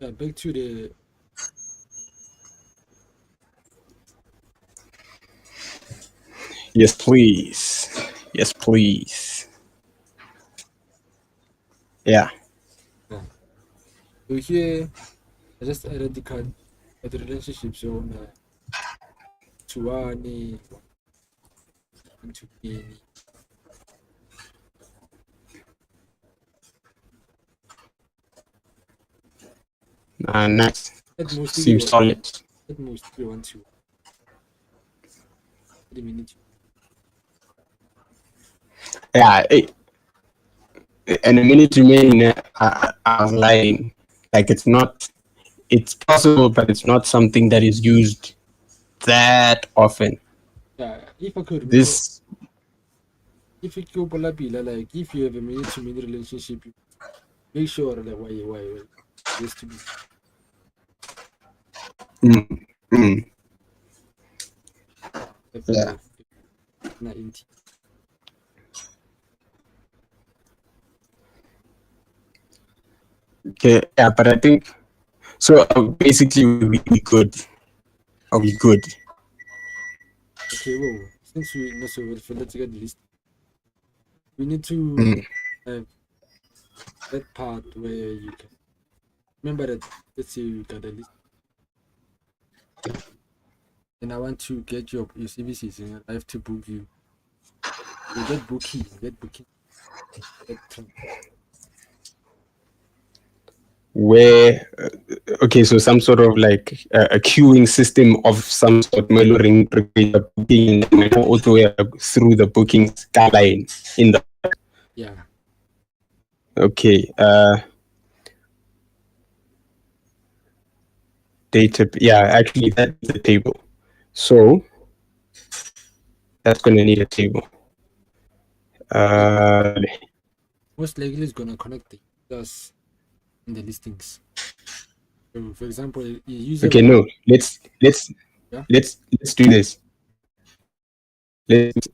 back to the Yes, please. Yes, please. Yeah. so here I just added the card at the relationship zone to one into any. Nice. At mostly we Seems want solid. at most we want to the minute. Yeah. And a minute remaining, I was lying. Like it's not. It's possible, but it's not something that is used that often. Yeah, if I could remember, This. if you go like if you have a minute to minute relationship, make sure that why just to be Mm, mm, yeah. happy na inti. Okay. Yeah, but I think so. Basically, we good. Are we good? Okay, well, since we know so for let's get the list, we need to Mm. have that part where you can remember that let's say you got a list and I want to get your CVCs and I have to book you. You get booking, get Where okay, so some sort of like a queuing system of some sort, measuring booking also through the bookings line in the yeah. okay data. Yeah, actually that is a table, so that's gonna need a table. Uh, Most likely is gonna connect the users in the listings. So for example, a user okay, will no, yeah. let's do this. Let's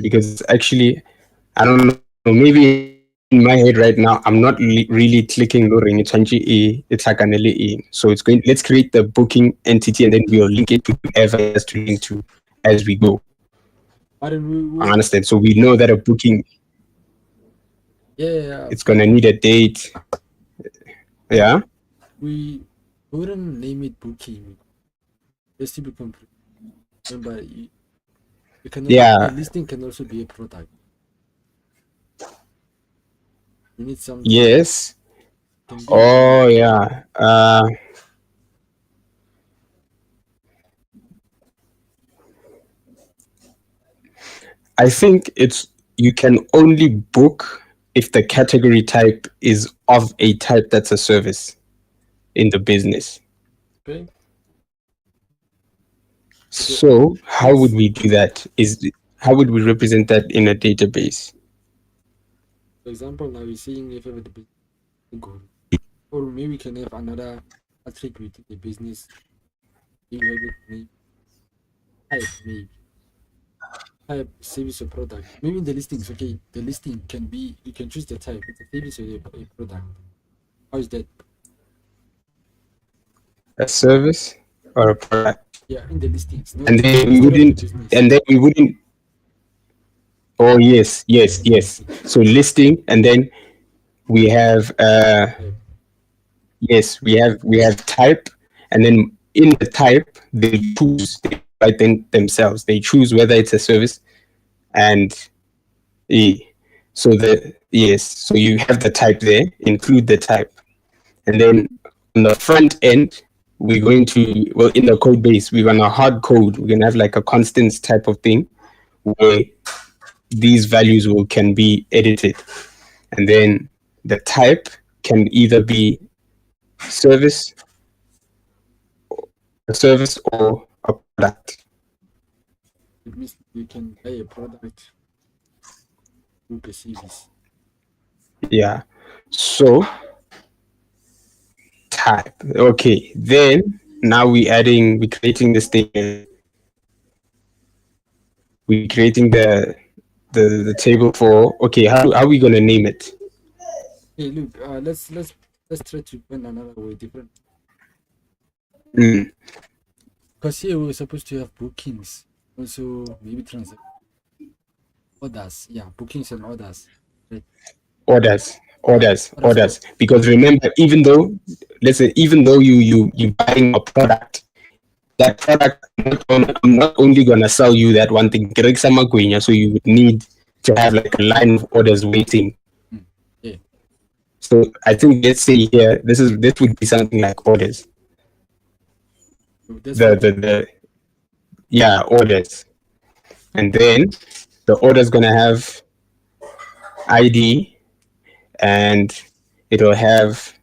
because actually I don't know. Maybe in my head right now, I'm not really clicking Loring. It's Hakanele. So it's going. Let's create the booking entity and then we'll link it to whoever has to link to as we go. But then I understand. So we know that a booking, yeah, it's but gonna need a date. no, Yeah. we wouldn't name it booking. Just to be complete. Remember, you can a Yeah. listing can also be a product. You need something Yes. can be Oh yeah. I think it's you can only book if the category type is of a type that's a service in the business. okay. Okay, So how would let's we do that? How would we represent that in a database? for example now we're seeing if ever the business goal. Or maybe we can have another attribute in the business. You have it maybe type maybe type service or product. Maybe in the listings, okay, the listing can be you can choose the type, it's a service or a product. How is that? A service or a product? Yeah, in the listings, not And then we instead of the wouldn't. business. And then we wouldn't. Oh yes, yes, yes. So listing, and then we have Type. yes, we have type, and then in the type they choose right then themselves. They choose whether it's a service and e. So the yes, so you have the type there, include the type, and then on the front end we're going to well in the code base we're gonna hard code. We're gonna have like a constants type of thing where these values will can be edited, and then the type can either be service, a service or a product. It means you can buy a product through the service. Yeah. So type. Okay. Then now we're creating this thing. We're creating the table for okay. How are we gonna name it? Hey, look, let's let's try to find another way different. Mm. Because here we're supposed to have bookings, also maybe transact orders. Yeah, bookings and orders. Right. Orders, Yeah, orders for orders. Because remember, even though, let's say, even though you buying a product, that product, I'm not only gonna sell you that one thing. So you would need to have like a line of orders waiting. yeah. So I think, let's say here, this would be something like orders. So that's for The yeah, orders, and then the order's gonna have ID, and it'll have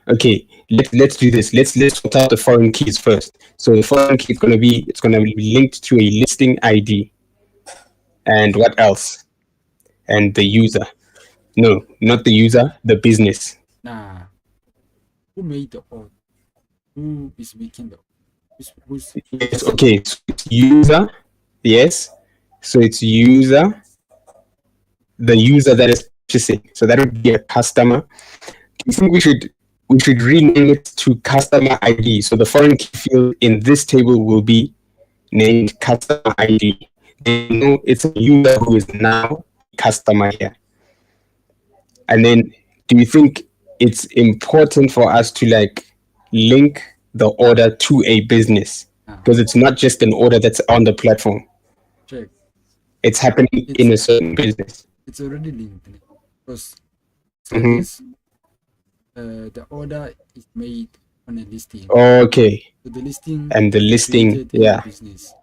okay, let's do this. Let's sort out the foreign keys first. So the foreign key is gonna be linked to a listing ID, and what else? And the user. No, not the user, the business. nah. Who made the order? Who is making the who's Yes, purchasing? okay. So it's user. Yes. So it's user, the user that is purchasing. So that would be a customer. Do you think we should rename it to customer ID? So the foreign key field in this table will be named customer ID. They know it's a user who is now customer here. And then, do you think it's important for us to like link the order to a business? Because it's not just an order that's on the platform. Check. It's happening in a certain business. It's already linked because it's like this. The order is made on a listing. Okay. So the listing And the listing, created in yeah. the business.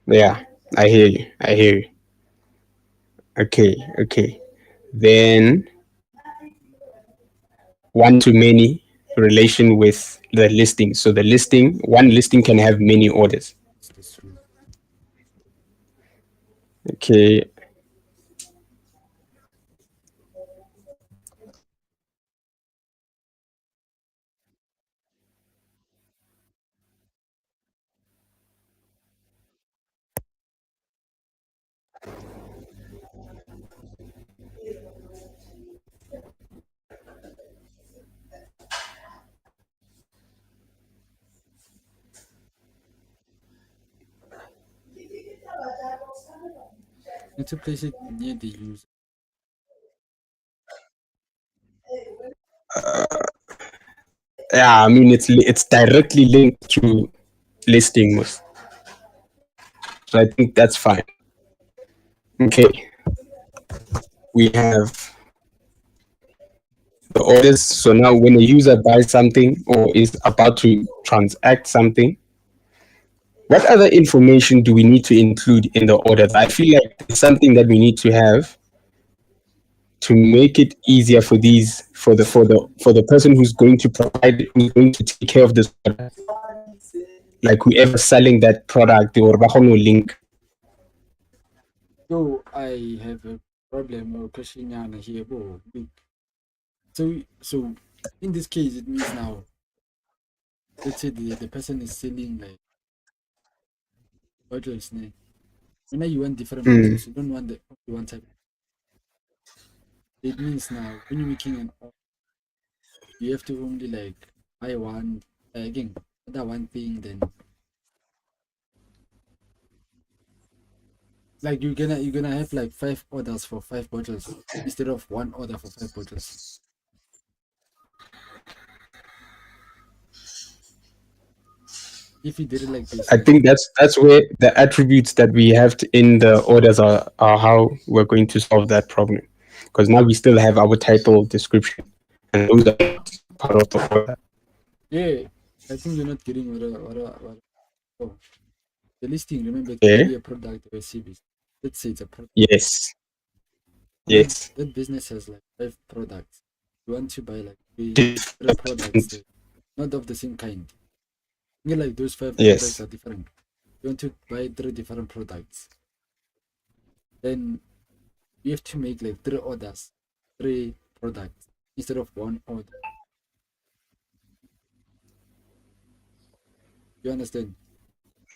Yeah, I hear you. I hear you. Okay, okay. Then one to many relation with the listing. So the listing, one listing can have many orders. That's true. Okay. Need to place it near the user. Yeah, I mean it's directly linked to listing most. So I think that's fine. Okay. We have the orders. So now when a user buys something or is about to transact something, what other information do we need to include in the orders? I feel like it's something that we need to have to make it easier for these for the person who's going to provide, who's going to take care of this product, like whoever's selling that product or link. So I have a problem or question here. So in this case, it means now, let's say the person is selling like bottles. When you want different bottles, you don't want the only one type. It means now when you're making an order, you have to only like buy one again, other one thing, then like you're gonna have like 5 orders for 5 bottles instead of one order for 5 bottles. If you did it like this, I think that's where the attributes that we have in the orders are how we're going to solve that problem. Because now we still have our title description, and those are not part of the order. yeah, I think you're not getting what oh, the listing. Remember, it can Okay. be a product or a service. Let's say it's a product. Yes. And then Yes. that business has like 5 products. You want to buy like three Different. products, not of the same kind. You like those 5 products Yes. are different. You want to buy 3 different products. Then you have to make like 3 orders, 3 products instead of one order. You understand?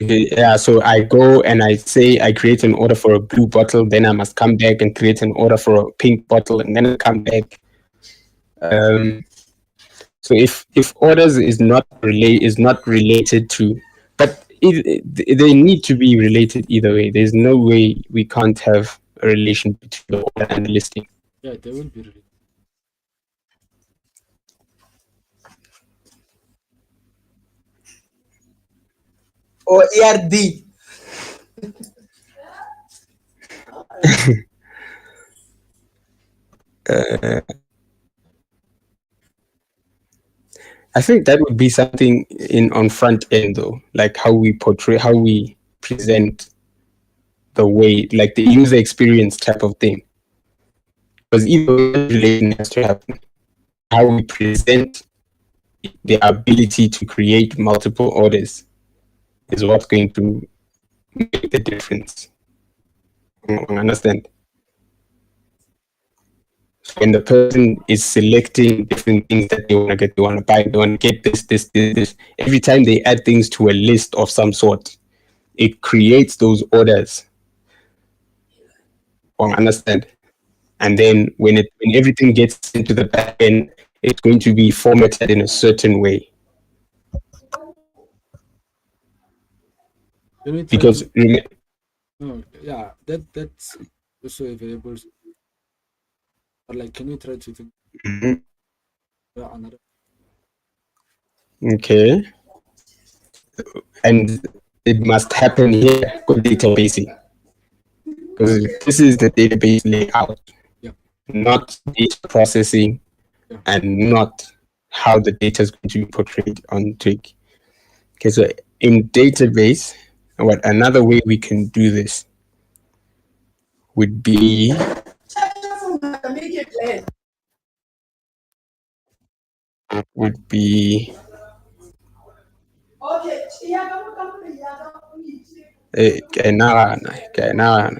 Okay, yeah, so I go and I say I create an order for a blue bottle, then I must come back and create an order for a pink bottle, and then I come back. Um, so if orders is not related to, but they need to be related either way. There's no way we can't have a relation between the order and the listing. Yeah, they will be related. Or ARD. I think that would be something in on front end though, like how we portray, how we present the way, like the user experience type of thing. Because either way, that relation has to happen. How we present the ability to create multiple orders is what's going to make the difference. Understand? So when the person is selecting different things that they want to get, they want to buy, they want to get this. Every time they add things to a list of some sort, it creates those orders. Understand? And then when everything gets into the back end, it's going to be formatted in a certain way. Can we try Because to? No, yeah, that's also available. But like, can we try to think another? okay, and it must happen here with databasing, because this is the database layout, Yeah, not data processing, yeah. and not how the data is going to be portrayed on Twig. Okay, so in database, what another way we can do this would be would be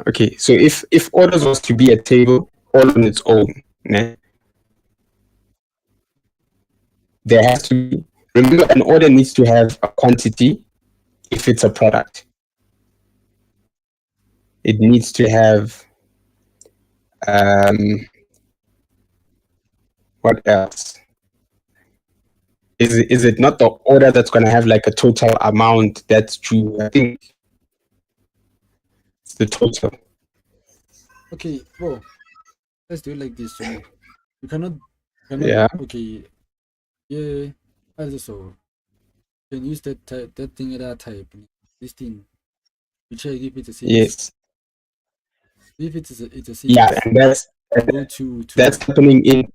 okay, so if orders was to be a table all on its own, né, there has to be, remember, an order needs to have a quantity if it's a product. It needs to have um, what else? Is it not the order that's going to have like a total amount that's due? I think it's the total. Okay, well, let's do it like this. So you cannot. Yeah. Okay, yeah. Also, you can use that thing that type this thing. You check if it's a series. Yes. If it's a series. Yeah, and Go to that's happening in.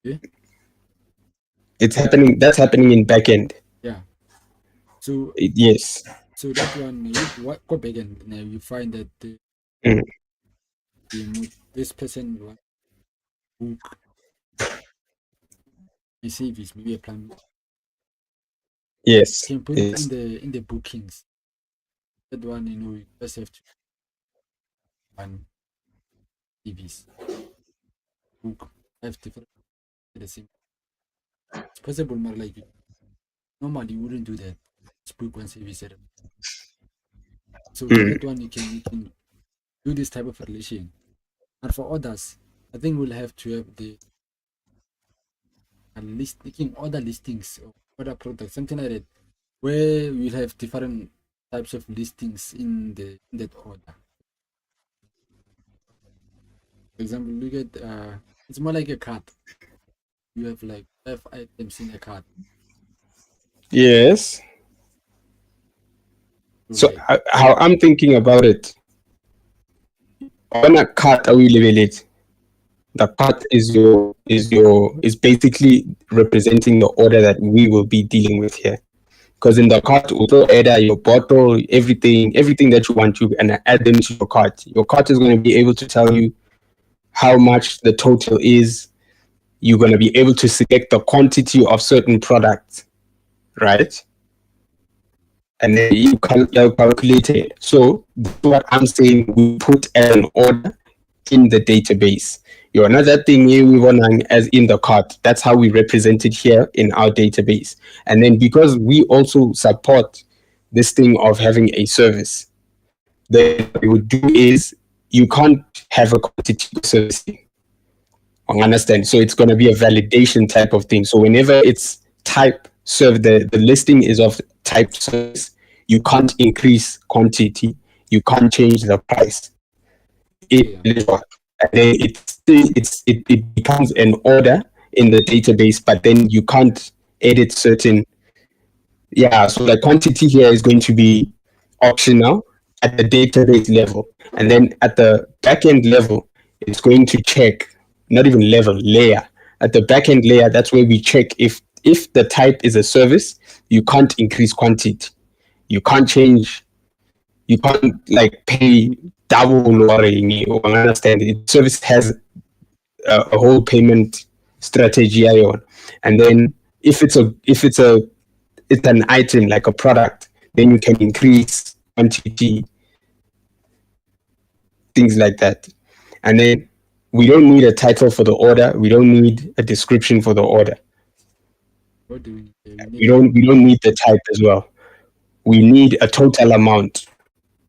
yeah. It's happening. That's happening in backend. Yeah. So Yes. so that one you what go back and now you find that Mm. this person want book a service, maybe a plan. Yes. You can put it Yes. in the bookings. That one, you just have to one TVs book have different at the same. It's possible, but like normally you wouldn't do that. Just book one service at a. So Mm. that one you can do this type of relation. And for others, I think we'll have to have the making other listings of other products, something like that, where we'll have different types of listings in that order. For example, look at it's more like a card. You have like 5 items in a card. Yes. So Like how I'm thinking about it, on a cart are we level it? The cart is basically representing the order that we will be dealing with here. Because in the cart, also either your bottle, everything that you want to, and add them to your cart. Your cart is going to be able to tell you how much the total is. You're going to be able to select the quantity of certain products, right? And then you calculate it. So that's what I'm saying. We put as an order in the database. Your another thing here we want as in the cart. That's how we represent it here in our database. And then because we also support this thing of having a service, then what we would do is you can't have a quantity servicing. Understand? So it's going to be a validation type of thing. So whenever it's type serve, the listing is of type service, you can't increase quantity, you can't change the price. Yeah. And then it becomes an order in the database, but then you can't edit certain. Yeah, so the quantity here is going to be optional at the database level, and then at the backend level, it's going to check, not even level, layer. At the backend layer, that's where we check if the type is a service, you can't increase quantity, you can't change, you can't like pay double or understand it. Service has a whole payment strategy on, and then if it's an item like a product, then you can increase quantity, things like that. And then we don't need a title for the order, we don't need a description for the order, What do we need? We need we don't need the type as well. We need a total amount,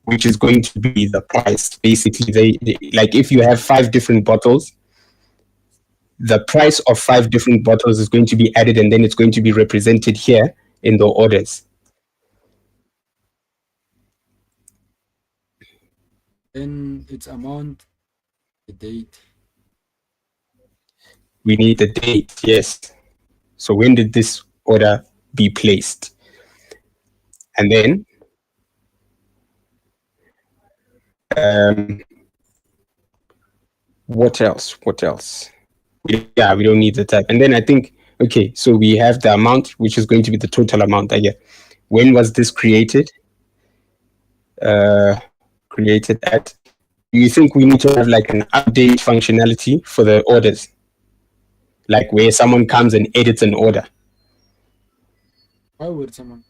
which is going to be the price. Basically, they like if you have 5 different bottles, the price of 5 different bottles is going to be added, and then it's going to be represented here in the orders. then its amount, the date. We need the date, yes. So when did this order be placed? And then what else? What else? Yeah, we don't need the type. And then I think, okay, so we have the amount, which is going to be the total amount. I get. When was this created? Created at. Do you think we need to have like an update functionality for the orders? Like where someone comes and edits an order? Why would someone?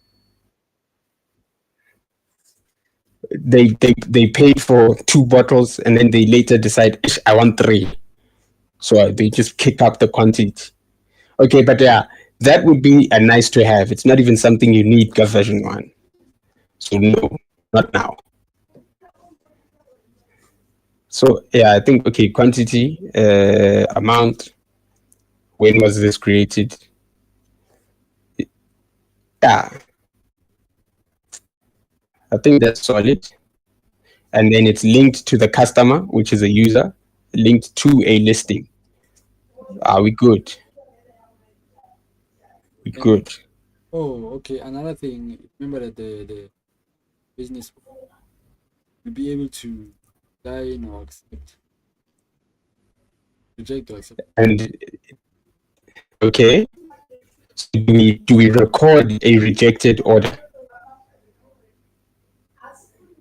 They pay for 2 bottles and then they later decide, I want 3. So they just kick up the quantity. Okay, but yeah, that would be a nice to have. It's not even something you need version 1. So no, not now. So yeah, I think, okay, quantity, amount, when was this created? Yeah, I think that's solid. And then it's linked to the customer, which is a user, linked to a listing. Are we good? We good. Oh, okay. Another thing. Remember that the business will be able to decline or accept, reject or accept. And okay, so do we record a rejected order?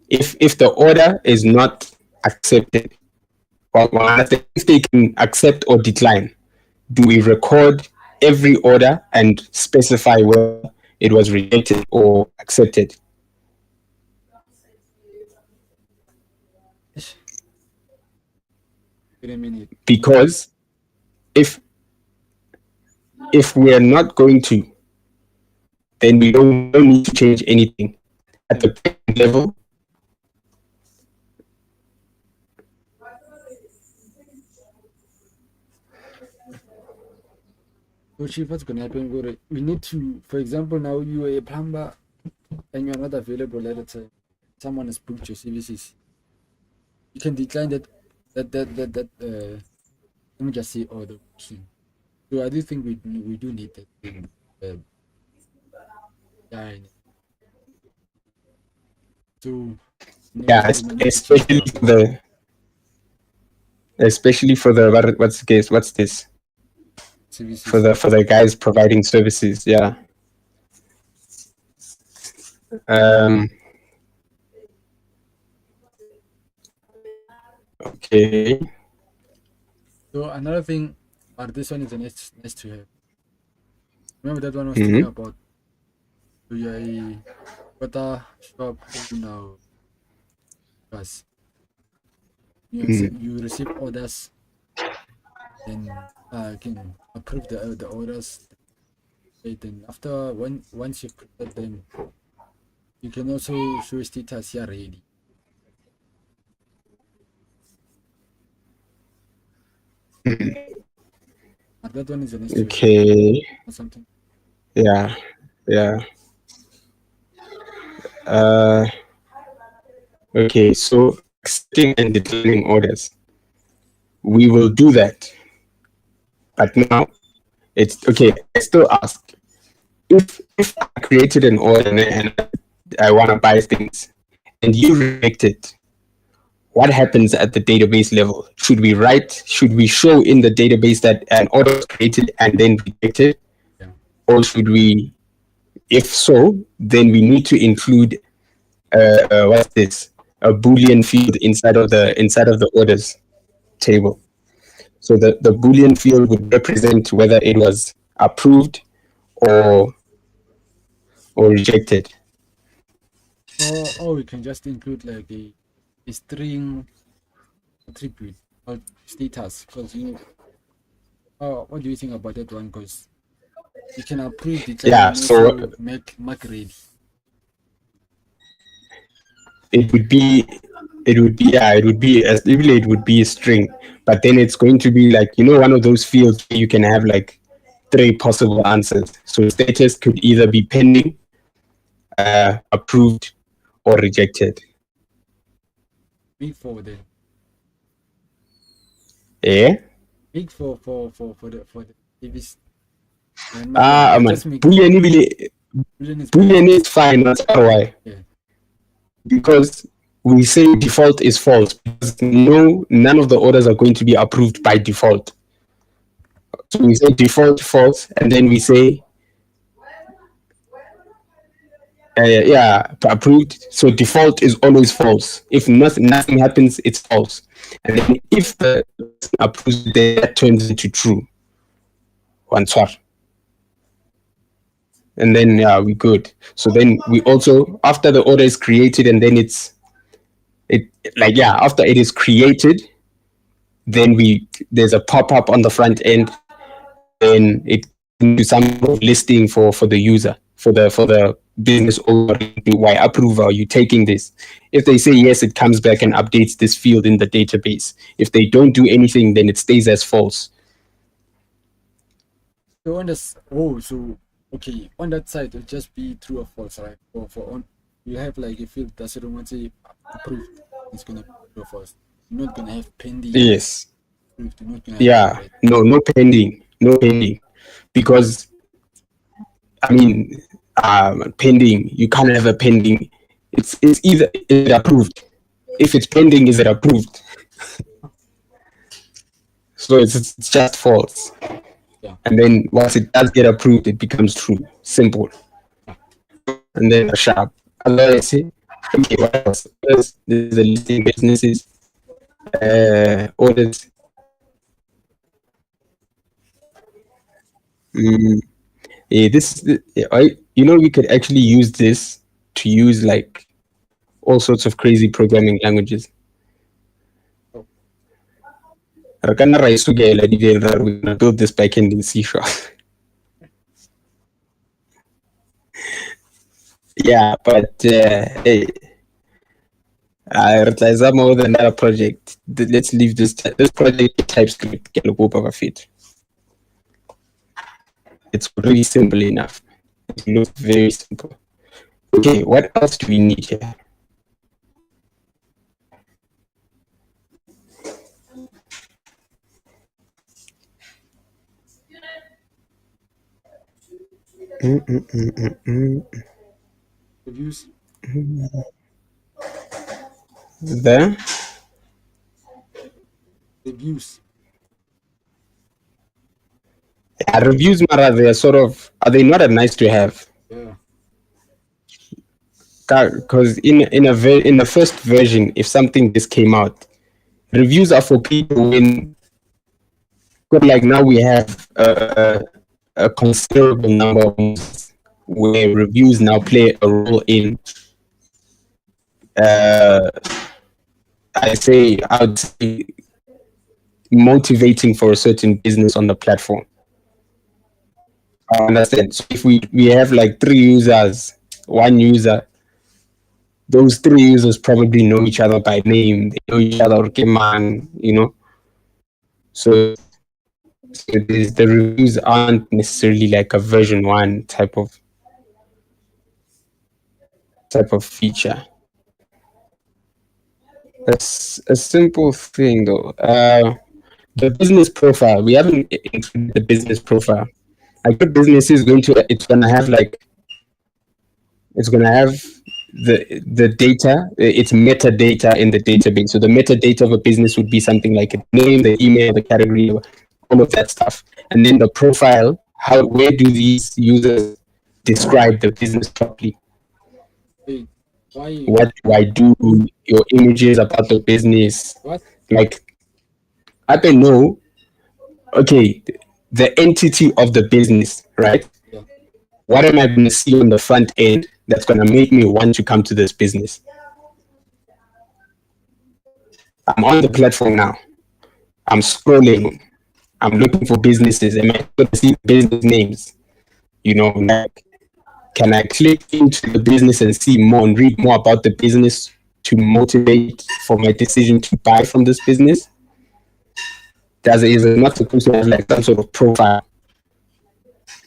If the order is not accepted, well, if they can accept or decline, do we record every order and specify whether it was rejected or accepted? Wait a minute. Because if we are not going to, then we don't need to change anything at the level. So, Chief, what's going to happen? We need to, for example, now you are a plumber and you're not available at a time. Someone has booked your services. You can decline that. Let me just say order. So I do think we do need that thing. Yeah. So Yeah, especially for the what's the case? What's this? For the guys providing services, yeah. Okay. So another thing, but this one is a nice to have. Remember that one I was talking about? So you're a water shop now. Because you receive orders and can approve the orders. And then after once you've prepared them, you can also show status here ready. that one is an issue Okay. or something. Yeah. Yeah. Uh. Okay. So accepting and declining orders, we will do that. But now it's okay. I still ask if I created an order and I want to buy things, and you reject it. What happens at the database level? Should we write? Should we show in the database that an order was created and then rejected, Yeah. or should we? If so, then we need to include what's this? A boolean field inside of the orders table. So the boolean field would represent whether it was approved or or rejected. Or we can just include like a string attribute or status because what do you think about that one? Because you can approve, decline, Yeah. and So also make mark ready. it would be it would be a string, but then it's going to be like, one of those fields where you can have like three possible answers. So status could either be pending, approved, or rejected. Big for the Yeah. for the ABC. And Magan, yeah, Man, just make boolean is best. is fine. That's why, Yeah. because we say default is false because none of the orders are going to be approved by default. So we say default false, and then we say approved. So default is always false. If nothing happens, it's false. And then if the person approves, then that turns into true. One swap. And then we good. So then we also, after the order is created, and then after it is created, then there's a pop-up on the front end, and it gives some sort of listing for the user, for the business owner. Why approve? Are you taking this? If they say yes, it comes back and updates this field in the database. If they don't do anything, then it stays as false. So okay, on that side it'll just be true or false, right? For on you have like a field that's want to say approved, it's gonna be true or false. You're not gonna have pending. Yes. Approved. You're not gonna have Yeah. right. No pending. No pending. Because I mean, pending. You can't have a pending. It's either is it approved. If it's pending, is it approved? So it's just false. Yeah. And then once it does get approved, it becomes true. Simple. And then a sharp. Otherwise, okay, what else? There's a listing businesses, orders. We could actually use this to use like all sorts of crazy programming languages. We're gonna build this backend in C#. Yeah, but hey, I realize I'm more than another project. Let's leave this project to TypeScript. Get a go of a fit. It's really simple enough. It looks very simple. Okay, what else do we need here? Reviews. The Reviews. reviews, Mara, they are they not a nice to have? Yeah. Because in the first version, if something just came out, reviews are for people when, but like now we have a considerable number of users where reviews now play a role in I would say motivating for a certain business on the platform. I understand. So if we have like 3 users, 1 user, those 3 users probably know each other by name. They know each other, okay, man, So So the reviews aren't necessarily like a version one type of feature. That's a simple thing though. The business profile. We haven't included the business profile. Like the business is going to, it's gonna have the data, its metadata in the database. So the metadata of a business would be something like its name, the email, the category, all of that stuff. And then the profile, how where do these users describe the business properly? Wait, why? What do I do? Your images about the business. What? Like I don't know. Okay, the entity of the business, right? Yeah. What am I going to see on the front end that's going to make me want to come to this business? I'm on the platform now. I'm scrolling. I'm looking for businesses. Am I going to see business names? Like, can I click into the business and see more and read more about the business to motivate for my decision to buy from this business? Is it not supposed to have like some sort of profile,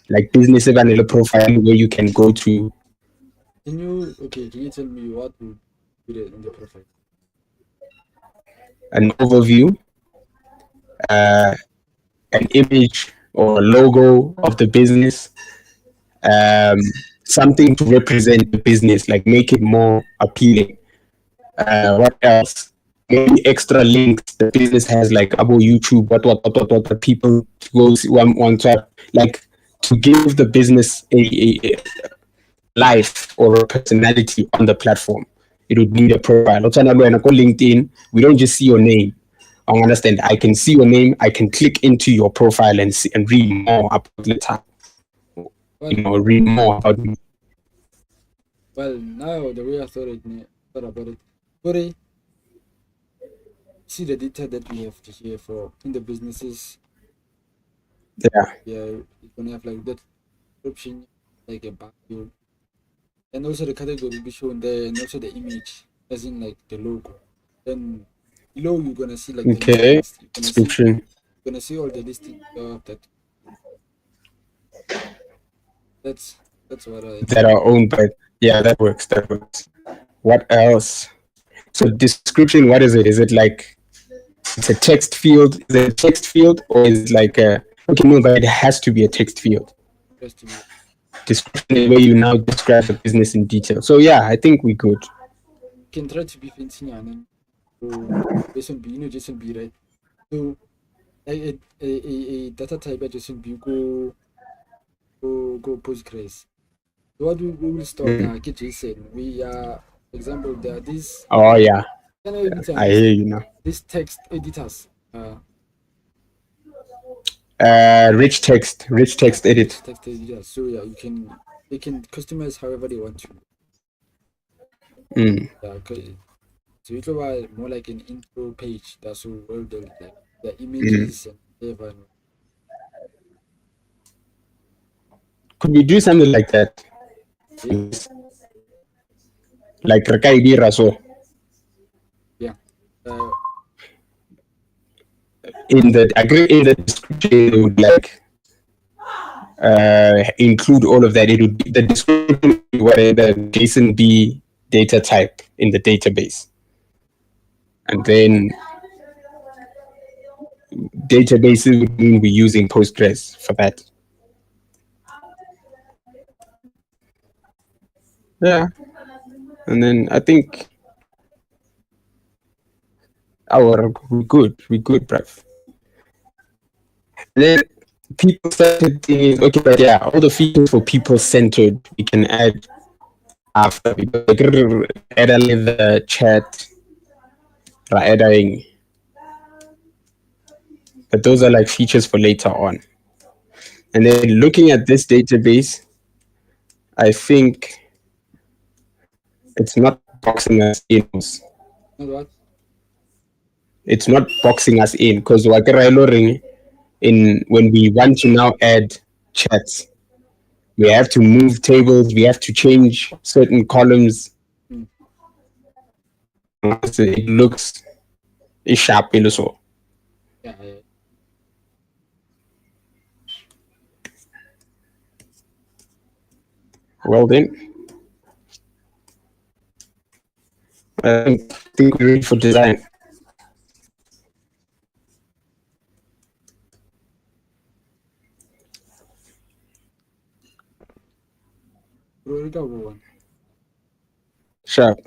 like business vanilla profile where you can go to Can you tell me what would be in the profile? an overview, uh, an image or a logo of the business, um, something to represent the business, like make it more appealing. What else? Maybe extra links. The business has like about YouTube, what the people go see, want to have, like to give the business a life or a personality on the platform. It would need a profile. When I go LinkedIn, we don't just see your name. I understand. I can see your name. I can click into your profile and see and read more about the Well, read more about me. now the way I thought about it, sorry, see the data that we have to here for in the businesses. Yeah. Yeah, you're gonna have like that description, like a bio, and also the category will be shown there, and also the image, as in like the logo. Then below you're gonna see like the Okay. listings. Description. You're gonna see all the listings of that. That's that's what I That think. are owned by. Yeah, that works. That works. What else? So description. What is it? Is it like it's a text field? Is it a text field or is it like a? Okay, no, but it has to be a text field. Just to be, Description is where you now describe the business in detail. So yeah, I think we good. can try to be fancy and so JSON B, JSON B, right? So a data type at JSON B go Postgres. So what we will store Mm. the JSON. We for example there are these Oh yeah, can I edit I hear you now. these text editors. Rich text edit. Rich text editors. So yeah, they can customize however they want to. Mm. Yeah, so it will more like an intro page. That's where the like the Mm. images and whatever. Could we do something like that? Like Rakaidira so Yeah. Uh, in the description it would like include all of that. It would be the description would be whatever JSON B data type in the database. And then databases would mean we're using Postgres for that. Yeah. And then I think we good, bruv. And then people started thinking, okay, but yeah, all the features for people centered we can add after. Add the chat, adding, but those are like features for later on. And then looking at this database, I think it's not boxing us in. not what? It's not boxing us in because in when we want to now add chats, we have to move tables, we have to change certain columns. Hmm. So it looks sharp also. Yeah. Well then, I think we're ready for design. Bro, the one. Sharp.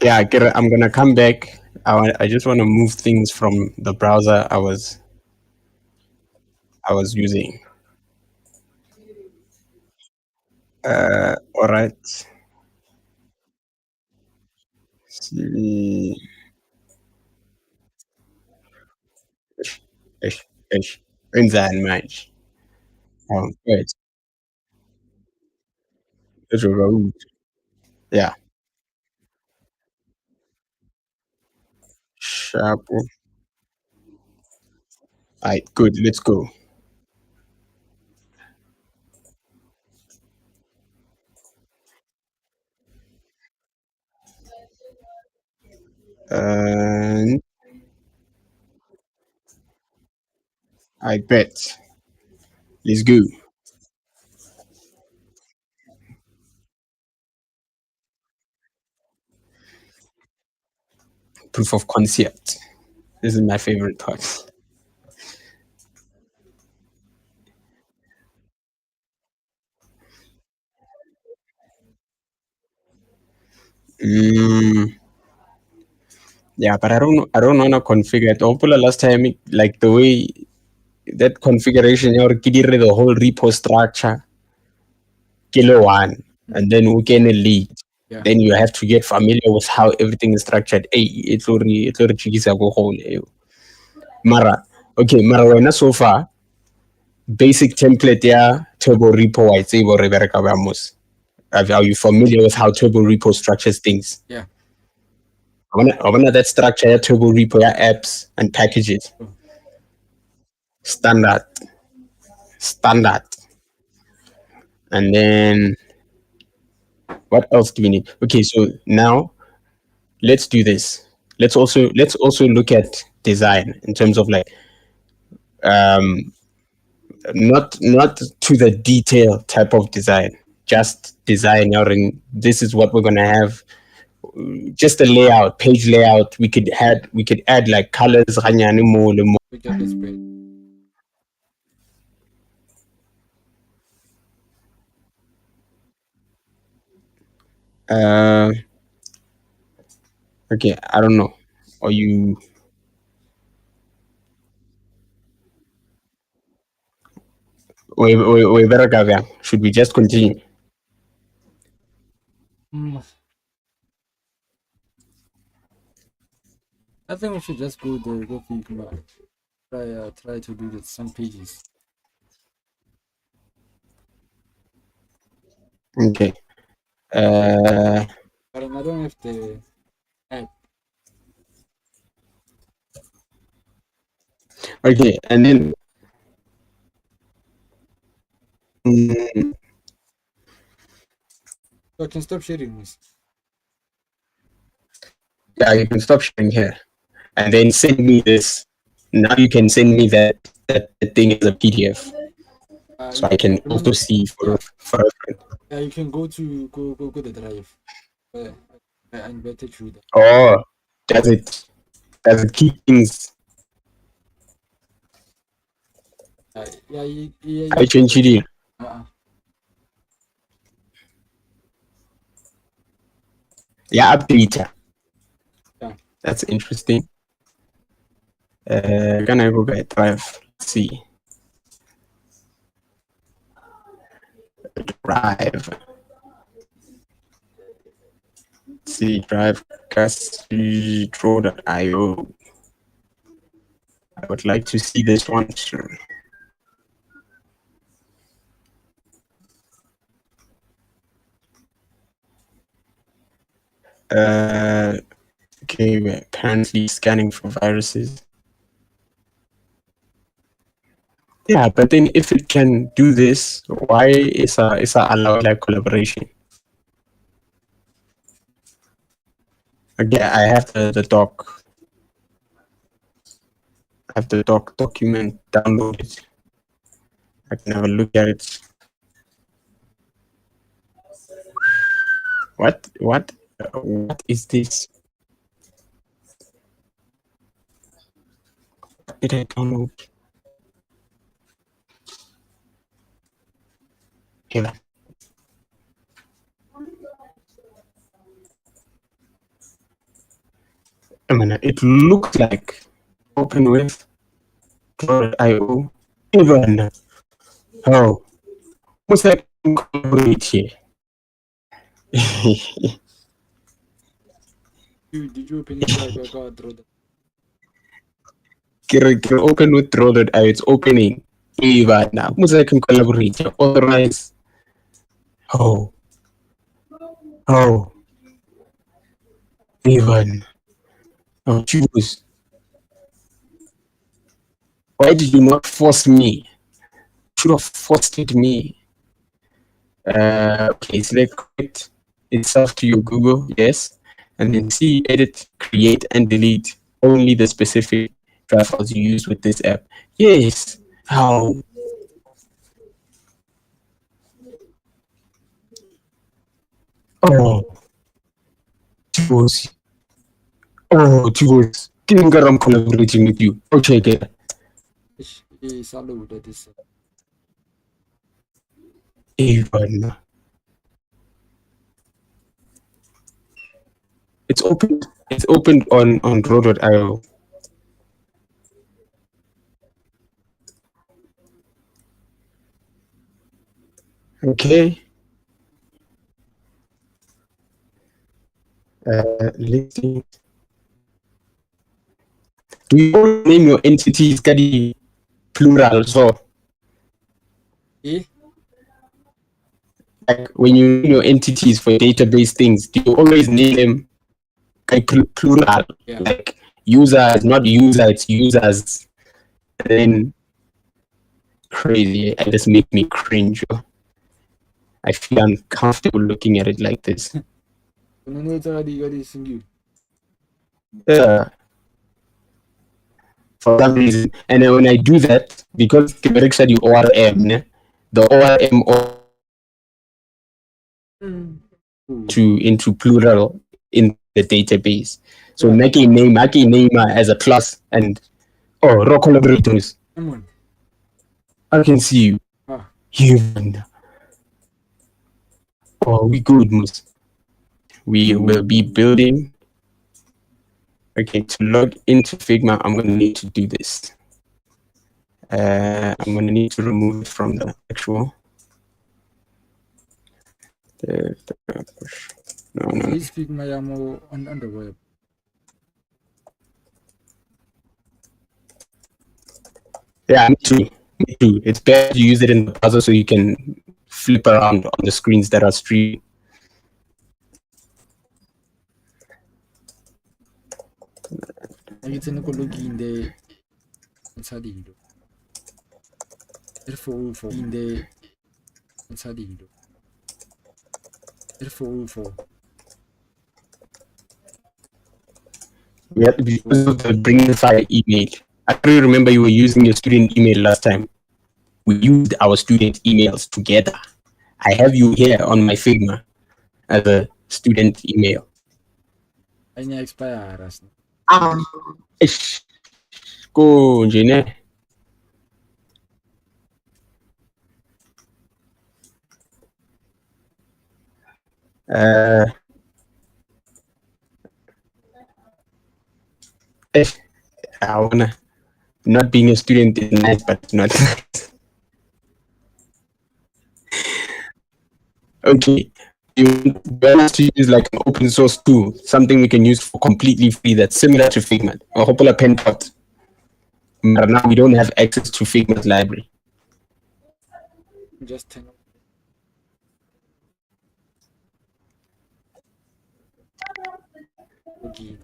Yeah, I'm gonna come back. I just want to move things from the browser I was using. All right. See, ish, ish. Inzan match. Wait. It's a road. Yeah. Sharp. Alright, good. Let's go. And I bet. Let's go. Proof of concept. This is my favorite part. Mm, yeah, but I don't want to configure it. Hopefully last time like the way that configuration or kidire the whole repo structure kilo one and then we can lead. Yeah. Then you have to get familiar with how everything is structured. Hey, it's already chikisa go whole. Mara. Okay, Mara wena so far basic template ya turbo repo wa tsebo re bereka ba mos. Are you familiar with how turbo repo structures things? Yeah. I want that structure ya turbo repo ya apps and packages. Oh, Standard. Standard. And then what else do we need? Okay, so now let's do this. Let's also look at design in terms of like um not to the detail type of design, just design or this is what we're gonna have. Just a layout, page layout. We could add like colors. Ganyane mo le mo. look at the spread. Uh, okay, I don't know. Or you we better go there. Should we just continue? Mm, I think we should just go Figma. Try to do some pages. Okay. Uh, But I don't have the app. okay, and then mm, So I can stop sharing this. yeah, you can stop sharing here, and then send me this. Now you can send me that the thing is a PDF, so You I can also remember? see Yeah. for reference. Yeah. You can go the drive. Uh, I invited you there. Oh, does it does it keep things? Yeah. Yeah. I change it. Uh, Yeah, update. yeah. That's interesting. Can I go by drive? Let's see. Drive. Let's see, drive castro.io. I would like to see this one, sir. Okay, we're currently scanning for viruses. Yeah, but then if it can do this, why is a allow like collaboration? Okay, I have the doc. I have the doc document downloaded. I can have a look at it. What is this? What did I download? Here. I mean, it looks like open with .io. Even oh, what's that collaborate here? Did you open it like I got through the Can open with .io. It's opening. Even now, what's that can collaborate here? Authorize. Oh, oh, even. Oh, choose. Why did you not force me? Should have forced me. Okay, select it itself to your Google, yes, and then see, edit, create, and delete only the specific drive files you use with this app. Yes. How? Oh, Tibos. Oh, Tibos. Think I'm collaborating with you. Okay, get salute that is even. It's open. It's opened on Draw.io. Okay. Listing. Do you always name your entities study plural? So eh? like when you name your entities for database things, do you always name them like plural? Yeah. Like user is not user, it's users. And then crazy. It just make me cringe. I feel uncomfortable looking at it like this. No, no, it's already got this in you. Yeah. For some reason. And then when I do that, because Kiberek said you ORM, the ORM into plural in the database. So Yeah. make a name as a class and raw collaborators. Come on. I can see you. Ah. Human. Oh, we good, Mus. We will be building. Okay, to log into Figma, I'm gonna need to do this. I'm gonna need to remove it from the actual. No. Please speak my ammo on the web. Yeah, me too. Me too. It's better to use it in the browser so you can flip around on the screens that are streaming. It's in the login the Salino. Therefore, for in the Salino. Therefore, We have to be because of the bring fire email. I don't remember you were using your student email last time. We used our student emails together. I have you here on my Figma as a student email. I need expire. Go, Jane. I wanna. Not being a student is nice, but it's not nice. Okay. You want us to use like an open source tool, something we can use for completely free that's similar to Figma, a Hopola pen pot. But now we don't have access to Figma's library. Just 10. Login.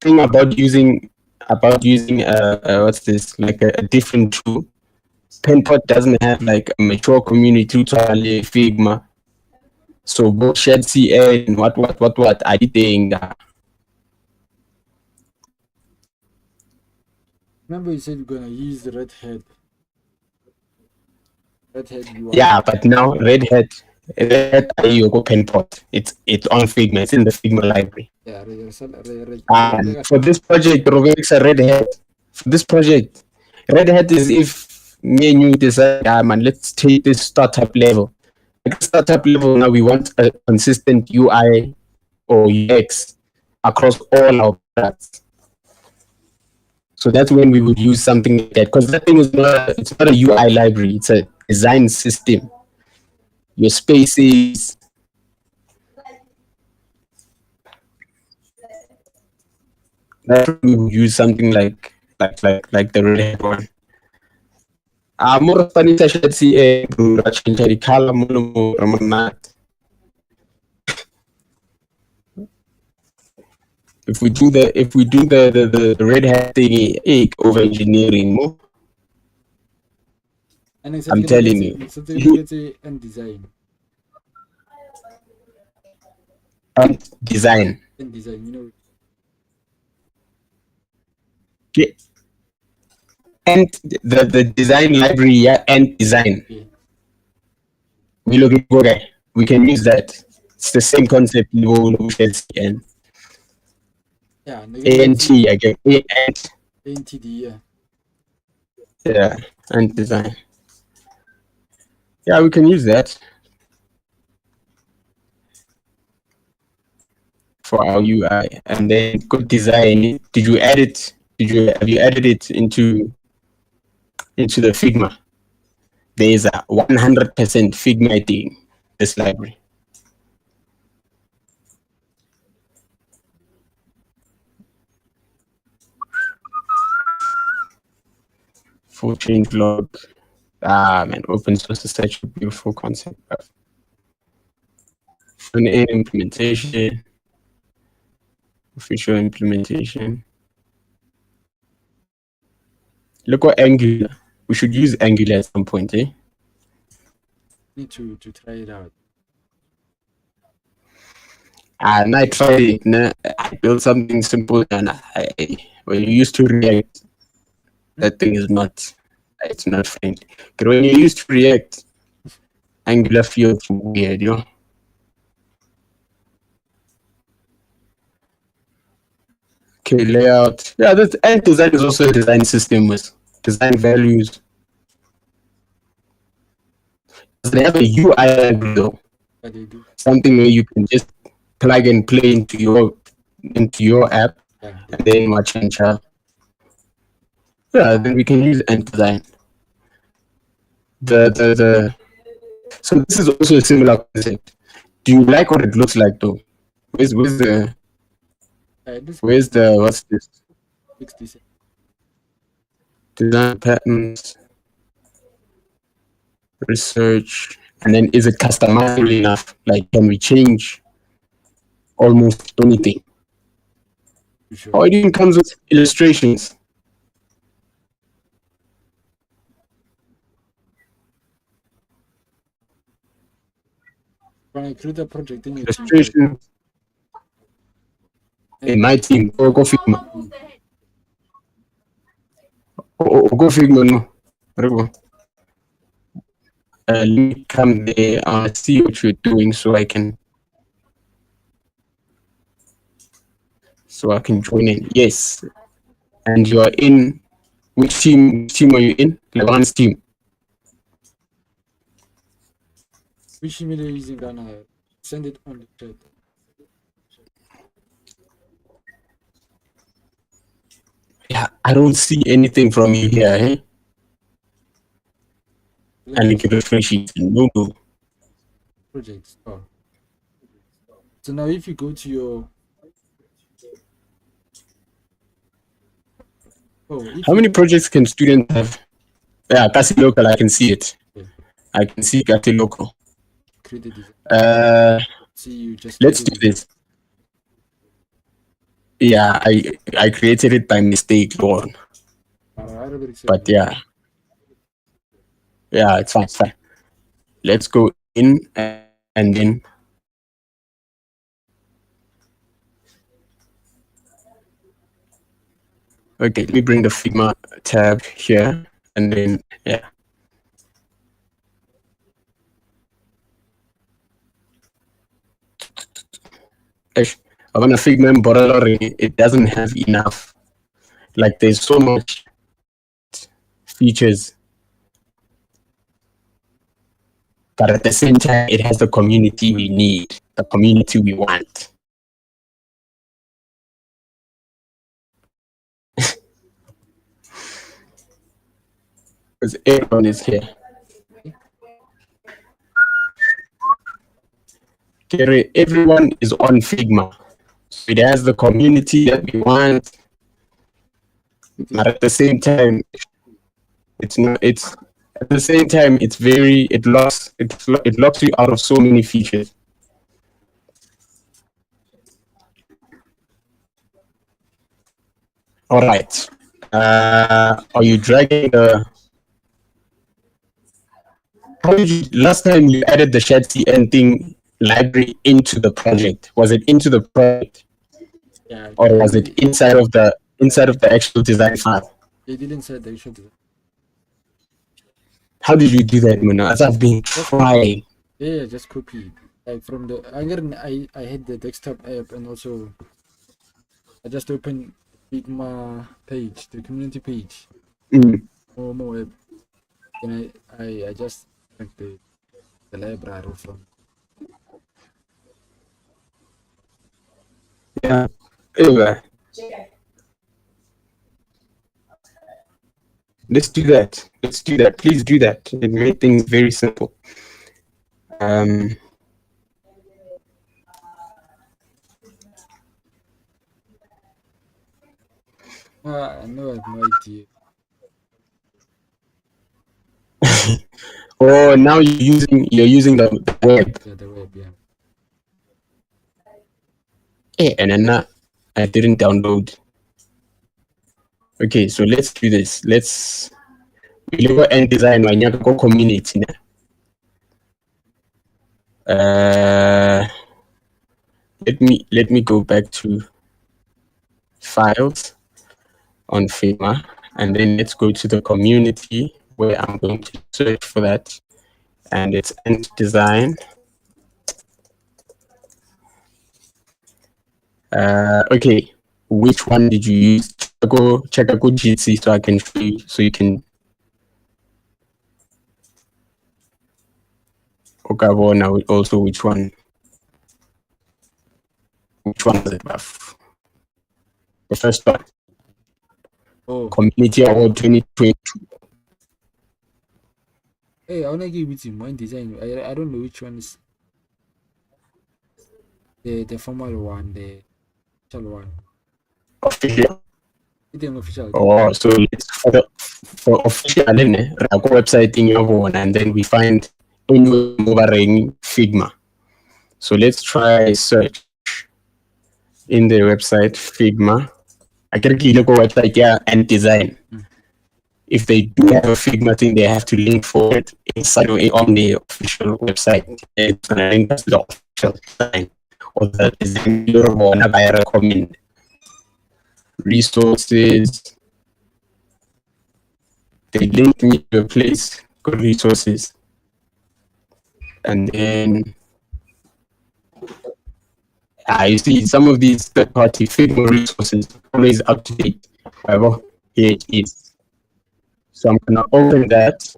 Thing about using what's this, like a different tool. Penpot doesn't have like a mature community tutorial Figma, so both shared CA and what are you doing that? Remember you said you're gonna use the Red Hat. Red Hat UI. Yeah, but now Red Hat Yogo Penpot. It's on Figma. It's in the Figma library. Yeah, And for this project, Rovex a Red Hat this project, Red Hat is if me and you decide, man, let's take this startup level. Like startup level now, we want a consistent UI or UX across all our products. So that's when we would use something like that, because that thing is it's not a UI library, it's a design system. Your spaces. That's when we would use something like the Red Hat one. More funny session see change the color not. If we do the Red Hat thing over engineering more. And I'm telling you. It's and design. And design. And design, you know. Okay. And the design library, yeah, and design. Yeah. We look at okay, we can use that. It's the same concept and Yeah, ANT again. ANTD, yeah. Yeah, and design. Yeah, we can use that for our UI, and then good design. Did you add it? Have you added it into the Figma? There is a 100% Figma thing. This library. Full change log. Man, open source is such a beautiful concept. Front-end implementation, official implementation. Look at Angular. We should use Angular at some point, eh? Need to try it out. And I tried it. Nah, I built something simple, and when you used to React, that thing is not. It's not friendly. But when you used to React, Angular feels weird, you know. Okay, layout. Yeah, and design is also a design system with design values. They have a UI library though. Yeah, they do. Something where you can just plug and play into your app, Yeah, and then watch and chat. Yeah, then we can use end design. So this is also a similar concept. Do you like what it looks like though? Where's the what's this? 60 Design patterns, research, and then is it customizable enough? Like, can we change almost anything? sure. Or it even comes with illustrations. When I create a project in your Illustration in my team, go Figma. Go Figma, no. Let me come there, see what you're doing so I can join in. Yes. And you are in which team? Which team are you in? Lebanon's team. Which email are you using, Ghana? Send it on the chat. Yeah, I don't see anything from you here, eh? And you can refresh it. No. Project. Oh. So now if you go to your how many projects can students have? Yeah, Kasi Local, I can see it. Yeah. I can see Kasi Local. Created it. See, you just let's do this. Yeah, I created it by mistake, Lord. But yeah, it's fine. Let's go in and then okay, let me bring the Figma tab here and then yeah. I want to Figma Borelori, it doesn't have enough. Like there's so much features, but at the same time, it has the community we need, the community we want. Because everyone is here. Everyone is on Figma. So it has the community that we want, but at the same time, it's not. It's at the same time, it's very. It locks you out of so many features. All right. Are you dragging the? How did you last time you added the shared CN thing library into the project? Was it into the project, Yeah, or was it inside of the actual design file? They didn't say the actual design. How did you do that, Mona? As I've been trying. Yeah, just copy it. Like from the I had the desktop app, and also I just opened Figma page, the community page. More app. And I just like the library from. Yeah. Anyway. Let's do that. Let's do that. Please do that. It made things very simple. I know I have no idea. Oh, now you're using the web. Yeah, the web, yeah. Yeah, and then I didn't download. Okay, so let's do this. We go and design my go community. Let me go back to files on Figma, and then let's go to the community where I'm going to search for that, and it's end design. Okay, which one did you use? Check a good GC so I can show you, so you can. Okay, well, now also which one? Which one was it, Buff? The first one. Oh. Community Award 2022. Hey, I wanna give it in one design. I don't know which one is the formal one, the official one. Official. It's an official. Oh, so it's for official, go website in your one, and then we find any Figma. So let's try search in the website Figma. I can click on website here and design. If they do have a Figma thing, they have to link for it inside on the official website. It's gonna link to the official design or the design you want to recommend. Resources. They link me to a place called resources. And then you see some of these third-party Figma resources always up to date. However, here it is. So I'm gonna open that.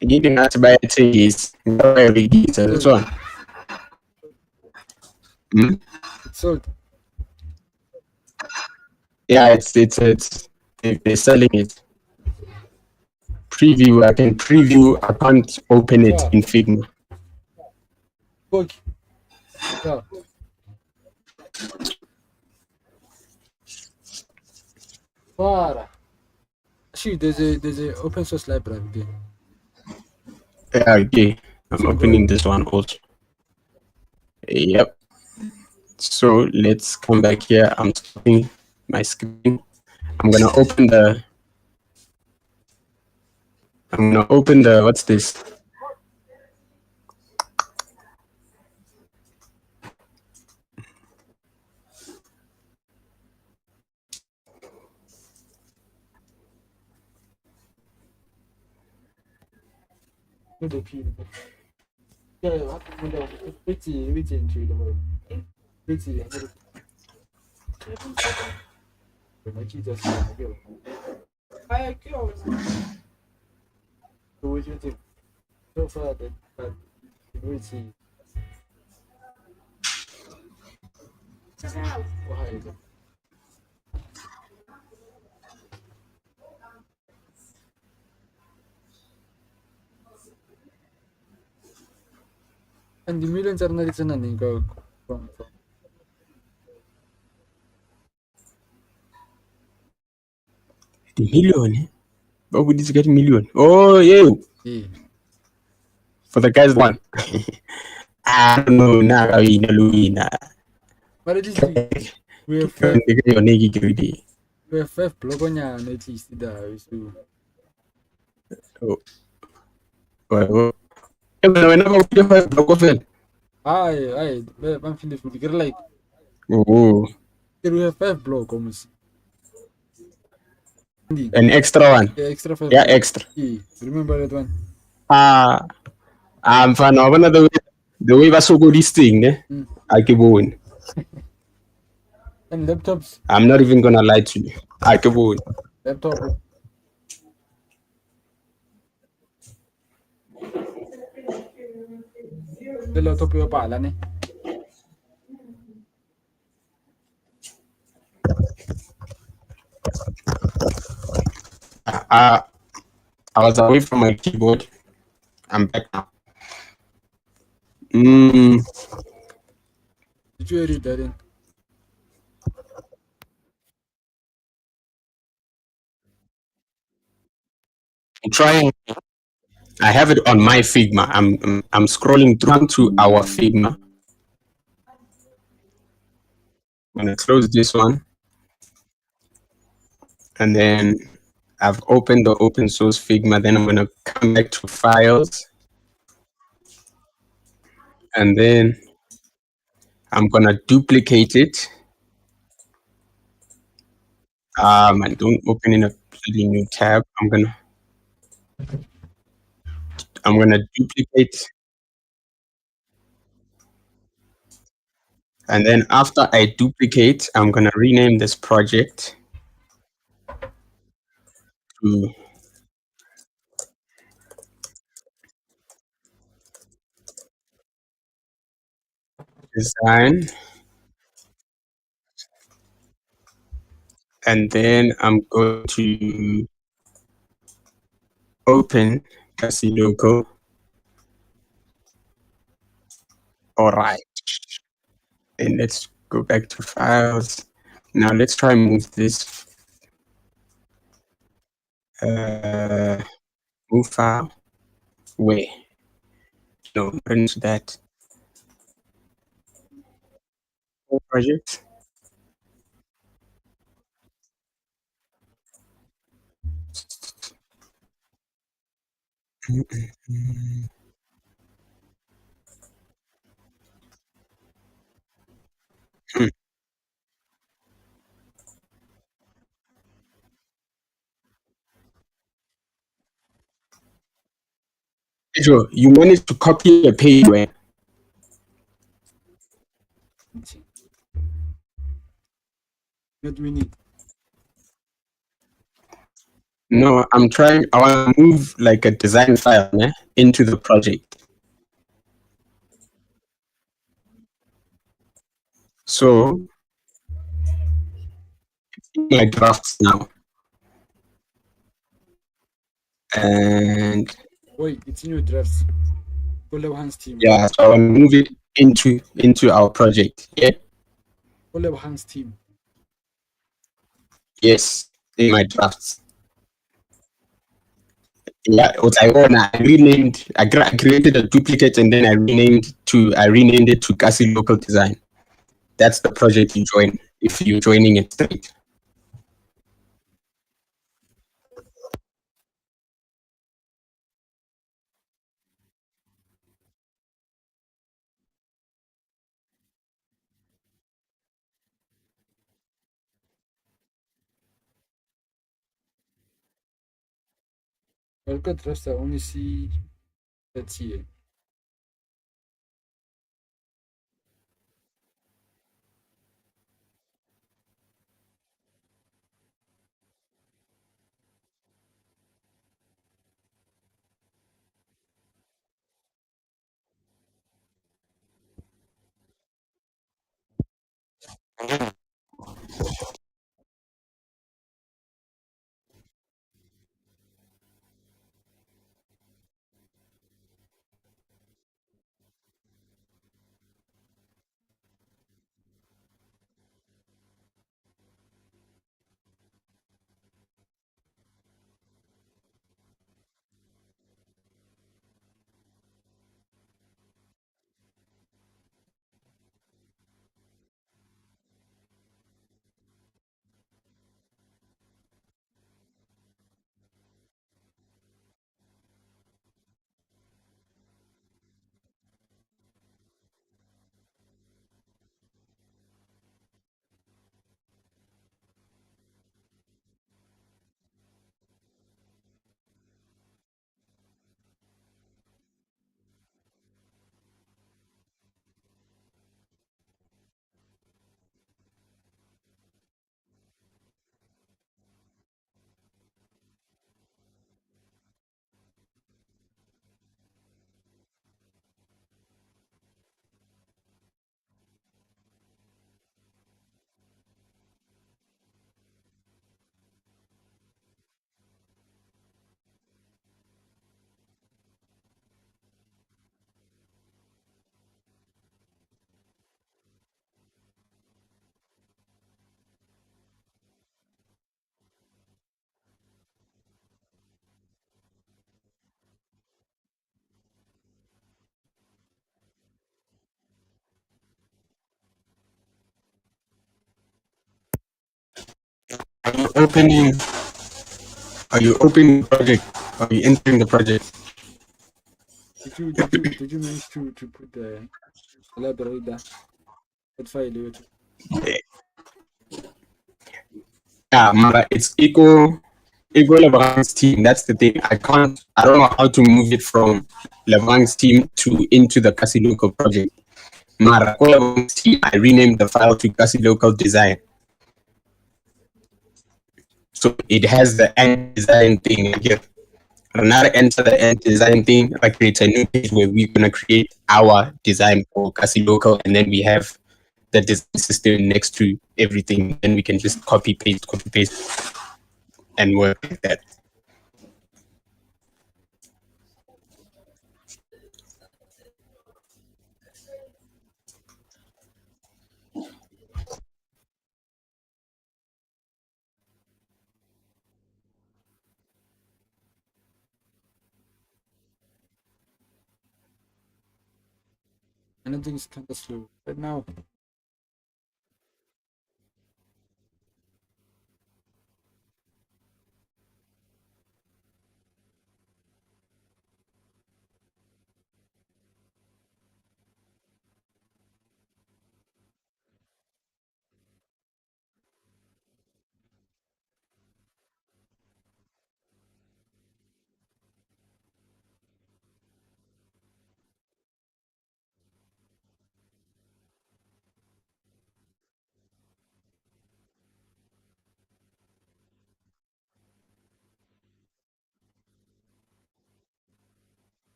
You didn't have to buy it is this one. It's sold. Yeah, it's they're selling it. Preview. I can preview. I can't open it in Figma. Okay. Yeah. Para. Actually, there's a open source library there. Yeah, okay. I'm opening this one also. Yep. So let's come back here. I'm stopping my screen. I'm gonna open the what's this? Like he just said, I go. So what do you think? So far that community, why is it? And the millions are not listening go from The million, eh? Why would this get million? Oh, yeah. yeah. For the guys one. I don't know. Nah, But at least we have five we have five blogonyana at least there so Oh, whenever we have block of it. I I'm finished with the like Oh, we have five block almost. Indeed. an extra one. Yeah, extra five Yeah, block. extra. Yeah. Remember that one? Ah, I'm fan of another way. The way was so good this thing, eh? Mm. I keep going. And laptops. I'm not even gonna lie to you. I keep going. Laptop. The laptop yung pala ni. Uh, I was away from my keyboard. I'm back now. Mm, Did you edit that in? I'm trying. I have it on my Figma. I'm scrolling through our Figma. I'm gonna close this one, and then I've opened the open source Figma. Then I'm gonna come back to files, and then I'm gonna duplicate it. And don't open in a bloody new tab. I'm gonna duplicate, and then after I duplicate, I'm gonna rename this project to design, and then I'm going to open Kasi logo. All right, and let's go back to files. Now let's try and move this. Move file. Where? No, not into that. Project. Pedro, you managed to copy a page where? What we need. No, I'm trying. I want to move like a design file into the project. So my drafts now, and Wait, it's in your drafts. Hands team. yeah, so I want to move it into our project. Yeah. Hands team. Yes, in my drafts. Yeah, what I want, I renamed. I created a duplicate, and then I renamed it to Kasi Local Design. That's the project you join if you're joining it straight. I've got drafts I only see that's here. Are you opening? Are you opening the project? Are you entering the project? Did you manage to put the library there? That file you to Yeah, Mara, it's equal Lebag's team. That's the thing. I can't. I don't know how to move it from Lebag's team to into the Kasi Local project. Mara, Lebag's team. I renamed the file to Kasi Local Design, so it has the end design thing here. Now enter the end design thing. I create a new page where we're gonna create our design for Kasi Local, and then we have the design system next to everything, and we can just copy paste, and work like that. anything is kind of slow. But now,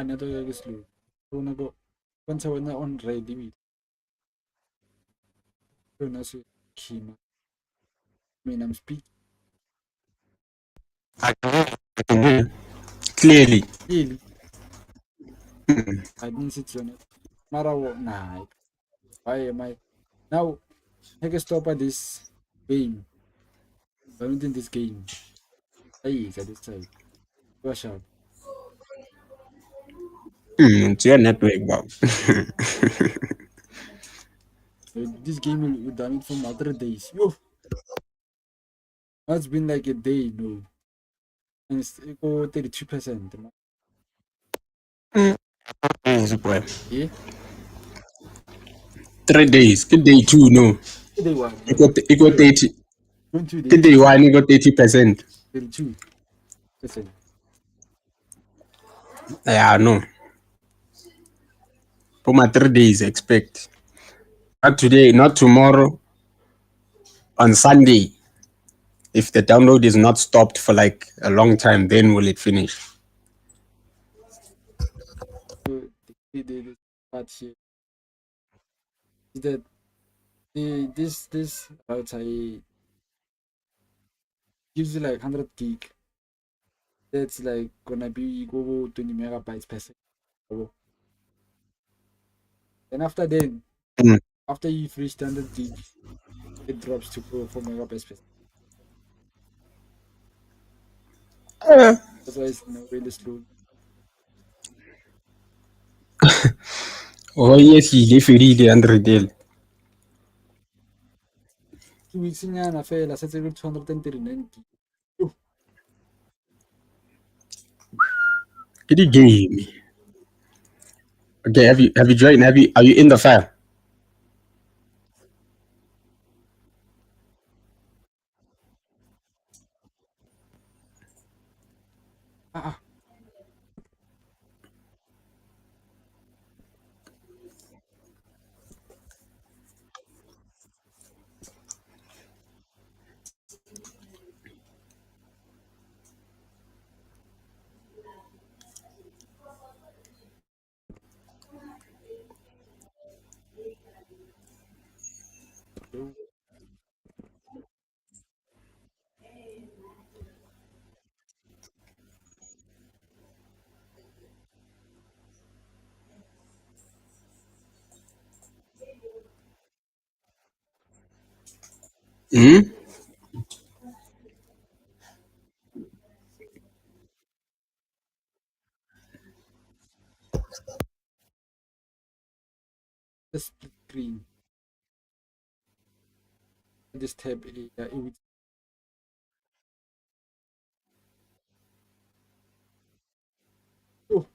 nato yung slow. So nago once I na on ready with so na si Kima. I mean I'm speaking I can hear you clearly. clearly. I didn't sit on it. Marawo nah. Why am I now? I can stop at this game. I don't think this game. Hey, at this side. Wash out. It's your network, Bob. This game will done it from other days. Yo, it's been like a day, no. And it's go 32%. Super. Yeah, 3 days. Good day two, no. day one. Equal 30. 20 Good days. day one, equal 30%. 32%. Yeah, no. For my 3 days, expect. Not today, not tomorrow. On Sunday. If the download is not stopped for like a long time, then will it finish? So the part here is that this router gives you like 100 gig. That's like gonna be go 20 megabytes per second. And after then, Mm. after you've reached 100 gig, it drops to 4 megabytes per second. That's why it's really slow. Oh yes, he gave you the 100. 2 weeks nyana fela setse le 239 gig. Yo, Get the game. Okay, have you joined? Are you in the file? ah, yo. Hmm. The split screen. This tab, yeah, it would, oh,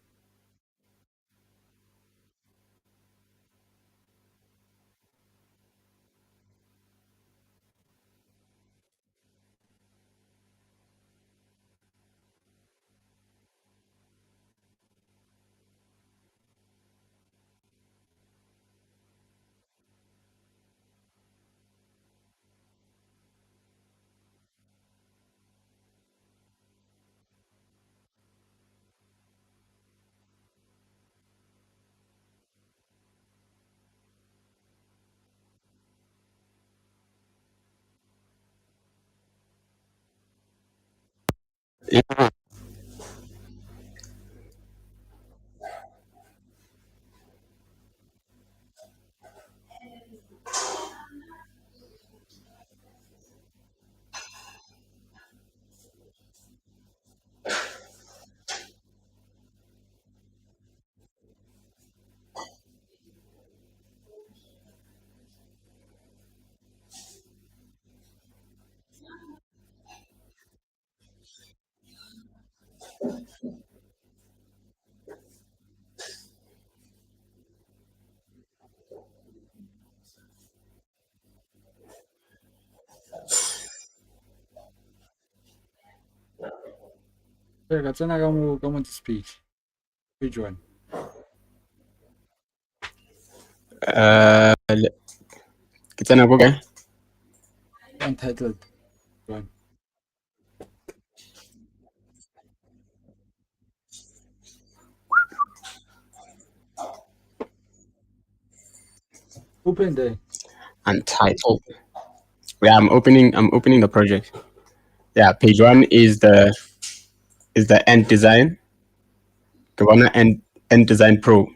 Yeah. yeah, ka tsena ka mo this page one. Ke tsena ko kae? Untitled one. Open there. Untitled. Yeah, I'm opening the project. Yeah, page one is the end design. Kavana end design pro.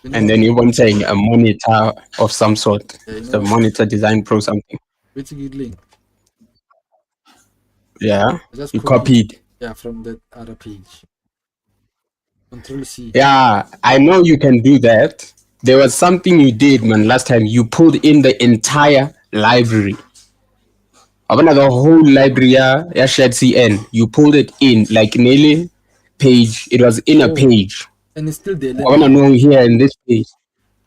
You And know, then you want saying a monitor of some sort. yeah, you It's know a what? monitor design pro something. Waiting link. Yeah. I just You copied. copied. Yeah, from that other page. Control C. Yeah, I know you can do that. There was something you did, man, last time. You pulled in the entire library. Abana the whole library, yeah, shared CN. You pulled it in like nearly page. It was in a Oh, page. and it's still there. I wanna know here in this page.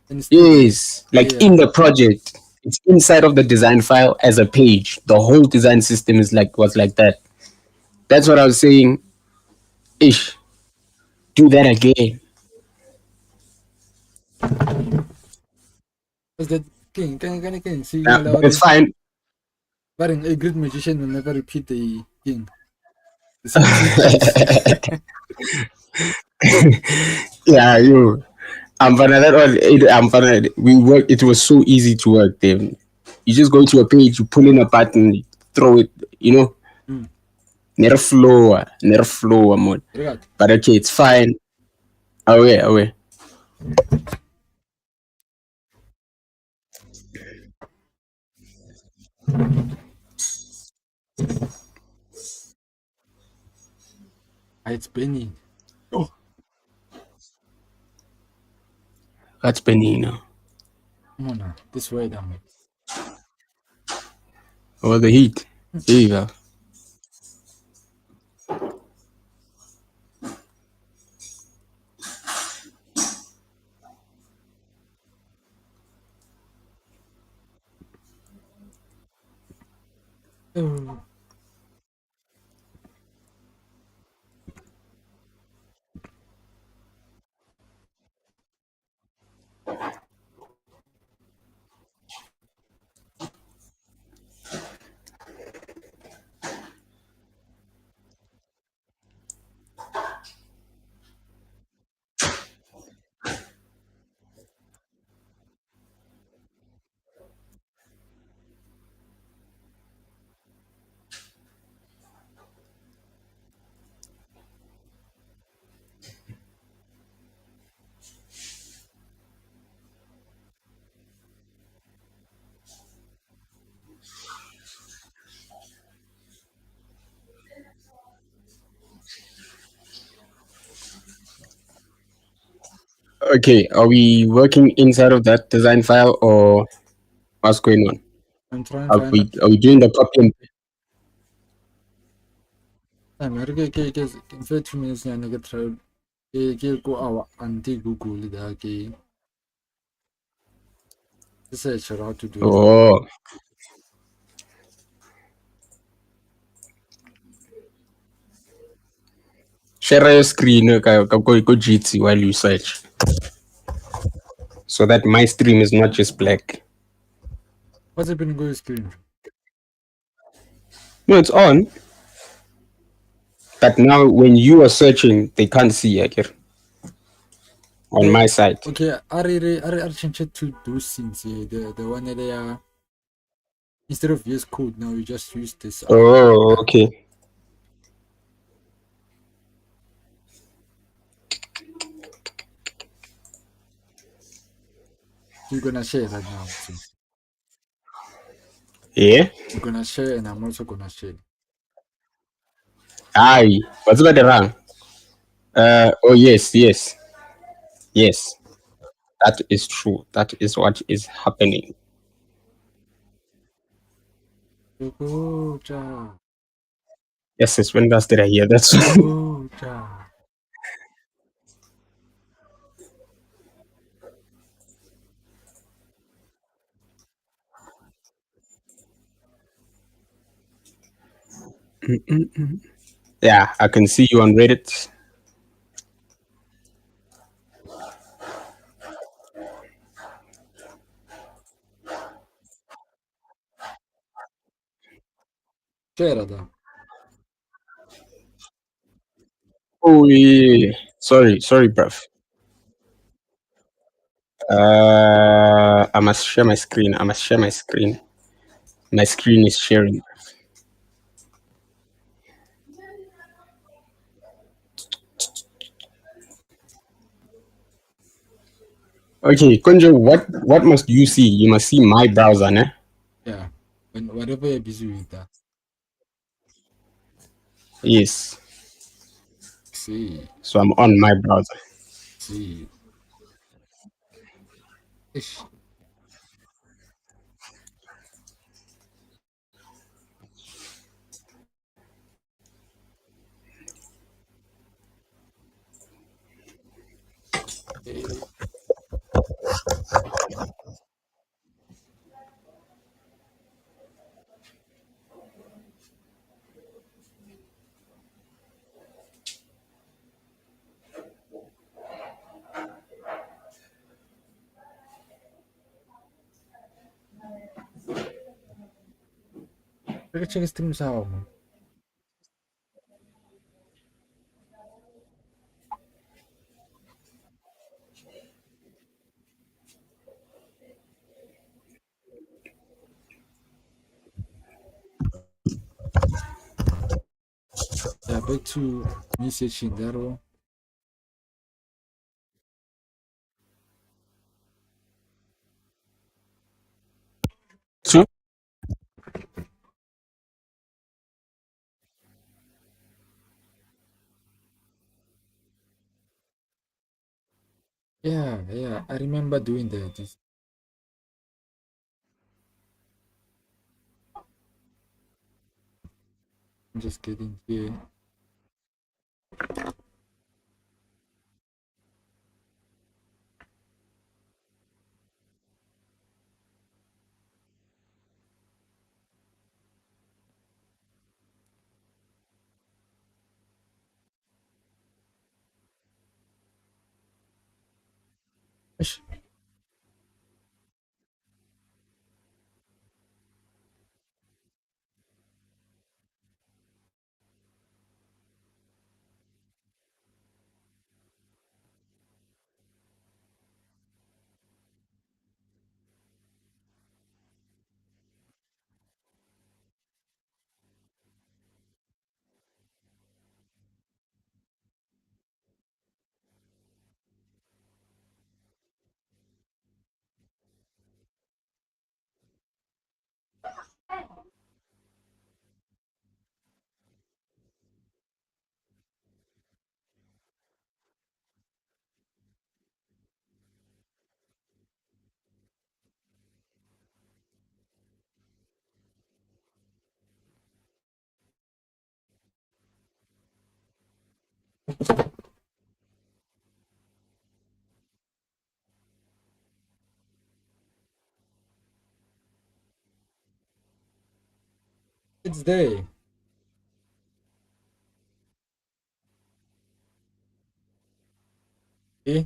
And it's still there. Yes, like Yeah. in the project. It's inside of the design file as a page. The whole design system is like was like that. That's what I was saying. Ish, do that again. Because Can see But it's fine. but a great magician will never repeat the thing. The same thing twice. Yeah, you. That all. We work. It was so easy to work. Then you just go to a page, you pull in a button, you throw it. You know, Mm. never flow, mode. Right. But okay, it's fine. Away, away. It's Benny. Oh, That's Benina. come on now. This way down. Oh, the heat. There you go. Oh. Okay, are we working inside of that design file or what's going on? I'm trying to find out. Are we doing the copy and I'm in 2 minutes and I get try. Go our anti Google the game. Research how to do it. oh, share your screen go GT while you search so that my stream is not just black. What's happening on your screen? No, it's on, but now when you are searching, they can't see it on my side. Okay, I change it to those things. The one that they are instead of VS Code now you just use this. Oh, okay. You're gonna share right now. So Yeah. you're gonna share, and I'm also gonna share. Aye. What's about the wrong? Oh yes, yes, yes. That is true. That is what is happening. Yes, it's when last did I hear that song? Yeah, I can see you on Reddit. Share that. Oh yeah. Sorry, bruv. I must share my screen. I must share my screen. My screen is sharing. Okay, Konjo, what must you see? You must see my browser, ne? Yeah. When whatever you're busy with that. Yes. See. So I'm on my browser. See. Ish. Eh, check stream sao man. Yeah, back to me searching that one. True. Yeah, I remember doing that. I'm just kidding. Yeah. Ish. It's there. Eh?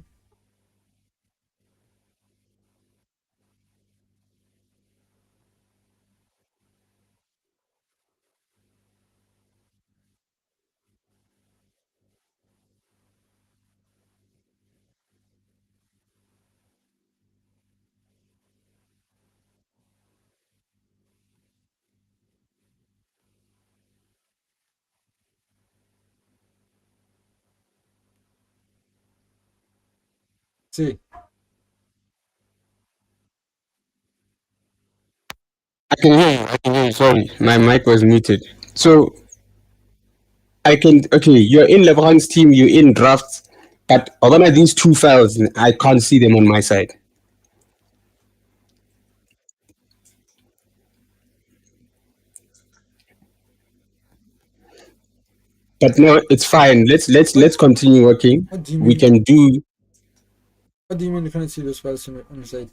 See. I can hear you. I can hear you. Sorry, my mic was muted. So I can. Okay, you're in LeBron's team. You're in drafts, but one of these two files, I can't see them on my side. But no, it's fine. Let's continue working. What do you We mean? can do. What do you mean you cannot see those files on the side?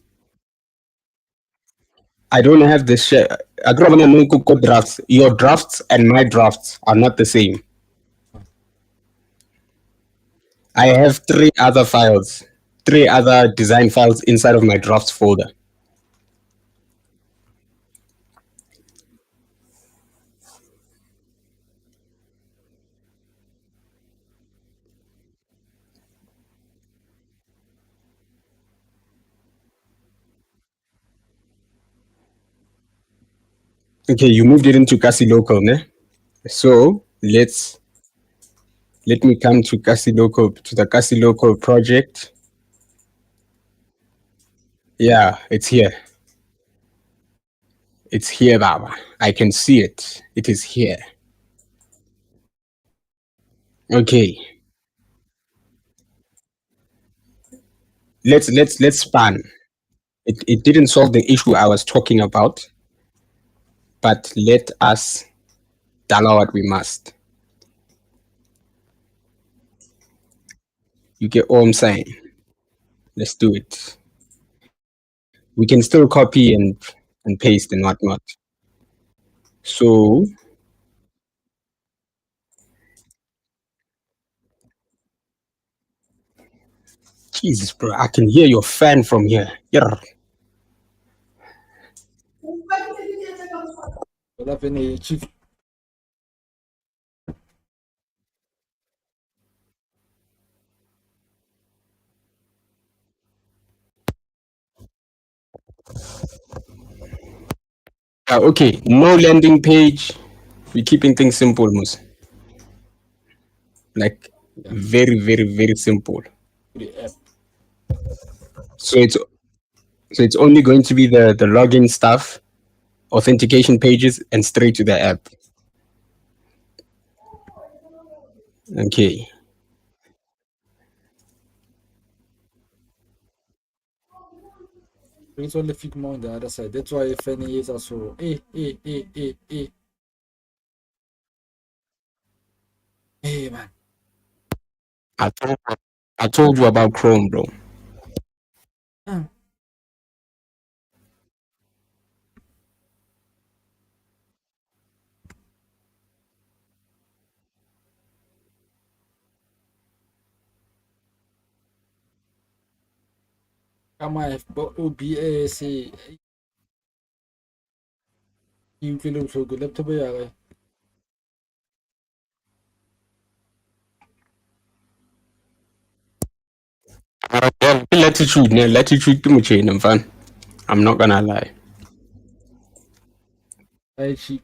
I don't have the share. Agrabana no Kuko drafts. Your drafts and my drafts are not the same. I have three other design files inside of my drafts folder. Okay, you moved it into Kasi Local, ne? So let me come to Kasi Local to the Kasi Local project. Yeah, it's here. It's here, Baba. I can see it. It is here. Okay. Let's span. It didn't solve the issue I was talking about, but let us dollar what we must. You get what I'm saying? Let's do it. We can still copy and paste and whatnot. So Jesus, bro, I can hear your fan from here. Yeah. have any chief. Okay, no landing page. We're keeping things simple, Mus. Like Yeah, very, very, very simple. the app. So it's only going to be the login stuff, authentication pages, and straight to the app. Okay. It's only Figma on the other side. That's why Fanny is also man. I told you about Chrome, bro. Ah, come on, OBS. You can look so good. Laptop, yeah. Latitude to Muchain, fun. I'm not gonna lie. Actually,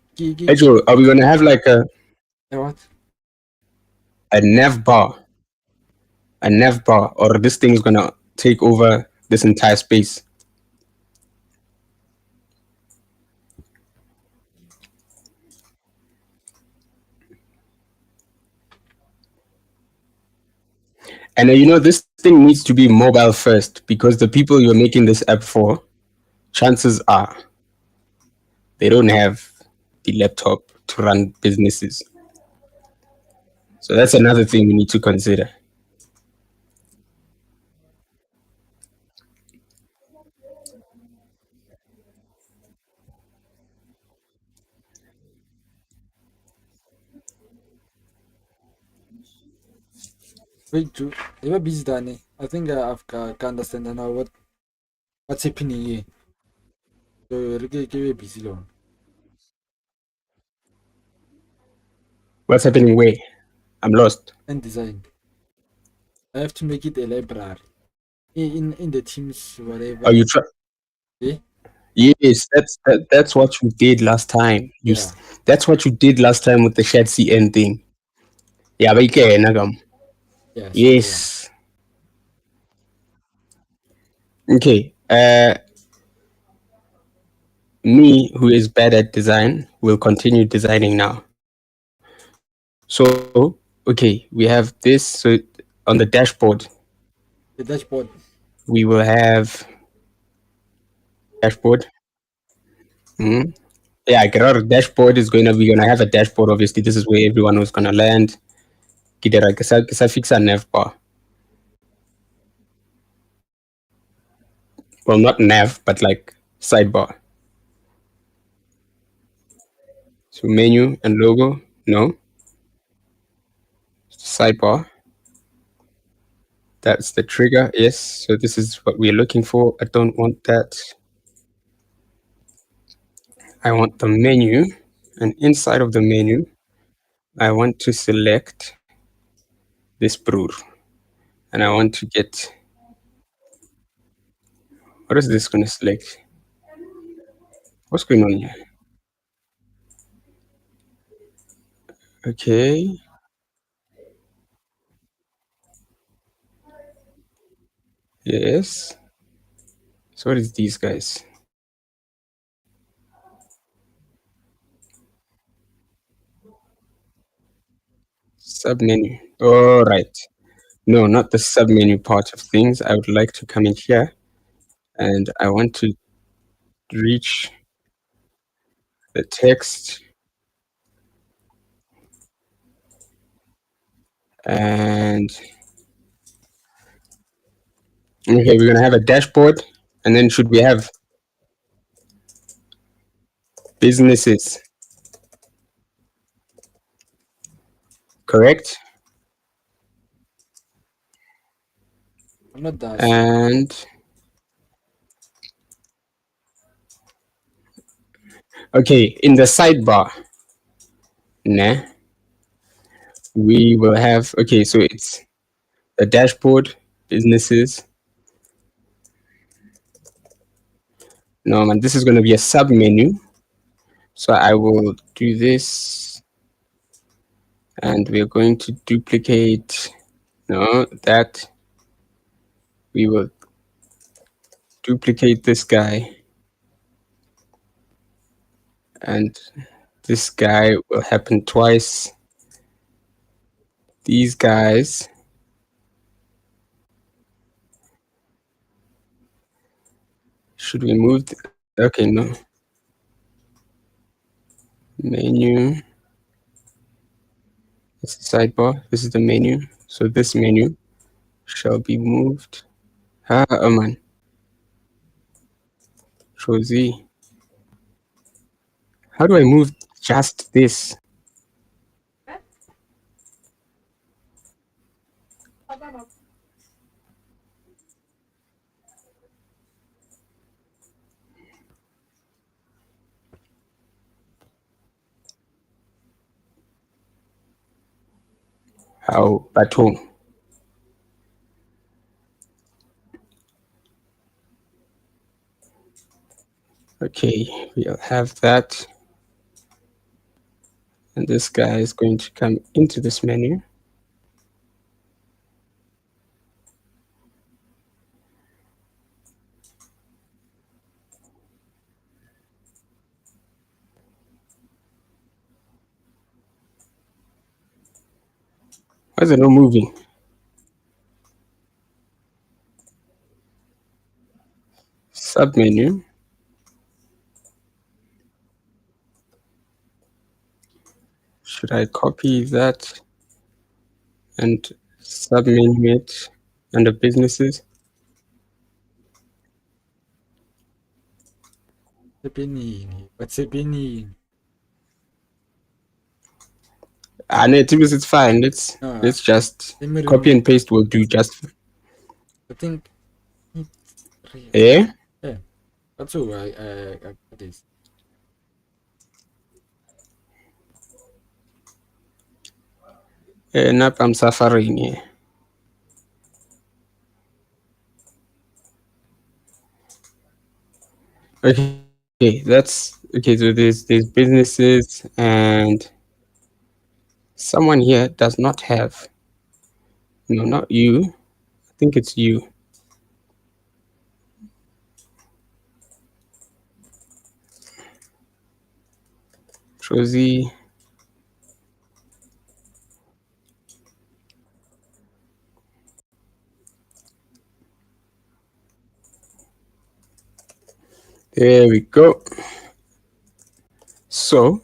Actually, are we gonna have like what? a nav bar, or this thing is gonna take over this entire space? And this thing needs to be mobile first because the people you're making this app for, chances are they don't have the laptop to run businesses. So that's another thing we need to consider. Wait, to ever busy, Danny. I think I've can understand now what's happening here. So, really busy long What's happening where? I'm lost. and design. I have to make it a library in the teams Are whatever. you Eh? Yes, that's what you did last time. Yeah, That's what you did last time with the shared CN thing. Yeah, but nagam. yeah. So yeah, Yes. Okay. Me, who is bad at design, will continue designing now. So, okay, we have this. So on the dashboard, the dashboard. we will have dashboard. Mhm. Yeah, Gerard dashboard is we're gonna have a dashboard. Obviously, this is where everyone was gonna land. Kidera kisa fixa nav bar. Well, not nav, but like sidebar. So menu and logo, no. Sidebar. That's the trigger. Yes. So this is what we're looking for. I don't want that. I want the menu, and inside of the menu, I want to select this brew, and I want to get. What is this going to select? What's going on here? Okay. Yes. So what is these guys? Sub menu. All right. No, not the sub menu part of things. I would like to come in here, and I want to reach the text, and okay, we're gonna have a dashboard, and then should we have businesses? Correct. I'm not das. And Okay, in the sidebar, nah, we will have, okay, so it's the dashboard, businesses. No, man, this is going to be a sub menu. So I will do this, and we're going to duplicate, no, that. We will duplicate this guy, and this guy will happen twice. These guys, should we move? Okay, no. Menu. It's the sidebar. This is the menu. So this menu shall be moved. Ah, man. Josie. How do I move just this? How? Baton. Okay, we'll have that. And this guy is going to come into this menu. Why is it not moving? Submenu. Should I copy that and submenu it under businesses? What's happening? No, it's fine. Let's just copy and paste will do just. I think. Yeah? Yeah. That's all right. I got this. Nope, I'm suffering here. Okay, that's okay. So there's businesses, and someone here does not have. No, not you. I think it's you. Josie. There we go. So,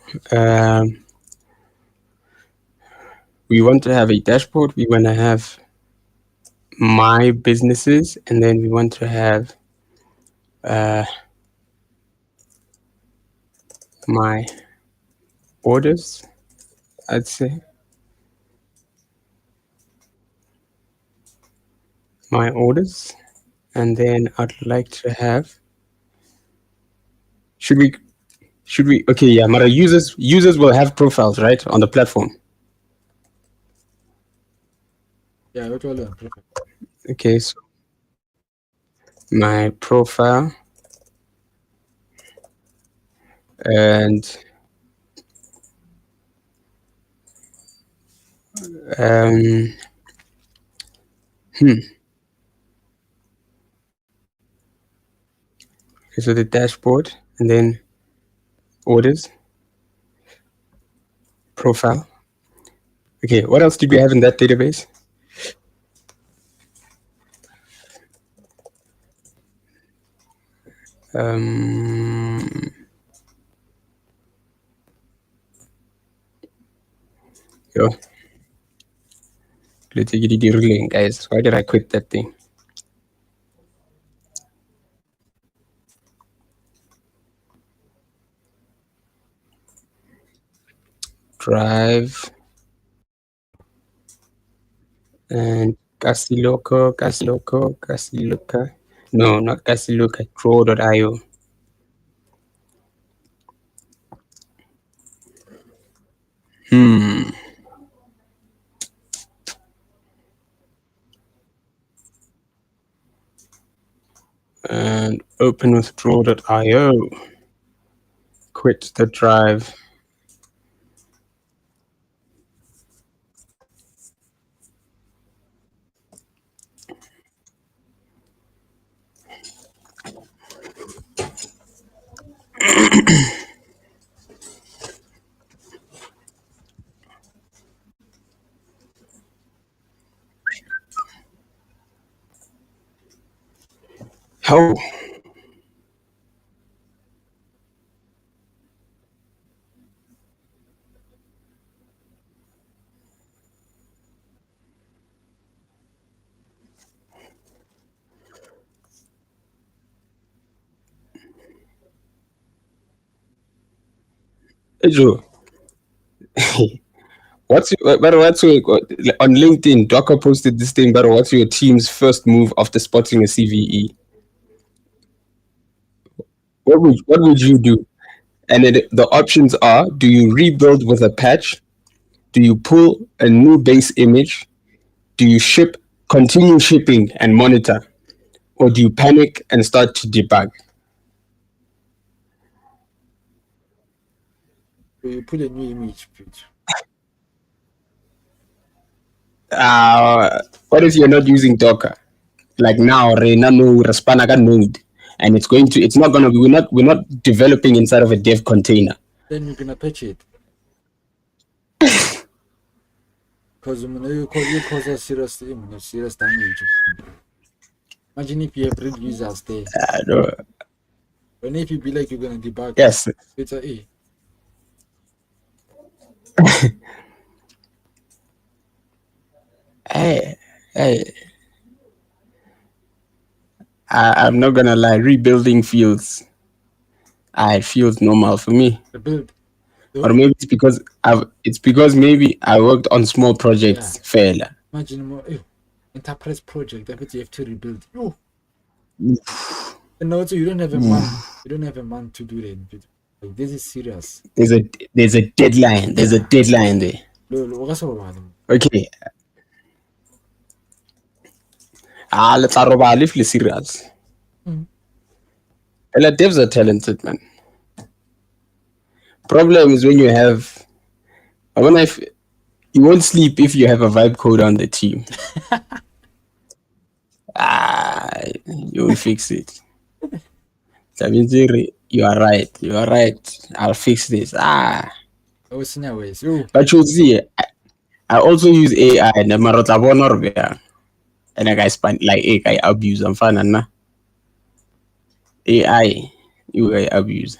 we want to have a dashboard. We want to have my businesses, and then we want to have my orders, I'd say. My orders. And then I'd like to have, should we, okay, yeah, Mara, users will have profiles, right, on the platform. Yeah, what all perfect. Okay, so my profile, and okay, so the dashboard, and then orders, profile. Okay, what else did we have in that database? Yo, let's get it rolling, guys. Why did I quit that thing? Drive and Casiloco. No, not Casiloca, draw.io. Open withdraw.io. Quit the drive. Oh. Hey, Joe. what's your, on LinkedIn? Docker posted this thing. But what's your team's first move after spotting a CVE? What would you do? And the options are: do you rebuild with a patch? Do you pull a new base image? Do you continue shipping and monitor? Or do you panic and start to debug? So you put a new image, bitch. What if you're not using Docker? Like now, Renano Raspanaga node, and it's not gonna be. We're not developing inside of a dev container. Then you're gonna patch it. Because you cause a serious damage. Imagine if you have real users there. No. When if you be like you're gonna debug, Yes. it's a Hey. I'm not gonna lie. Rebuilding feels normal for me. rebuild. Or maybe it's because maybe I worked on small projects fairly. Imagine more enterprise project that you have to rebuild. And also you don't have a month. You don't have a month to do that. Like, this is serious. There's a deadline. There's a deadline there. Okay. Let's live serious. The devs are talented, man. Problem is when you have you won't sleep if you have a vibe code on the team. You will fix it. You are right. I'll fix this. But you'll see, I also use AI and I abuse. I'm fine, AI, you abuse.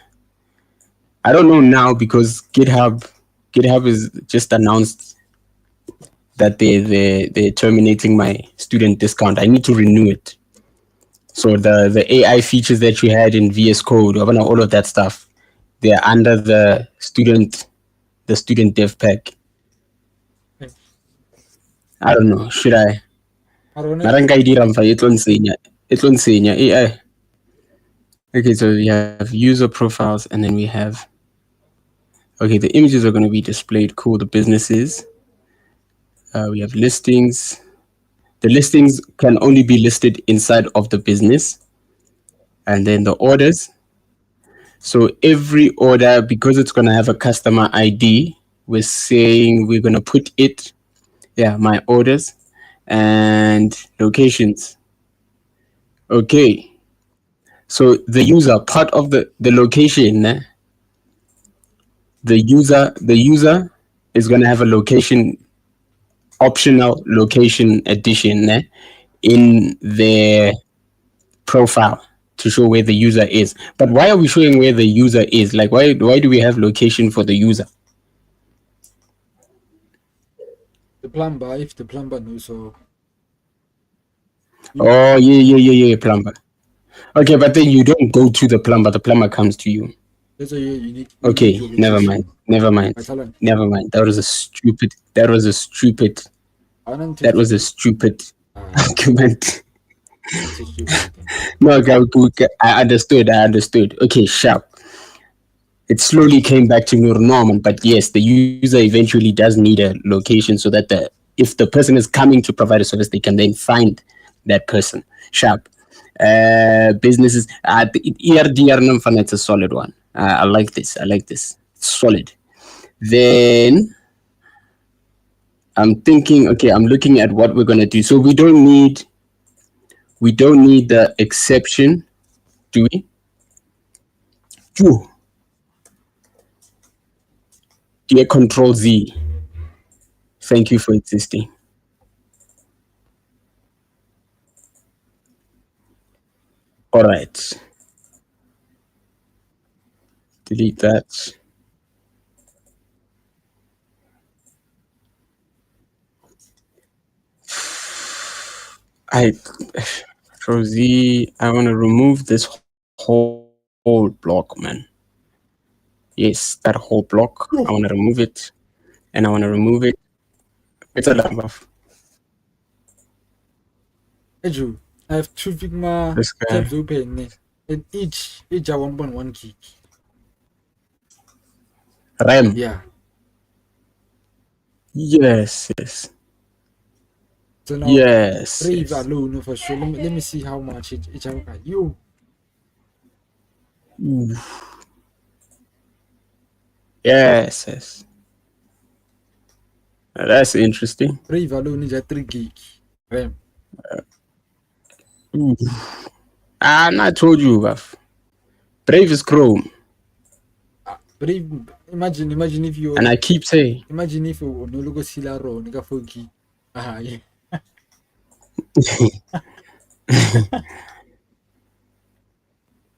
I don't know now because GitHub is just announced that they're terminating my student discount. I need to renew it. So the AI features that you had in VS Code, all of that stuff, they're under the student dev pack. I don't know. Should I? AI. Okay, so we have user profiles, and then we have. Okay, the images are going to be displayed. Cool. The businesses. We have listings. The listings can only be listed inside of the business. And then the orders. So every order, because it's going to have a customer ID, we're saying we're going to put it, my orders and locations. Okay. So the user, part of the location, the user is going to have a location, optional location addition in their profile to show where the user is. But why are we showing where the user is? Like, why do we have location for the user? The plumber, if the plumber knows, so. Oh, yeah, plumber. Okay, but then you don't go to the plumber comes to you. That's why you need. Okay, never mind. That was a stupid argument. No, I understood. Okay, sharp. It slowly came back to normal, but yes, the user eventually does need a location so that if the person is coming to provide a service, they can then find that person. Sharp. Businesses. The ERDR number, it's a solid one. I like this. I like this. It's solid. Then I'm thinking, okay, I'm looking at what we're gonna do. So we don't need the exception, do we? Phew. Dear Control Z, thank you for existing. All right, delete that. I Control Z. I want to remove this whole block, man. Yes, that whole block. I want to remove it, and I want to remove it. It's a lump of Eju, I have two Figma this guy. tabs open, and each are 1.1 gig. RAM. Yeah. Yes, yes, So now, yes, Brave yes. alone for sure. Let me see how much each have got. You, Ooh. Yes, yes. That's interesting. Brave alone is a 3 gig RAM. Ooh. And I told you, bruv. Brave is Chrome, Brave, imagine if you and I keep saying, imagine if you no logo sila ro nigga 4 gig. Yeah.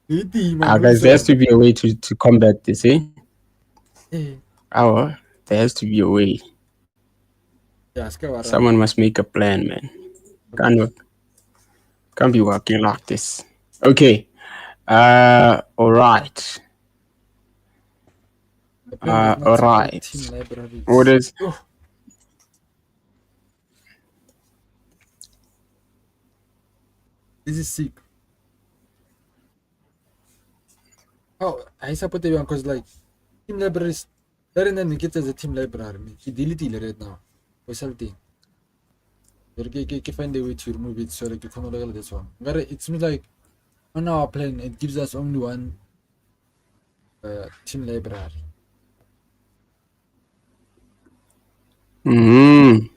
Iti man guys, there has Wilson. to be a way to combat this, eh? Eh, There has to be a way. yeah, skawara. Someone must make a plan, man. Can't work. Can't be working like this. Okay. All right. The plan does not All support right. team What libraries. is? Oh, this is sick. Oh, I support everyone because like team libraries. There and then it gets as a team library. He delete it right now. Or something. You find a way to remove it so like you can look at this one. But it seems like on our plan it gives us only one team library. Hmm.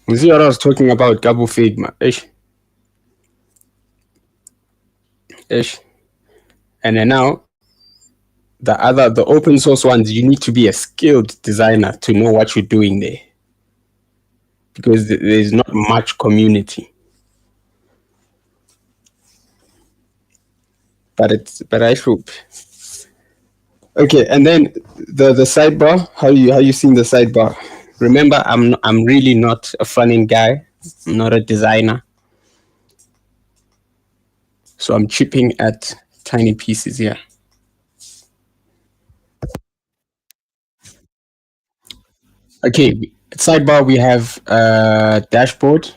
You see what I was talking about? Gabo Figma. Ish. Ish. And then now the open source ones, you need to be a skilled designer to know what you're doing there, because there's not much community. But I hope. Okay, and then the sidebar. How you seeing the sidebar? Remember, I'm really not a front-end guy. I'm not a designer, so I'm chipping at tiny pieces here. Okay, sidebar. We have dashboard.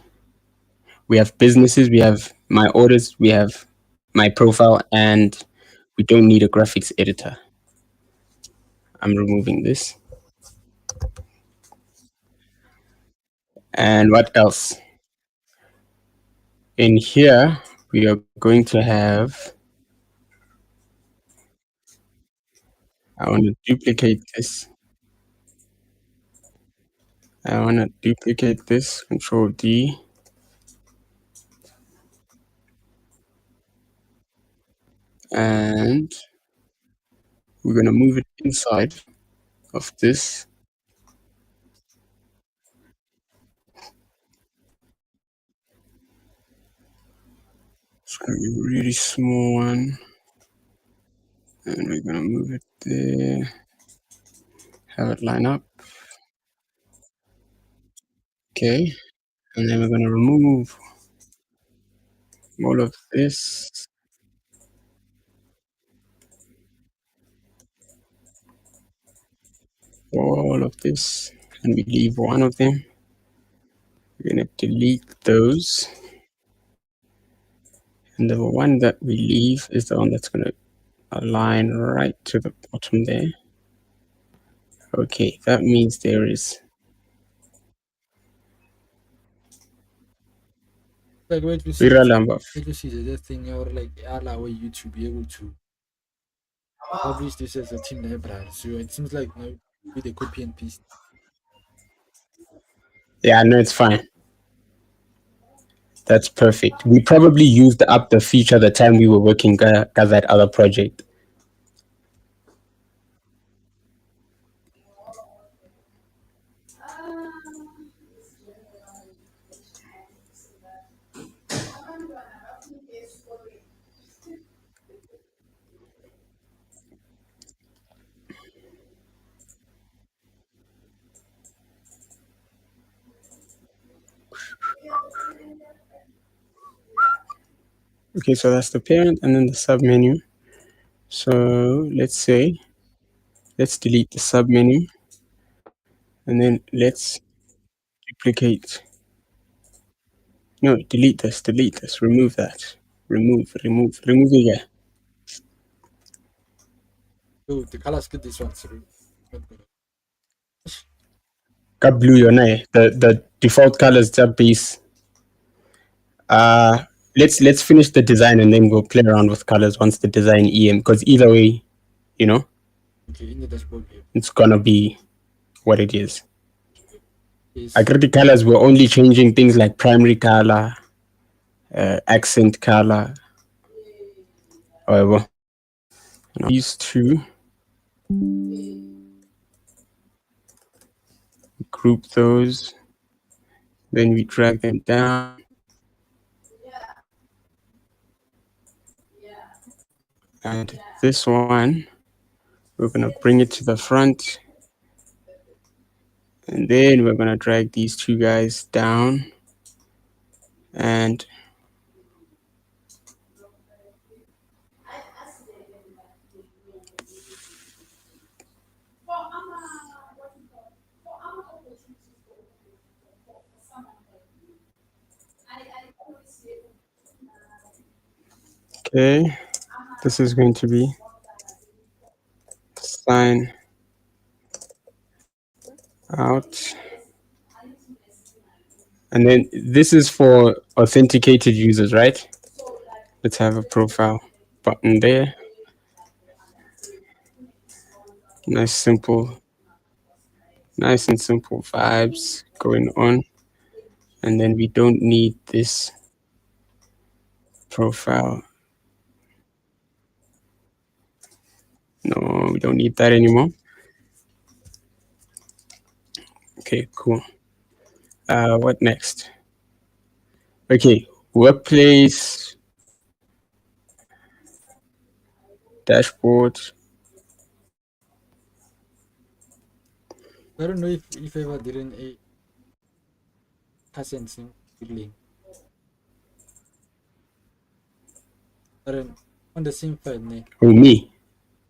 We have businesses. We have my orders. We have my profile, and we don't need a graphics editor. I'm removing this. And what else? In here, we are going to have, I want to duplicate this. I want to duplicate this, Control D. And we're going to move it inside of this. It's going to be a really small one. And we're going to move it there. Have it line up. Okay. And then we're going to remove all of this. All of this. And we leave one of them. We're going to delete those. And the one that we leave is the one that's going to align right to the bottom there. Okay, that means there is Like wait to see Viral number. wait to see the thing or like allow you to be able to publish this as a team library. So it seems like you know, with a copy and paste. Yeah, no, it's fine. That's perfect. We probably used up the feature the time we were working that other project. Okay, so that's the parent and then the submenu. So let's delete the submenu and then let's duplicate. No, delete this, remove that. Remove it. Yeah. So the colors get this one through. Not good. Got blue your the default colors are base. Uh let's finish the design and then we'll play around with colors once the design EM because either way, you know, Okay, in the dashboard here. it's gonna be what it is. Is Acrylic colors we're only changing things like primary color, accent color, however. These two group those, then we drag them down. And this one, we're gonna bring it to the front. And then we're gonna drag these two guys down. And okay, this is going to be sign out. And then this is for authenticated users, right? Let's have a profile button there. Nice and simple vibes going on. And then we don't need this profile. No, we don't need that anymore. Okay, cool. What next? Okay, workplace dashboard. I don't know if ever didn't a hasn't seen link. But on the same file, ne? Oh, me.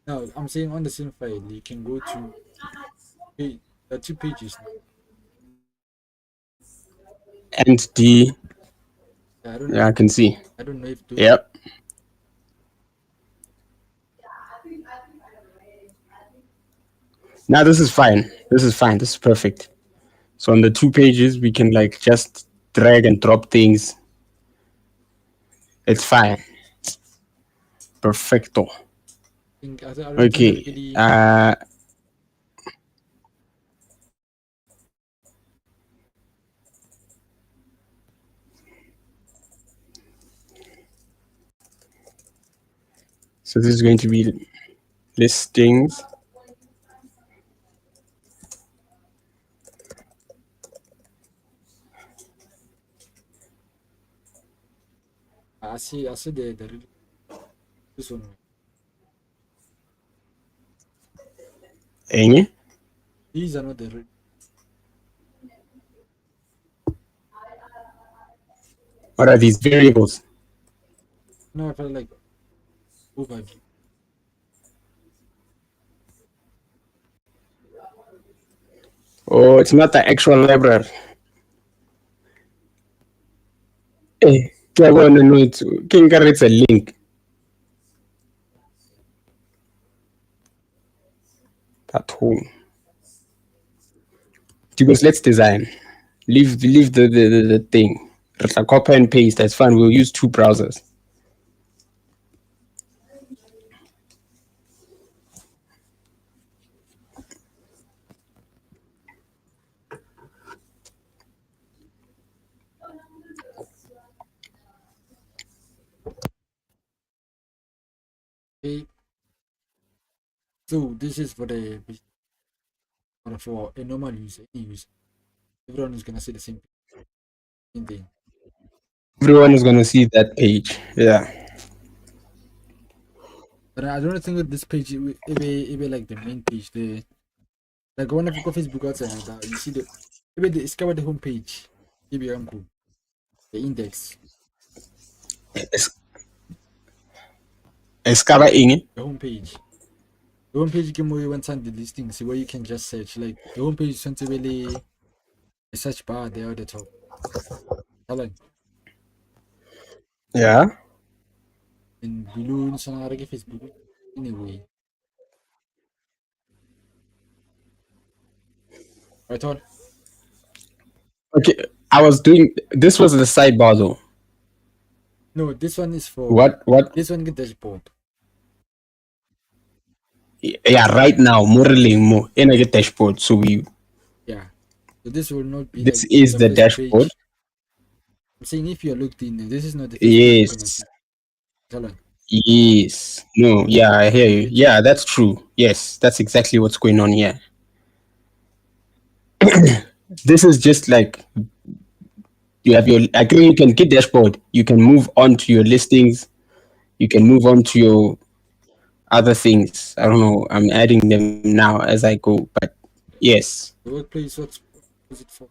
No, I'm saying on the same file, you can go to the 2 pages. And the, I don't yeah, know. I can see. I don't know if to Yep. Now this is fine. This is fine. This is perfect. So on the 2 pages, we can like just drag and drop things. It's fine. Perfecto. think I don't think Okay. really So this is going to be listings. I see the really this one. Eh? These are not the What are these variables? no I felt like overview. Oh, it's not the actual library. Eh, I want to know it. Can it's a link at home. Because let's design. Leave the thing. Copy and paste. That's fine. We'll use two browsers. Okay. So this is for a normal user, any user. Everyone is gonna see the same thing. Everyone is gonna see that page. Yeah. But I don't think that this page it be like the main page. The like when I go Facebook outside that you see it's covered the homepage. Maybe I'm cool. The index, Escaba ing. the homepage. The homepage game where you want the listings where you can just search. Like the homepage is essentially a search bar there at the top. Hello. Yeah. And below it's on Facebook anyway. Right on. Okay. I was doing this was the sidebar though. No, this one is for What this one get dashboard. yeah, right now, more in a dashboard. So Yeah. So this will not be this like is the the first dashboard. page. I'm saying if you're looked in, this is not the first page you're gonna Yes. see. Hello. Yes. No, yeah, I hear you. Yeah, that's true. Yes, that's exactly what's going on here. This is just like you have your agree you can get dashboard. You can move on to your listings. You can move on to your other things. I don't know. I'm adding them now as I go. But yes. The workplace, what is it for?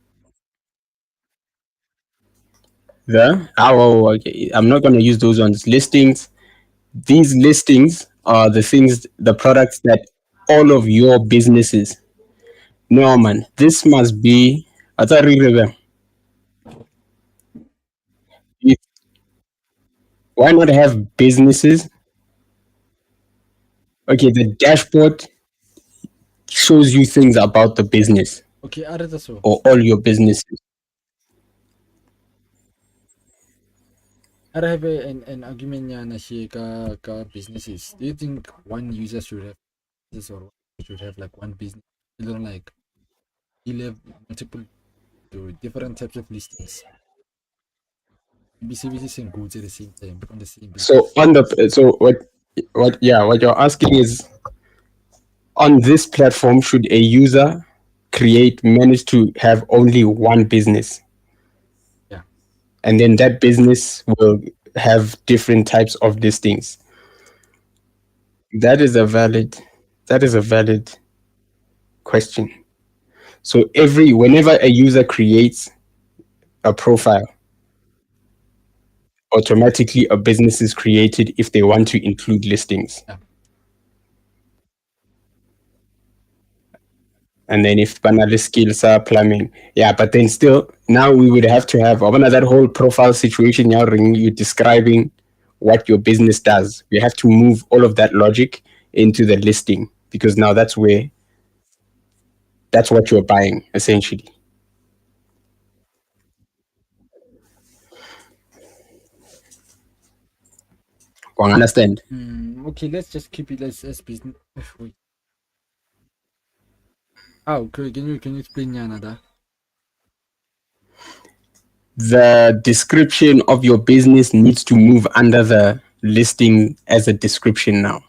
Okay. I'm not gonna use those ones. Listings. These listings are the things, the products that all of your businesses. No man, this must be. Why not have businesses? Okay, the dashboard shows you things about the business Okay, add as well. or all your businesses. I have an argument here businesses. Do you think one user should have this or should have like one business? You don't like you'll have multiple different types of listings. Maybe services and goods at the same time on the same business. So on the so what you're asking is on this platform should a user manage to have only one business? Yeah. And then that business will have different types of listings. That is a valid question. So whenever a user creates a profile, automatically a business is created if they want to include listings. Yeah. And then if banal skills are plumbing, yeah, but then still now we would have to have that whole profile situation you're describing what your business does. We have to move all of that logic into the listing because now that's what you're buying essentially. Understand? Okay, let's just keep it as business. Wait. Okay, can you explain Yanada? The description of your business needs to move under the listing as a description now.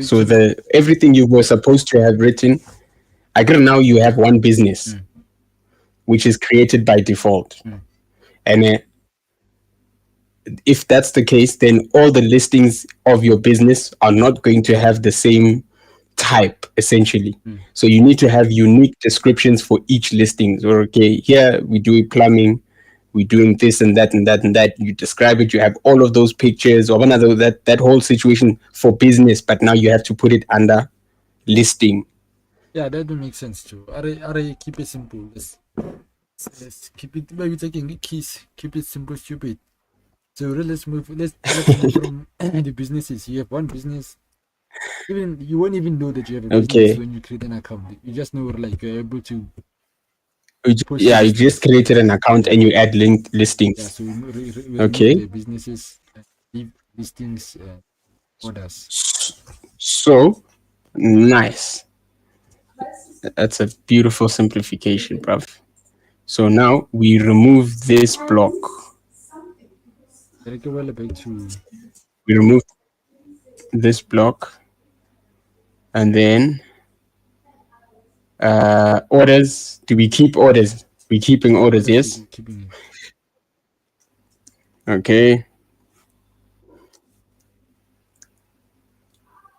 So everything you were supposed to have written, I agree now you have one business, which is created by default. And if that's the case, then all the listings of your business are not going to have the same type, essentially. So you need to have unique descriptions for each listing. Or okay, here we do plumbing, we're doing this and that and that and that. You describe it, you have all of those pictures or another that whole situation for business, but now you have to put it under listing. Yeah, that would make sense too. Are keep it simple. Let's keep it by taking keys, keep it simple, stupid. So let's move from the businesses. You have one business. Even you won't even know that you have a business when you create an account. You just know like you're able to post Yeah, you listings. just created an account and you add linked Yeah, listings. so we remove Okay. the businesses, leave listings, orders. So nice. That's a beautiful simplification, bruv. So now we remove this block. Like, well, back to We remove this block, and then orders. Do we keep orders? We keeping orders, orders, yes? keeping it. Okay.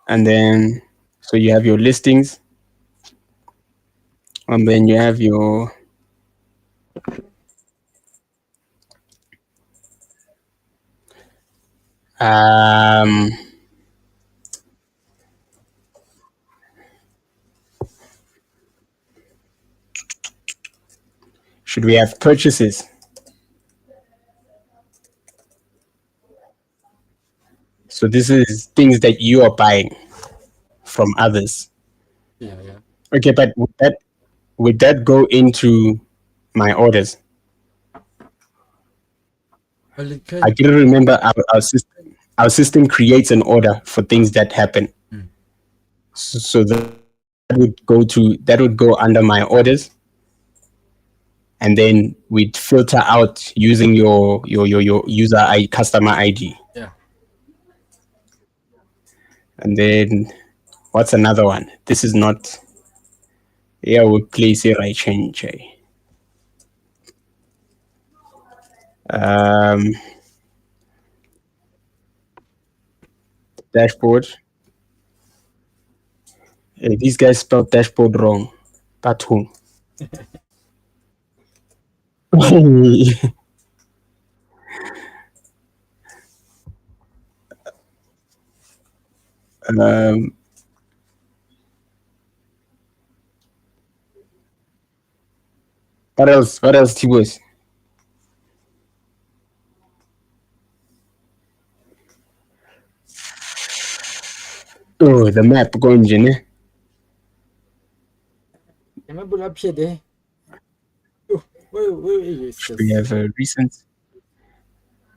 And then so you have your listings, and then you have your um should we have purchases? So this is things that you are buying from others. Yeah. Okay, but would that go into my orders? Well, it I can. didn't remember our system. Our system creates an order for things that happen. Mm. So that would go under my orders, and then we'd filter out using your user customer ID. Yeah. And then what's another one? This is not. Yeah, we place here. I change. Um, dashboard. Hey, these guys spelled dashboard wrong. But who? um, what else? What else, T-Boys? Oh, the map going, Jenny. Remember up here there? Oh, where is Should we this? have a recent?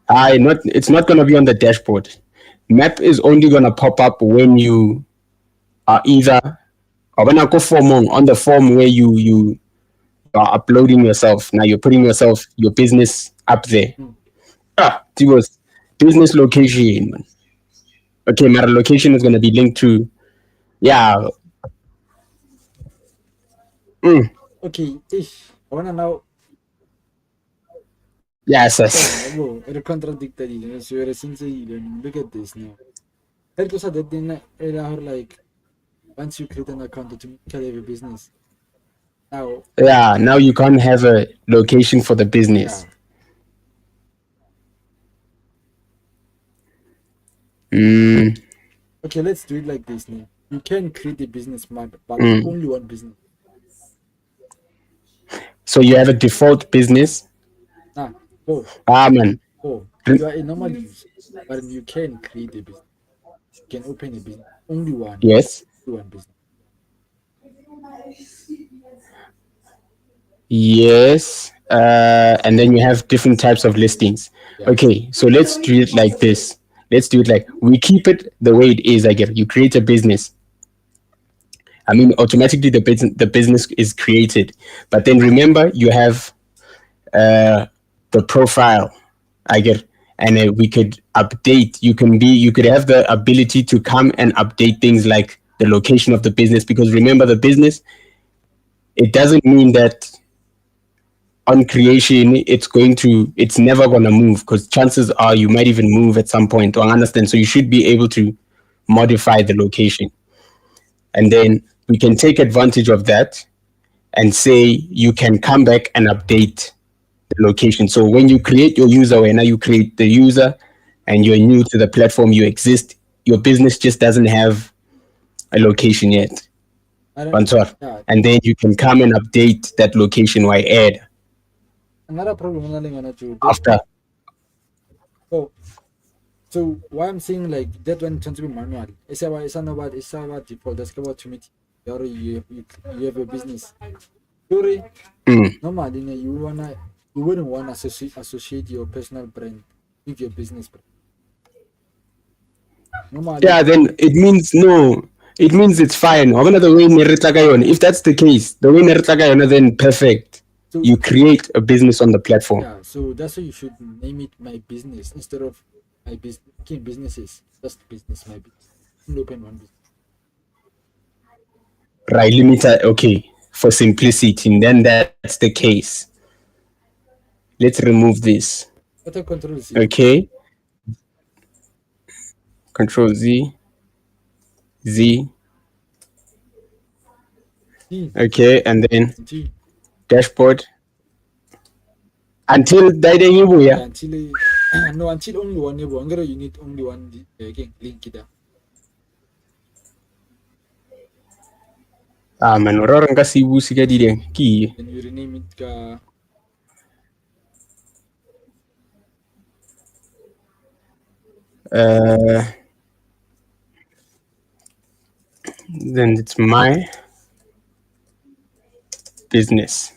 Not. It's not gonna be on the dashboard. Map is only gonna pop up when you are either or when I go form on the form where you are uploading yourself. Now you're putting your business up there. Mm. It was business location, man. Okay, my location is gonna be linked to yeah. Mm, Okay, I wanna know. yes, It contradictory. So you're essentially look at this now. That goes at that thing like once you create an account automatically have a business. Now, yeah. Now you can't have a location for the business. yeah. Mm, Okay, let's do it like this now. You can create a business map, but mm. only one business. So you have a default business. Nah, go. Man. You are a normal user, but you can create a business. You can open a business. Only Yes. one business. Yes. And then you have different types of listings. Yeah. Okay, so let's do it like this. Let's do it like we keep it the way it is. I get you create a business. I mean, automatically the business is created, but then remember you have the profile. I get, and we could update. You could have the ability to come and update things like the location of the business because remember the business. It doesn't mean that on creation it's never going to move because chances are you might even move at some point or understand, so you should be able to modify the location, and then we can take advantage of that and say you can come back and update the location. So when you create your user, when you create the user and you're new to the platform, you exist, your business just doesn't have a location yet. Yeah. And then you can come and update that location while add Another problem after. oh, so why I'm saying like that one tends to be manual. It's about default. That's about automatic. You have a business. Sorry, Normally, you wouldn't want to associate your personal brand with your business brand. Normally, Yeah, then it means no. It means it's fine. If that's the case, the way then perfect. so You create a business on the platform. yeah, so that's why you should name it my business instead of my business. Businesses, just business, my business. Only open one business. Right, limited. Okay, for simplicity, and then that's the case. Let's remove this. What a control Z. Okay, Control Z, Z. T, Okay, and then T. dashboard until Yeah, yeah. until no, until only one neighbor. You need only one again link it. Ah man, orang kasi ibu si kadi dia. Ki. Then you rename it. Uh, then it's my business.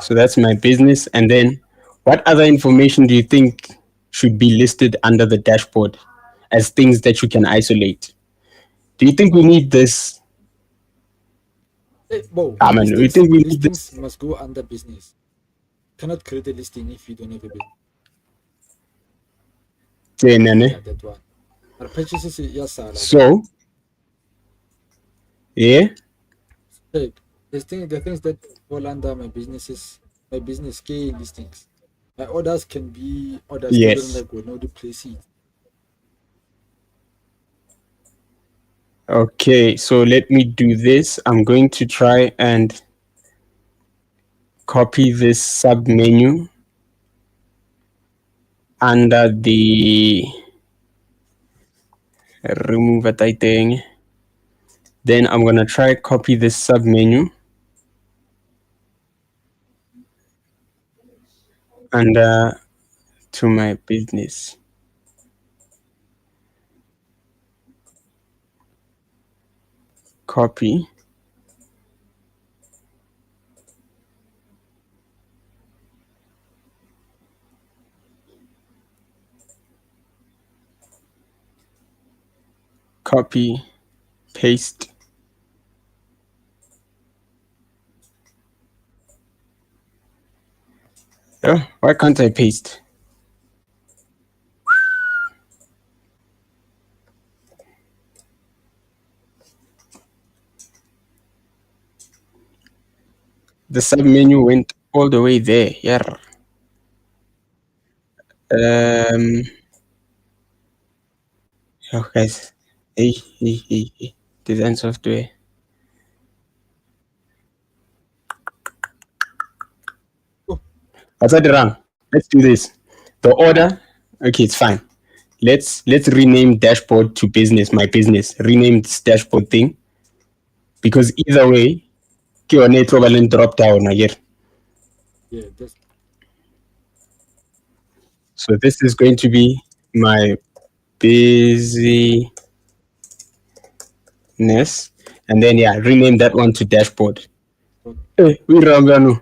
So that's my business. And then what other information do you think should be listed under the dashboard as things that you can isolate? Do you think we need this? We think we need Listings this. must go under business. You cannot create a listing if you don't have a business. Yeah, that one. Our purchases, yes, sir. Like So, yeah. the things that fall under my business key listings. My orders can be orders they don't Yes. like will not place it. Okay, so let me do this. I'm going to try and copy this sub menu under the remove a thing. Then I'm gonna try copy this sub menu and to my business. Copy. Copy, paste. Oh, why can't I paste? The sub menu went all the way there. Yeah. Oh guys. Hey. Design software. Oh. I said it wrong. Let's do this. The order. Okay, it's fine. Let's rename dashboard to business. My business. Rename this dashboard thing because either way, Q&A probably drop down again. Yeah, that's So this is going to be my busyness, and then yeah, rename that one to dashboard. Hey, we Rambano.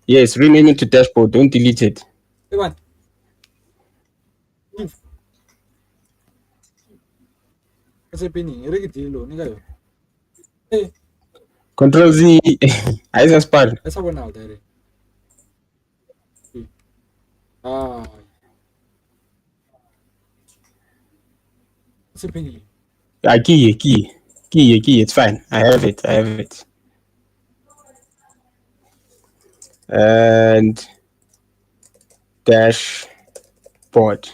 Yes, rename it to dashboard. Don't delete it. hey man. What's happening? Hey, Control Z. I just part. that's how one out there. Ah, what's happening? Key. It's fine. I have it. And dashboard.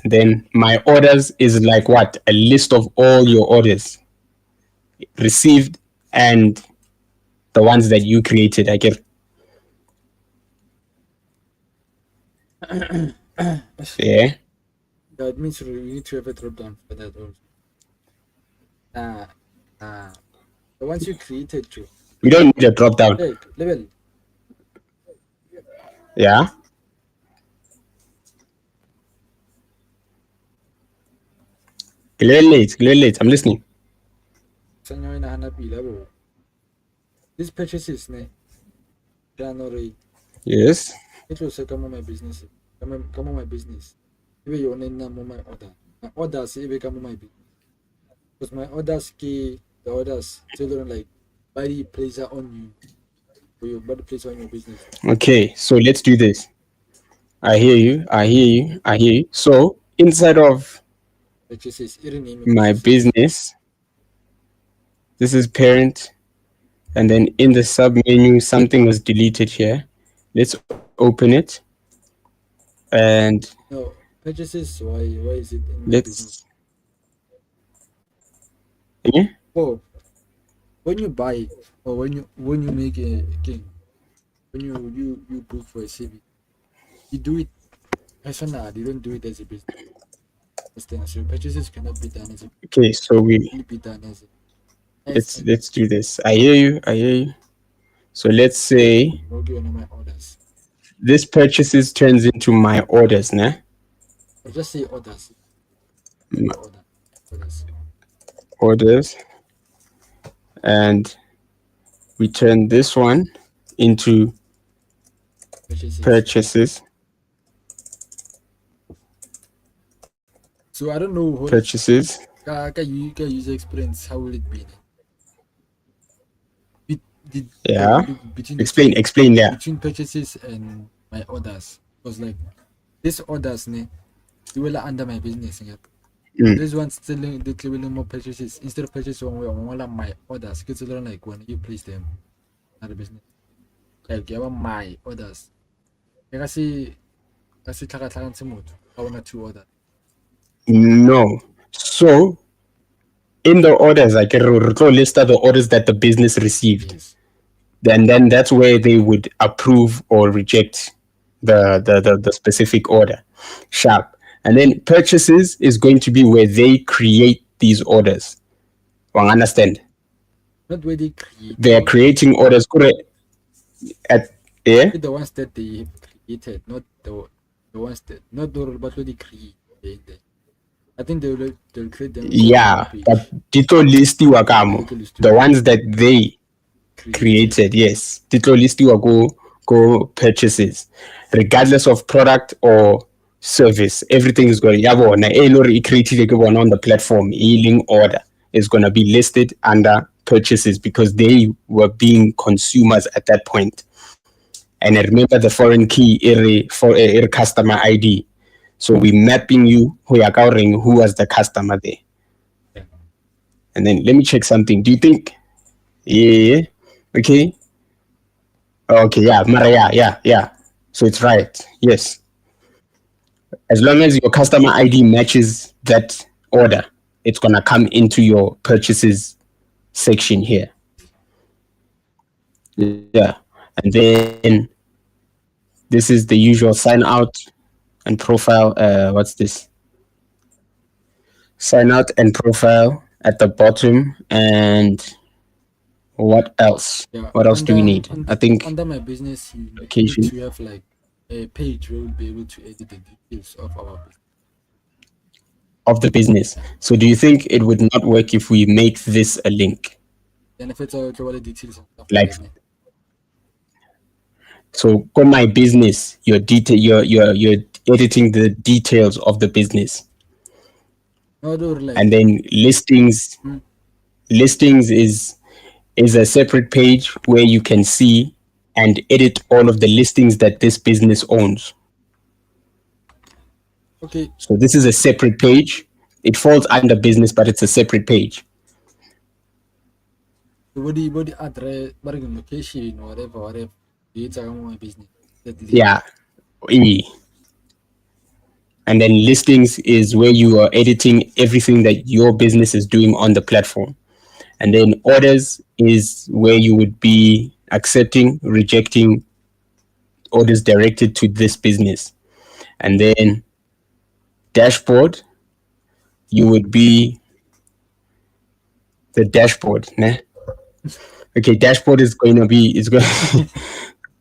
Then my orders is like what? A list of all your orders received and the ones that you created. I get. Yeah. That means we need to have a drop down for that also. The ones you created, Joe. We don't need a drop down. Hey, level. Yeah. Clear late. I'm listening. Saan nyo hinahanap ilaw? these purchases, ne, January, Yes. it will say come on my business. Come on my business. Even your name on my order. My orders, even come on my business. Because my orders, the orders, children like buy the pleasure on you. For you, buy the pleasure on your business. Okay, so let's do this. I hear you. I hear you. I hear you. So inside of Purchases, even name my purchases. business, this is parent, and then in the sub menu, something was deleted here. Let's open it, and No, purchases, why is it in my business? let's. Yeah? Oh, when you buy or when you make a game, when you book for a CV, you do it personal, you don't do it as a business. Understand? So purchases cannot be done as a Okay, so we only be done as let's do this. I hear you. I hear you. So let's say okay on my orders. this purchases turns into my orders, nah? Or just say orders. My The orders. orders, and we turn this one into Purchases. purchases. So I don't know what Purchases. user experience, how will it be? Yeah. Between Explain there. between purchases and my orders. Because like these orders ne, you will under my business. Yeah. This one's still the more purchases. Instead of purchase one way on my orders, it's like when you place them at the business. Like you have my orders. You can see I want two orders. No. So in the orders, like list out the orders that the business received. Yes. Then that's where they would approve or reject the specific order. Sharp. And then purchases is going to be where they create these orders. Well, understand? Not where they create. They are creating orders. Correct. At yeah. The ones that they have created, not the ones that not the but what they create. I think they'll create them. Yeah, but dito listiwa kamo the ones that they created. Yes, dito listiwa go purchases, regardless of product or service. Everything is going. Yabona elori created one on the platform. Healing order is going to be listed under purchases because they were being consumers at that point. And I remember the foreign key for a customer ID. So we mapping you who was the customer there. Yeah. And then let me check something. Do you think? Yeah. Okay. Okay. Yeah. Mara. Yeah. So it's right. Yes. As long as your customer ID matches that order, it's gonna come into your purchases section here. Yeah. And then this is the usual sign out and profile. What's this? Sign out and profile at the bottom. And what else? Yeah. What else do we need? I think under my business, you location need to have like a page where we'll be able to edit the details of our business. of the business. So do you think it would not work if we make this a link? Then if it's all the details and stuff Like like that. so on my business, you're editing the details of the business. No, like, And then listings is a separate page where you can see and edit all of the listings that this business owns. okay. So this is a separate page. It falls under business, but it's a separate page. So what the address, location, whatever. It's my business. Yeah. And then listings is where you are editing everything that your business is doing on the platform. And then orders is where you would be accepting, rejecting orders directed to this business. And then dashboard, you would be the dashboard. Nah? Okay, dashboard is going to be,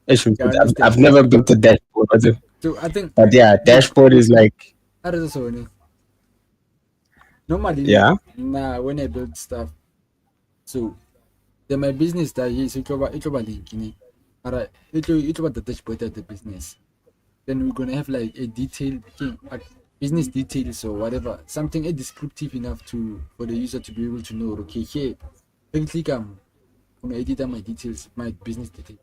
I've never built a dashboard. So I think, but yeah, dashboard is like. How does this work? Normally, yeah. Nah, when I build stuff, so Then my business that is it over link, Alright, it over the dashboard of the business. Then we're gonna have like a detailed thing, like business details or whatever, something descriptive enough to for the user to be able to know. Okay, here, click I'm gonna edit my details, my business details.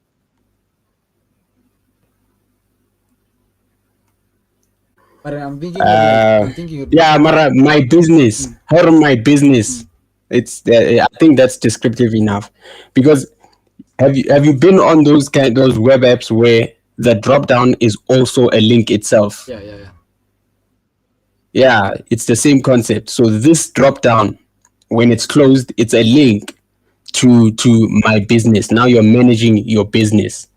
But I'm thinking of Yeah, Mara, my business. Mm. Her, my business. It's. I think that's descriptive enough, because have you been on those web apps where the drop down is also a link itself? Yeah. Yeah, it's the same concept. So this drop down, when it's closed, it's a link to my business. Now you're managing your business,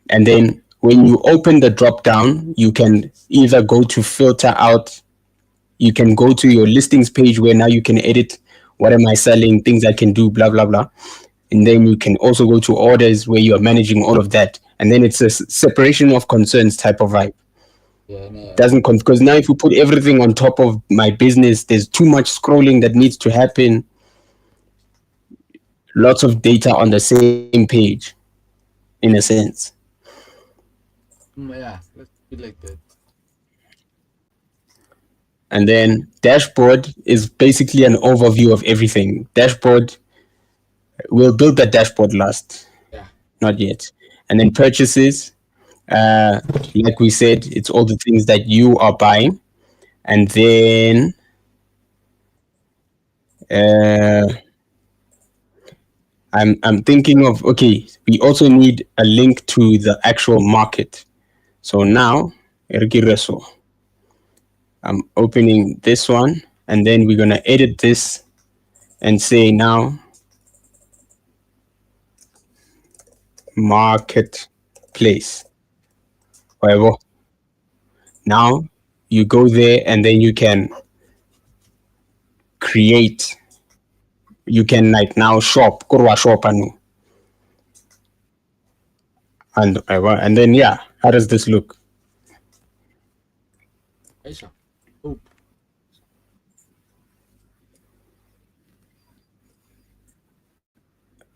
and then when you open the drop down, you can either go to filter out. You can go to your listings page where now you can edit what am I selling, things I can do, blah blah blah. And then you can also go to orders where you are managing all of that. And then it's a separation of concerns type of vibe. Yeah, no, Doesn't because now if you put everything on top of my business, there's too much scrolling that needs to happen. Lots of data on the same page, in a sense. yeah, let's be like that. And then dashboard is basically an overview of everything. Dashboard, we'll build that dashboard last, Yeah, not yet. And then purchases, like we said, it's all the things that you are buying. And then uh, I'm thinking of, okay, we also need a link to the actual market. So now, Ergireso, I'm opening this one, and then we're gonna edit this and say now marketplace. However, now you go there and then you can create. You can like now shop, kurwa shop and then yeah, how does this look? Aisha. Oh,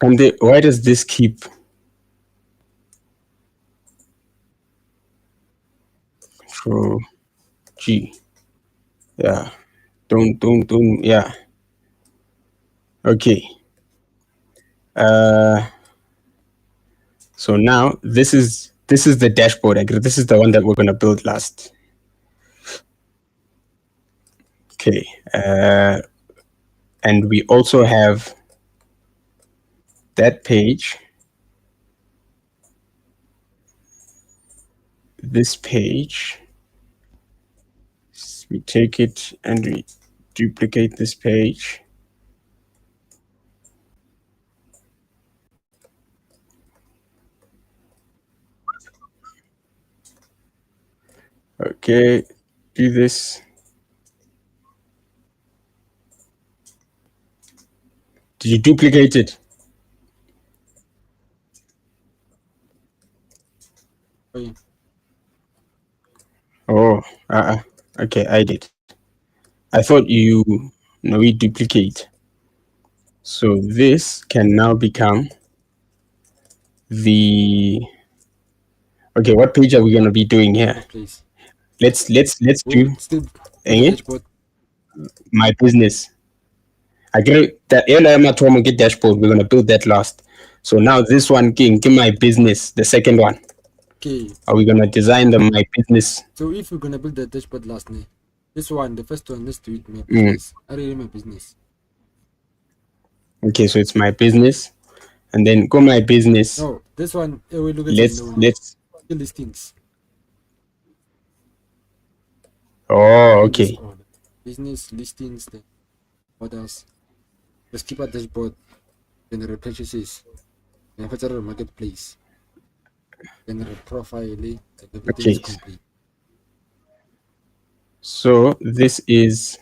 And why does this keep control G? Yeah, don't yeah. Okay. Uh, so now this is the dashboard. I agree. This is the one that we're gonna build last. Okay. And we also have that page. This page. We take it and we duplicate this page. Okay, do this. Did you duplicate it? wait. Oh, okay, I did. I thought you no, we duplicate. So this can now become the okay. What page are we gonna be doing here? Please. Let's Oh, do still the eh, dashboard. my business. I get that get dashboard. We're gonna build that last. So now this one, King, give my business. The second one. Okay. Are we gonna design the my business? So if we're gonna build the dashboard last night, this one, the first one, let's do it my Mm. business. I really my business. Okay, so it's my business, and then go my business. No, this one we look at Let's the listings. oh In this okay. order. Business listings, then orders. Let's keep our dashboard, then the purchases, then put the marketplace, then the profile, then everything is Okay. complete. So this is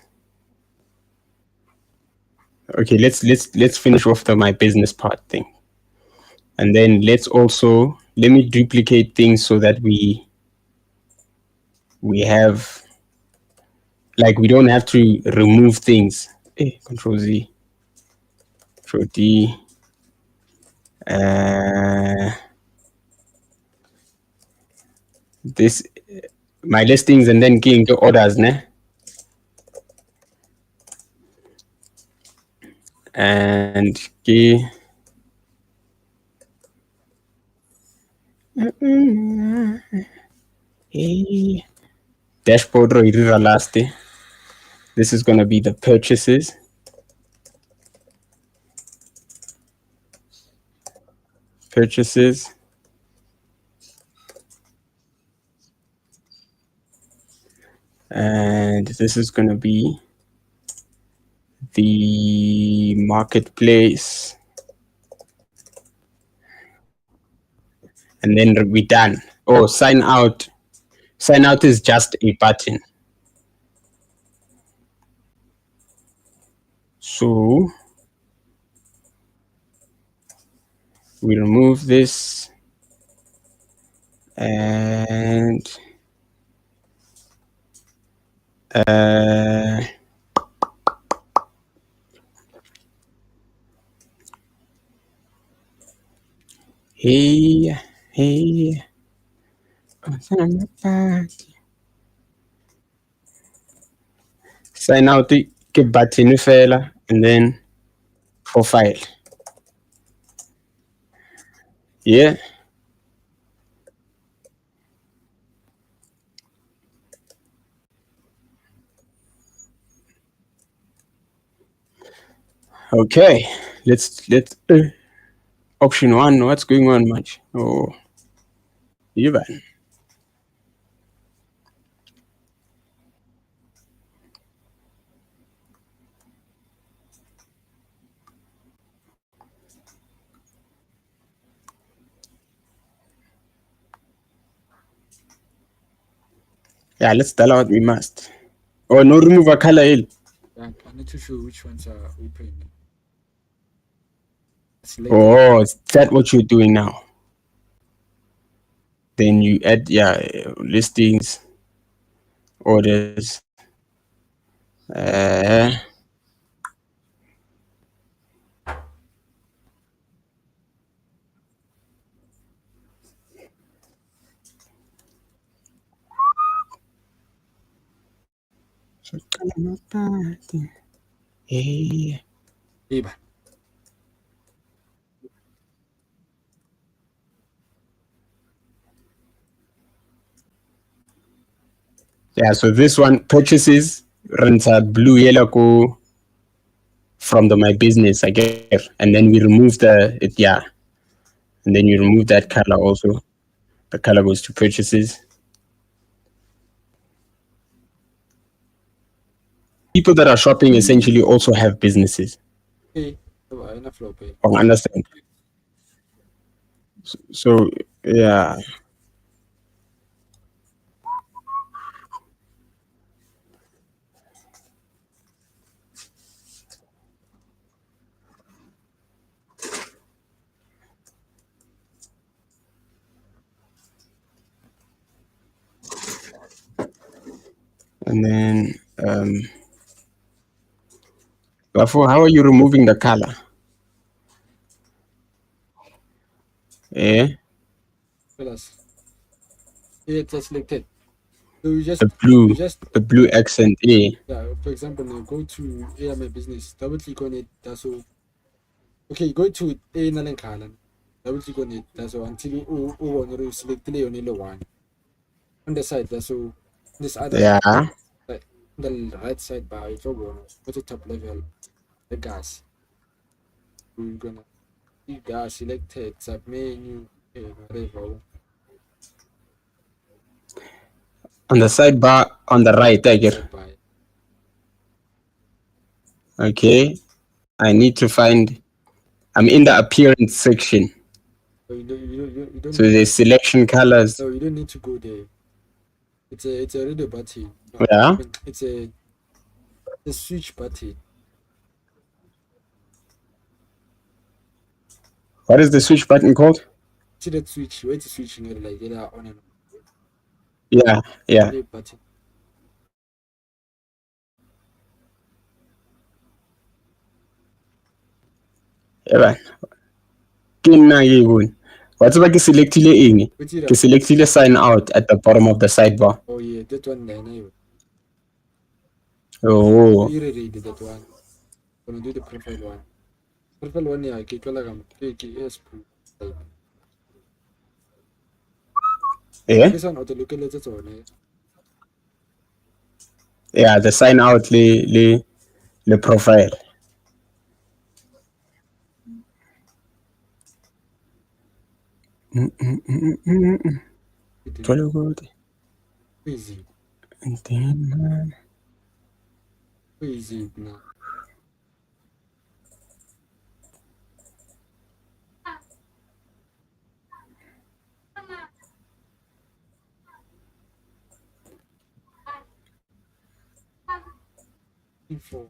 okay. Let's finish off the my business part thing, and then let me duplicate things so that we have like we don't have to remove things. Control Z. So D. This my listings and then key into orders, ne? And key. Dashboard ro irira last. This is gonna be the purchases. Purchases. And this is gonna be the marketplace. And then we're done. Oh, sign out. Sign out is just a button. So we remove this and hey, sign out ke button fela and then profile. Yeah. Okay. Let's option one. What's going on, much? Oh, you man. Yeah, let's tell out we must. Oh, no, remove a color hill. I need to show which ones are open. Oh, is that what you're doing now? Then you add listings, orders. Hey. Yeah, so this one purchases runs a blue yellow go from the my business, I guess, and then we remove and then you remove that color also. The color goes to purchases. People that are shopping essentially also have businesses. Okay. Understand? So yeah. And then therefore, how are you removing the color? Yeah. It's selected. So you just the blue accent. Yeah. Yeah. For example, now go to my business. Double click on it. That's all. Okay, go to A nalang kalan. Double click on it. That's all until you select the only one on the side. That's all. This other side, the right side bar. It's all one. Go to top level. The gas. We're gonna see gas selected. Sub menu. Whatever. On the sidebar on the right, I guess. Okay. I need to find. I'm in the appearance section. So you don't so there's selection colors. No, you don't need to go there. It's a radio button. Yeah. It's a switch button. What is the switch button called? See that switch? Where it's switching it like either on and off. Yeah. Radio button. Eba. Ke nna ke bone. Wa tseba ke selectile eng? What's it? Ke selectile sign out at the bottom of the sidebar. Oh yeah, that one there now. Oh. You already did that one. Gonna do the profile one. Profile one yeah, ke tlola ka ke yes proof. Yeah? This one auto localetse tsone. Yeah, the sign out le profile. Jwale gode. Easy. And then Easy now. Info.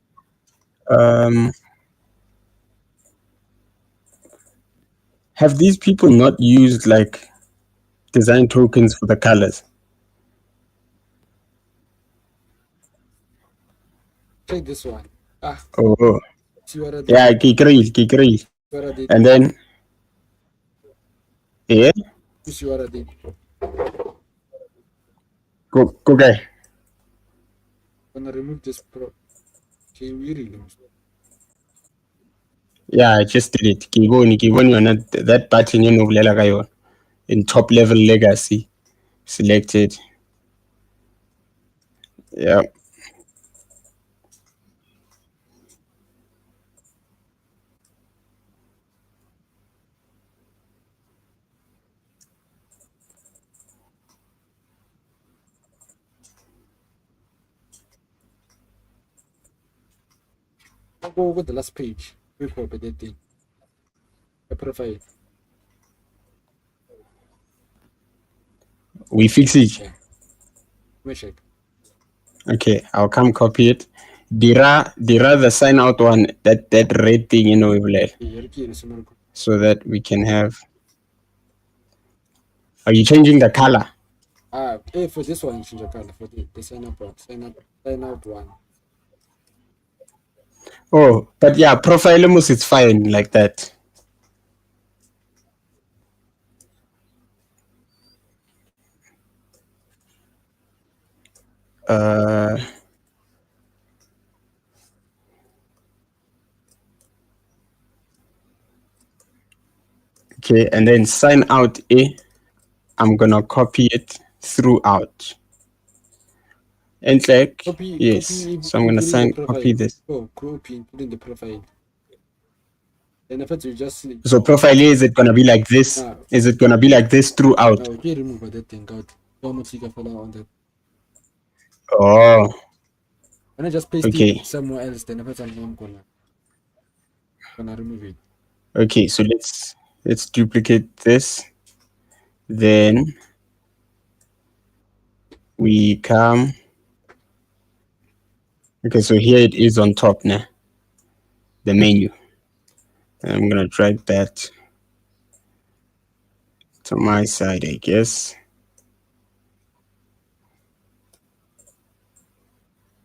have these people not used like design tokens for the colors? Check this one. Ah, Oh. see what I did. Yeah, ke agree. What I did. And then yeah, You see what I did. go guy. Gonna remove this pro. Okay, we remove. Yeah, I just did it. Ke bone yona that button you know bolela ka yona. In top level legacy selected. Yeah. I'll go over the last page. We copy that thing. The profile. We fix it. Yeah. Let me check. Okay, I'll come copy it. Dira the sign out one, that red thing, you know, so that we can have. Are you changing the color? For this one, change the color for the sign up one. Sign out one. Oh, but yeah, profile almost it's fine like that. Okay, and then sign out A. I'm gonna copy it throughout. And click yes. So I'm gonna copy this. Oh, copy including the profile. Then after you just select. So profile A, is it gonna be like this? Is it gonna be like this throughout? No, you remove that thing out. How much you can follow on that? Oh. When I just paste Okay. it somewhere else, then after I'm gonna remove it. Okay, so let's duplicate this. Then we come. Okay, so here it is on top now. The menu. I'm gonna drag that to my side, I guess.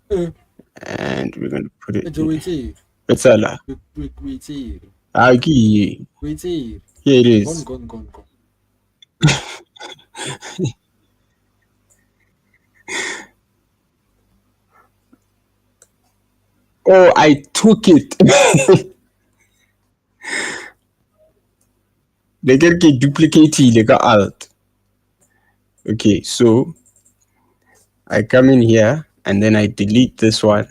And we're gonna put it. It's a lot. Wait here. Here it is. Gone. Oh, I took it. They get duplicated like alt. Okay, so I come in here and then I delete this one.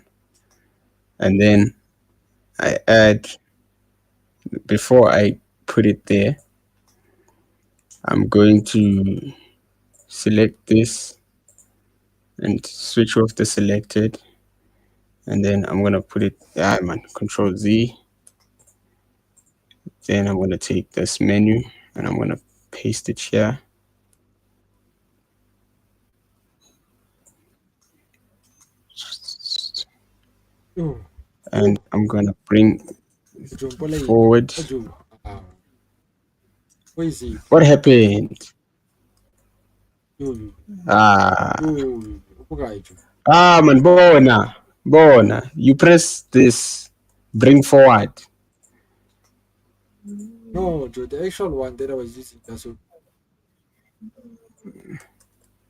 And then I add, before I put it there, I'm going to select this and switch off the selected. And then I'm going to put it, Control Z. Then I'm going to take this menu and I'm going to paste it here. And I'm going to bring forward. What happened? Man, Bona. You press this, bring forward. No, Joe, the actual one that I was using. That's what.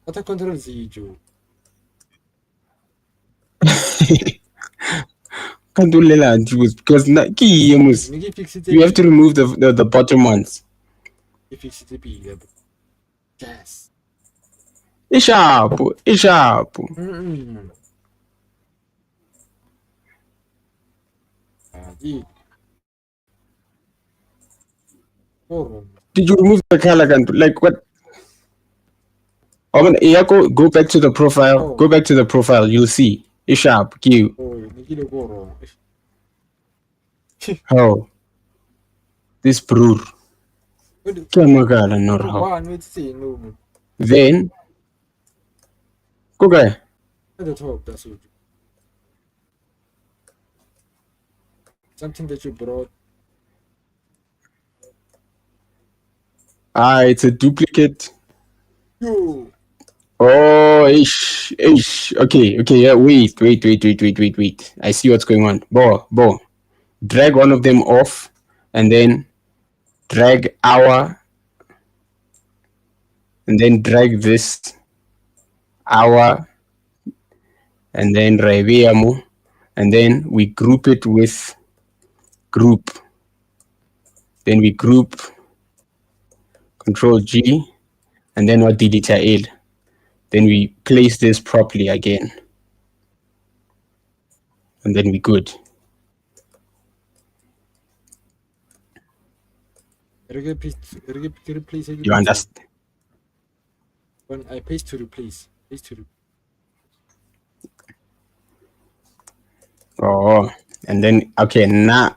Data control Z, Joe. Can't do lela juice because Nigga fix it you have to remove the bottom ones. fix it Yes. It's sharp. Mm-mm. Yeah. Oh, Did you remove the color? Like what? Yeah, go back to the profile. oh, Go back to the profile. You'll see. It's sharp. Q. oh, nigga go wrong. How? This brur. Kamagala nor how. One, wait, see, no. Then go guy. At the top, that's what. Something that you brought. It's a duplicate. Yo. Oh, ish. Okay, yeah, wait. I see what's going on. Bo. Drag one of them off and then drag and then drag this hour and then Reviamu and then we group it with group. Then we group Control G and then what delete L. Then we place this properly again. And then we good. Replace. You understand? When I paste to replace. Oh, and then okay, now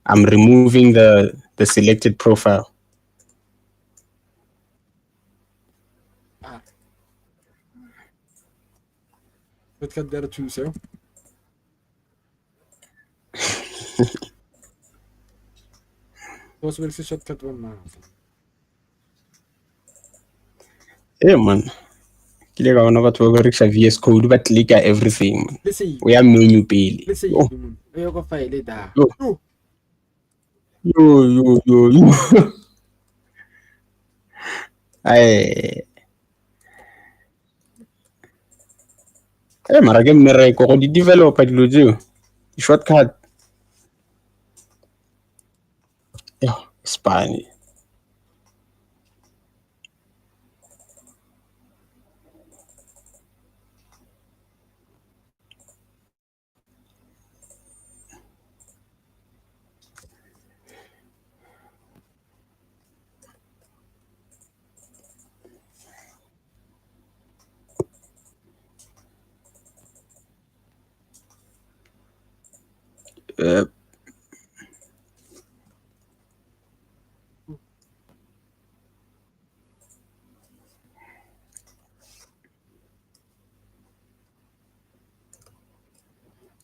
I'm removing the selected profile. What can there too, sir? What's the shortcut one now? Yeah, man. Kile ka bona batho ba berekisa VS Code ba click everything. Man. Let's see. We are menu pele. Let's see. You go file it down. Yo. Ay. Mara ke mmereko go di developer dilo tseo. Shortcut. Yo, Spanish.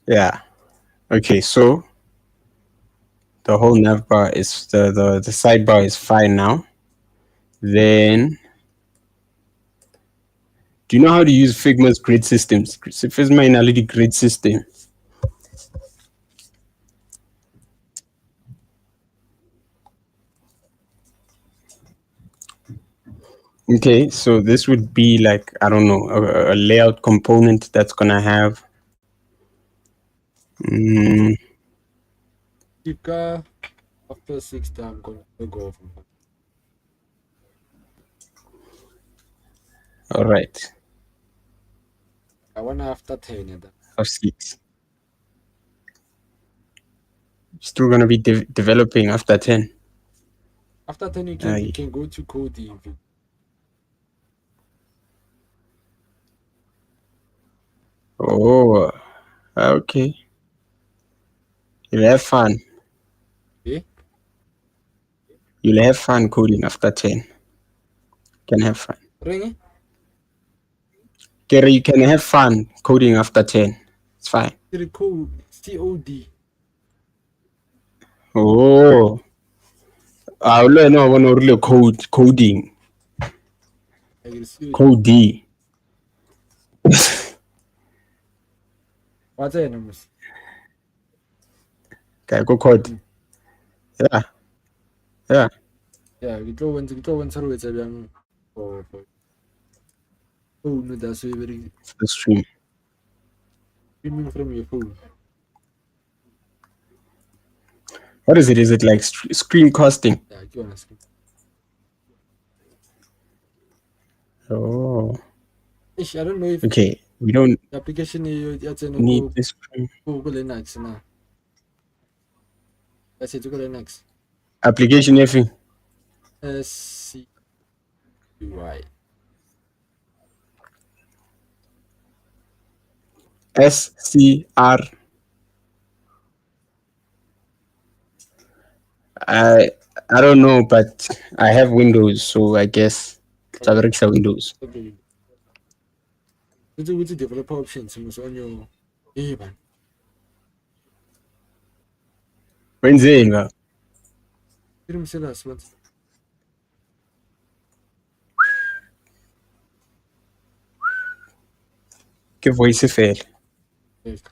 Yeah. Okay, so the whole nav bar is the sidebar is fine now. Then do you know how to use Figma's grid systems? Figma Analytic grid system. Okay, so this would be like, I don't know, a layout component that's gonna have After 6 I'm gonna go from that. all right. I want after 10 Of 6. Still gonna be developing after 10. After 10 you can go to coding. Oh, okay. You'll have fun. Eh? You'll have fun coding after 10. Can have fun. Ring? Gary, you can have fun coding after 10. It's fine. COD. Oh. I learn how to really coding. I will see you. Code. What's the name? Okay, go code. Yeah. Yeah. Yeah, ke tlo bontsha re o etsa bjang for phone that's very The stream. streaming from your phone. What is it? Is it like screen casting? Yeah, ke yona screen. Oh. Ish, I don't know if Okay. We don't the application ya tsena need this screen. ko Linux na. Ya se ko Linux. Application if SCUI. SCR. I I don't know, but I have Windows, so I guess it's a Windows. Okay. With the developer options on your man. When's it? Film sellers what? Que voice fail. Yes.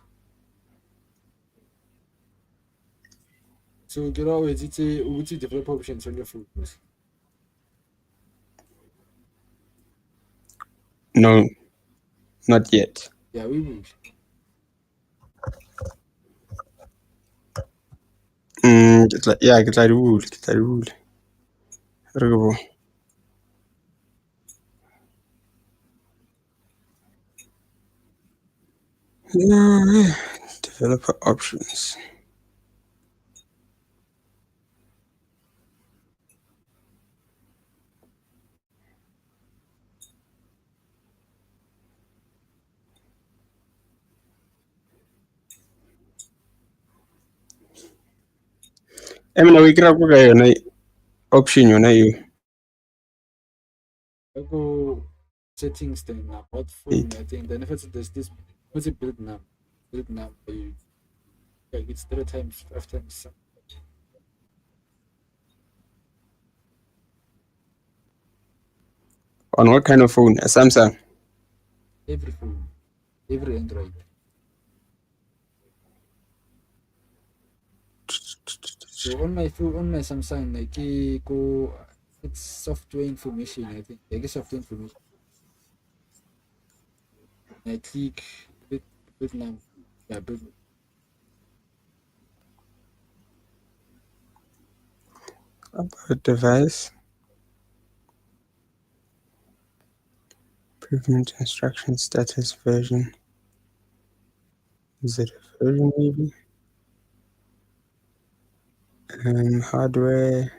So get out with the developer options on your phone. No, not yet. Yeah, we will. Yeah, get like rule. Get like rule. Rule. Developer options. I mean, we grab a option, you I go settings then about phone. I think then if there's this what's it build now you like it's 3 times 5 times on what kind of phone? A Samsung. every phone, every Android. So on my phone, on my Samsung, like go it's software information. I think like software information. I click build now. Yeah, build. About device. Improvement instruction status version. Is it a version maybe? Hardware,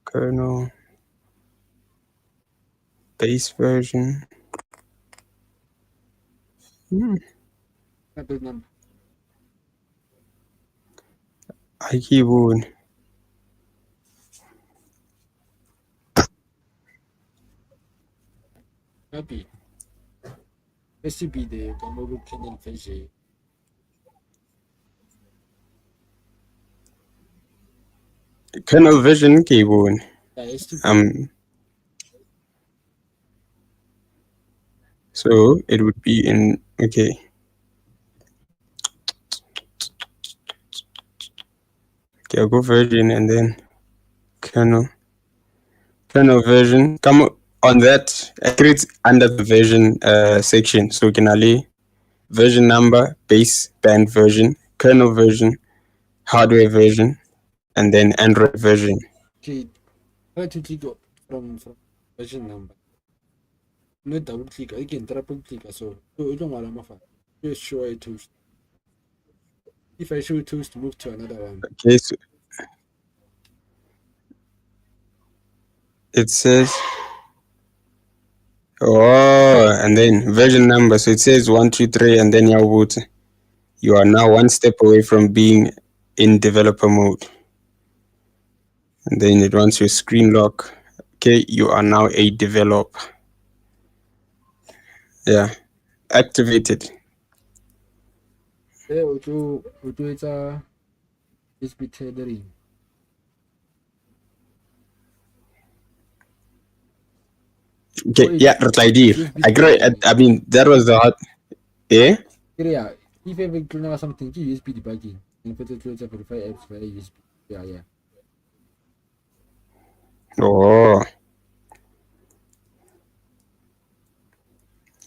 kernel, base version. Build number. Keyboard. Happy. SCB the mobile kernel version. Kernel version keyboard. Yeah, SCB. So it would be in okay. Okay, I'll go version and then kernel version. Come on that. I create under the version section. So can I version number, base band version, kernel version, hardware version, and then Android version. Okay, try to click from version number. No double click again, triple click so you don't want to just show a toast. If I show a toast, move to another one. Okay, so it says and then version number. So it says 123, and then you are now one step away from being in developer mode. And then it wants your screen lock. Okay, you are now a developer. Yeah, activated. There we do it's a USB tethering. Okay, yeah, ID. I agree. I mean, that was the hot. Yeah. Yeah, if ever clean or something, USB debugging and put it to verify apps via USB. Yeah. Oh,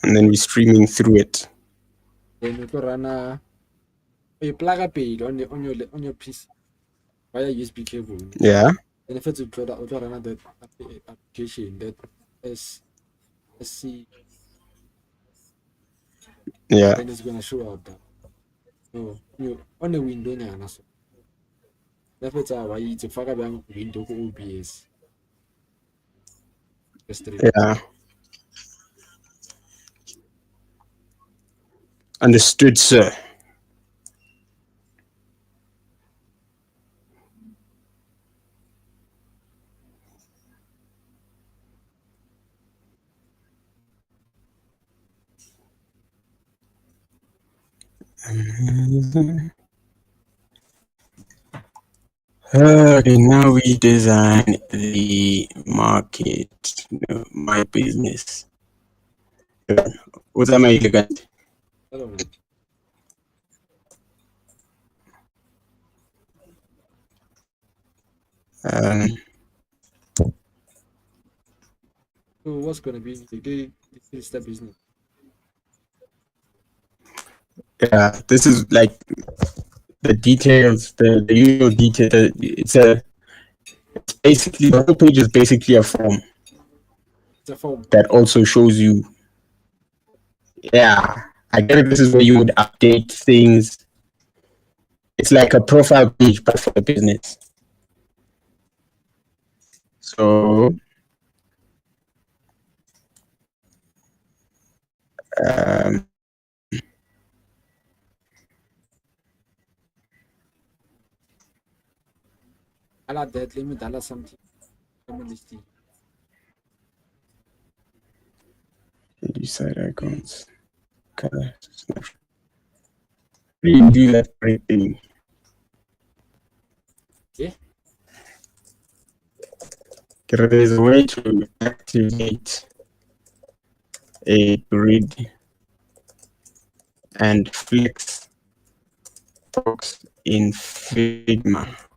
and then we're streaming through it. Then you can run a plug a page on your PC via USB cable. Yeah, Then if it's a product, you run that application that is SC, yeah. then it's gonna show up that no you on the window now. So if it's a why it's a fuck window ko OBS. Just straight. Yeah, understood, sir. Okay, now we design the market, my business. What's my elegant? I don't know. Um, So what's gonna be this the business? yeah, this is like the details, the usual detail. It's basically the whole page is basically a form It's a form. that also shows you. Yeah, I get it. This is where you would update things. It's like a profile page, but for the business. So, um, I like that. Let me dollar something. Come on, this thing. side icons, color, snapshot. How do you do that great thing? Yeah. There's a way to activate a grid and flex box in Figma.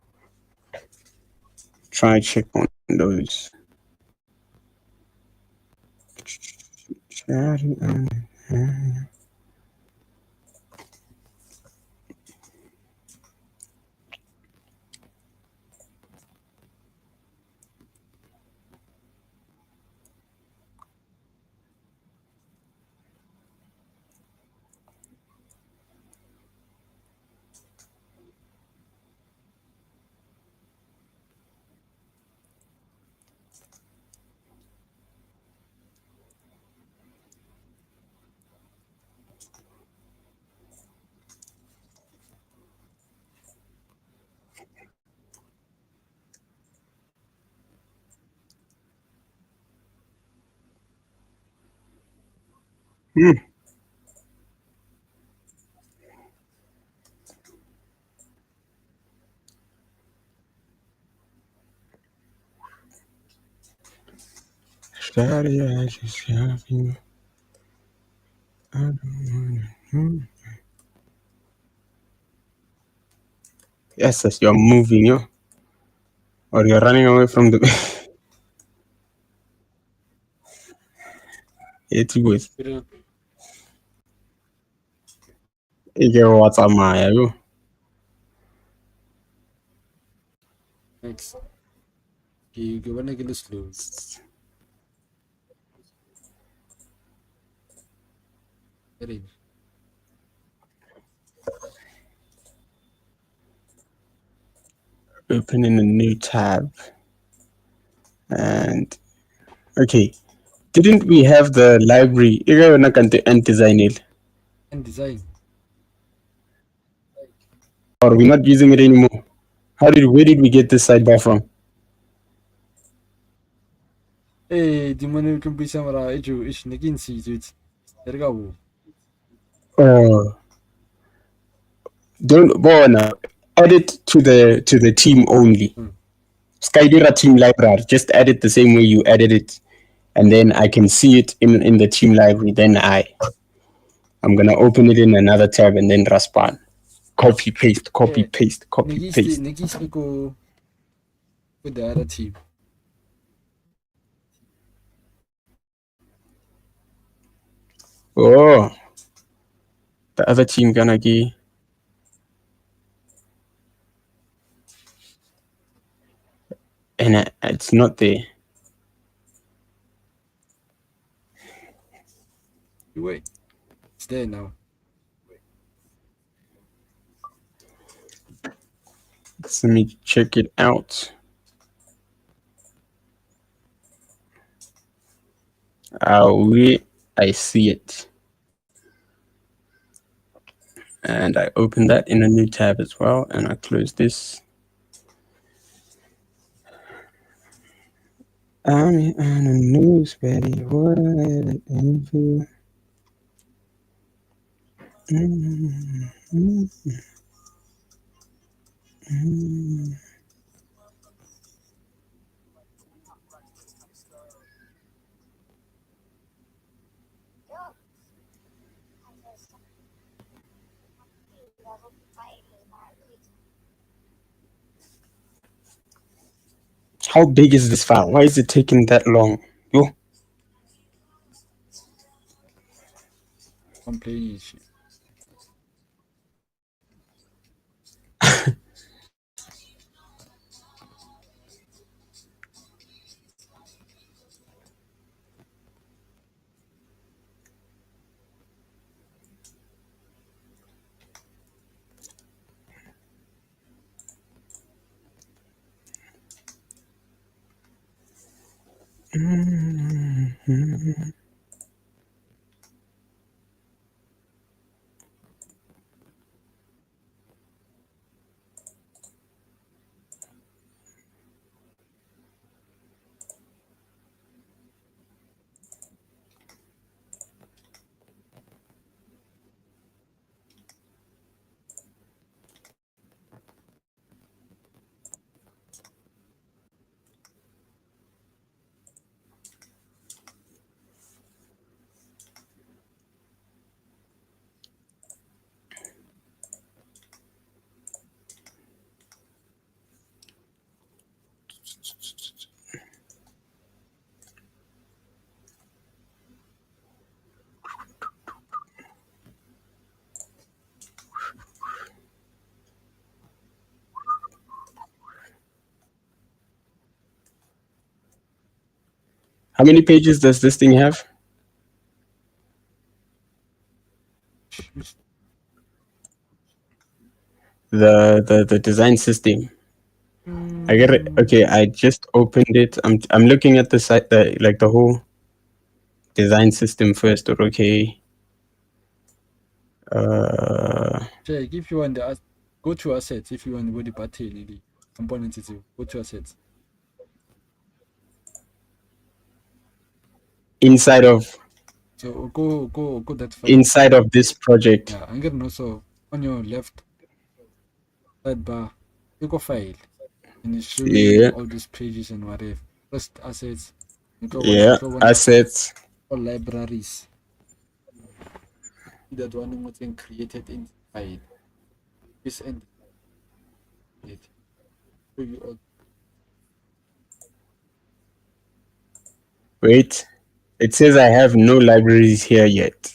Try check on those. Yes, yes, you're moving, or you're running away from the. It's good. You know, You get what's on my next. You wanna get slow. Ready. opening a new tab. And okay, didn't we have the library? You're not going to design it, And design. or we're not using it anymore. Where did we get this sidebar from? Di mana kan bisa mara itu is nekin si itu. There go. Oh, don't go now. Add it to the team only. Skydira team library. Just add it the same way you added it, and then I can see it in the team library. Then I'm gonna open it in another tab and then respond. Copy paste, copy Yeah. paste, copy paste. Nikis go with the other team. Oh, the other team gonna get. And it's not there. Wait. It's there now. Let me check it out. I see it. And I open that in a new tab as well, and I close this. I'm on the news, baby. What I info. How big is this file? Why is it taking that long? Yo. Complaining shit. How many pages does this thing have? The design system. I get it. Okay, I just opened it. I'm looking at the site, the whole design system first. Okay. Check if you want the go to assets if you want the button the components is go to assets. Inside of So go that file. inside of this project. Yeah, I'm getting also on your left sidebar, you go file and it's showing you Yeah. all these pages and whatever. First assets, you go Yeah. one Assets. all libraries. That one was created in file. This and it. Show you all. Wait. It says I have no libraries here yet.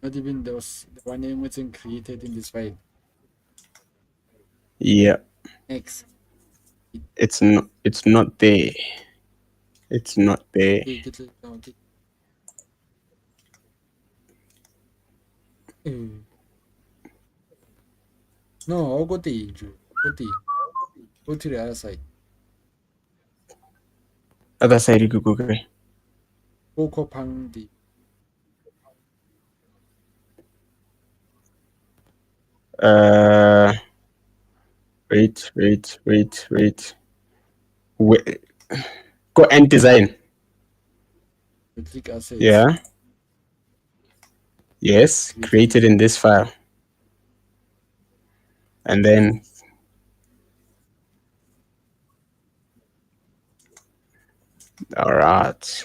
Not even those the one name was created in this file. Yeah. X. It's not there. It's not there. Okay, get it down. No, I'll go to you. Go to the other side. Other side you could go. Okay. Go copang the Wait. Wait. Go and design. click assets. Yeah. Yes. Created in this file. And then all right.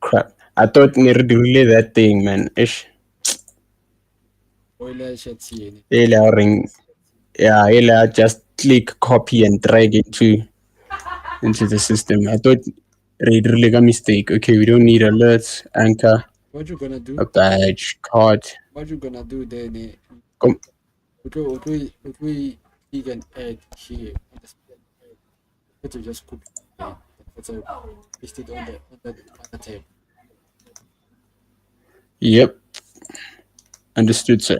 Crap. I thought near relay that thing, man. Ish. Oiler chat CN. Ring. Yeah, just click, copy, and drag into the system. I thought really got mistake. Okay, we don't need alerts, anchor, What you gonna do? a badge, card. What you gonna do then? Come. What we you can add here on the to just copy and that's a paste it on the tab. Yep, understood, sir.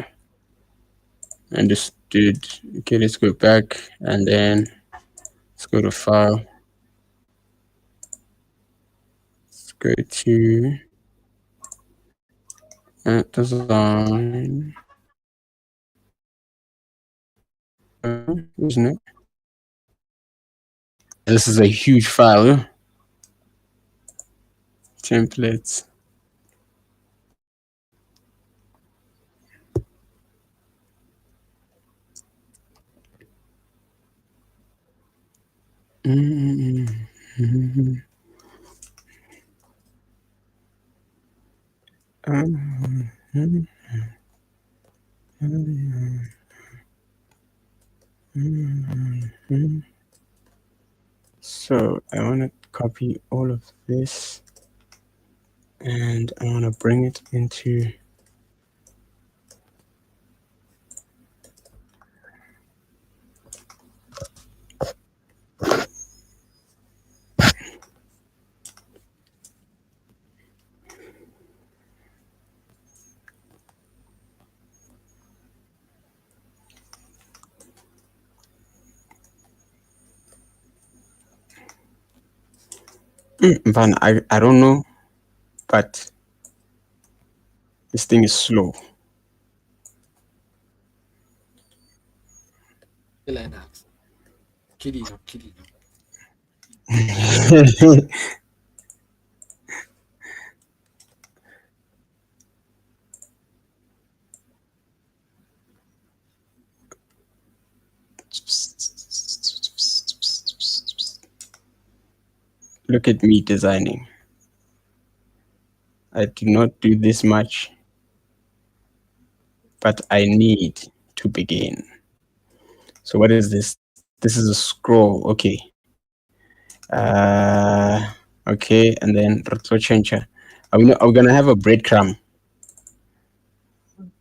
Understood. Okay, let's go back and then let's go to file. Let's go to design. Isn't it? This is a huge file. Templates. So I want to copy all of this and I want to bring it into Van. I don't know, but this thing is slow. Linux. Kidding, I'm kidding. Look at me designing. I do not do this much, but I need to begin. So what is this? This is a scroll. Okay. Okay, and then change. Are we gonna have a breadcrumb?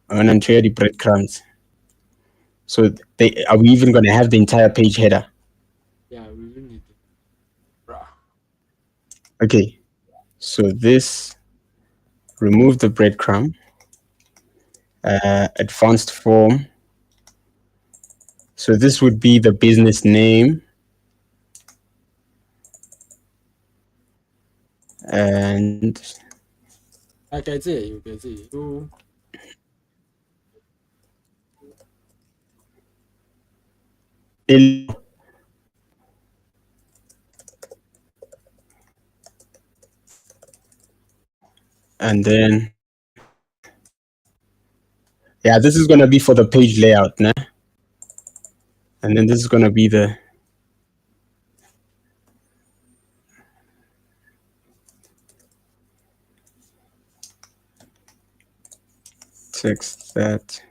I'm gonna share the breadcrumbs. So are we even gonna have the entire page header? Yeah, we will need it. Bruh. Okay. So this, remove the breadcrumb. Advanced form. So this would be the business name. And I can say you can see you. and then yeah, this is gonna be for the page layout, nah? And then this is gonna be the text that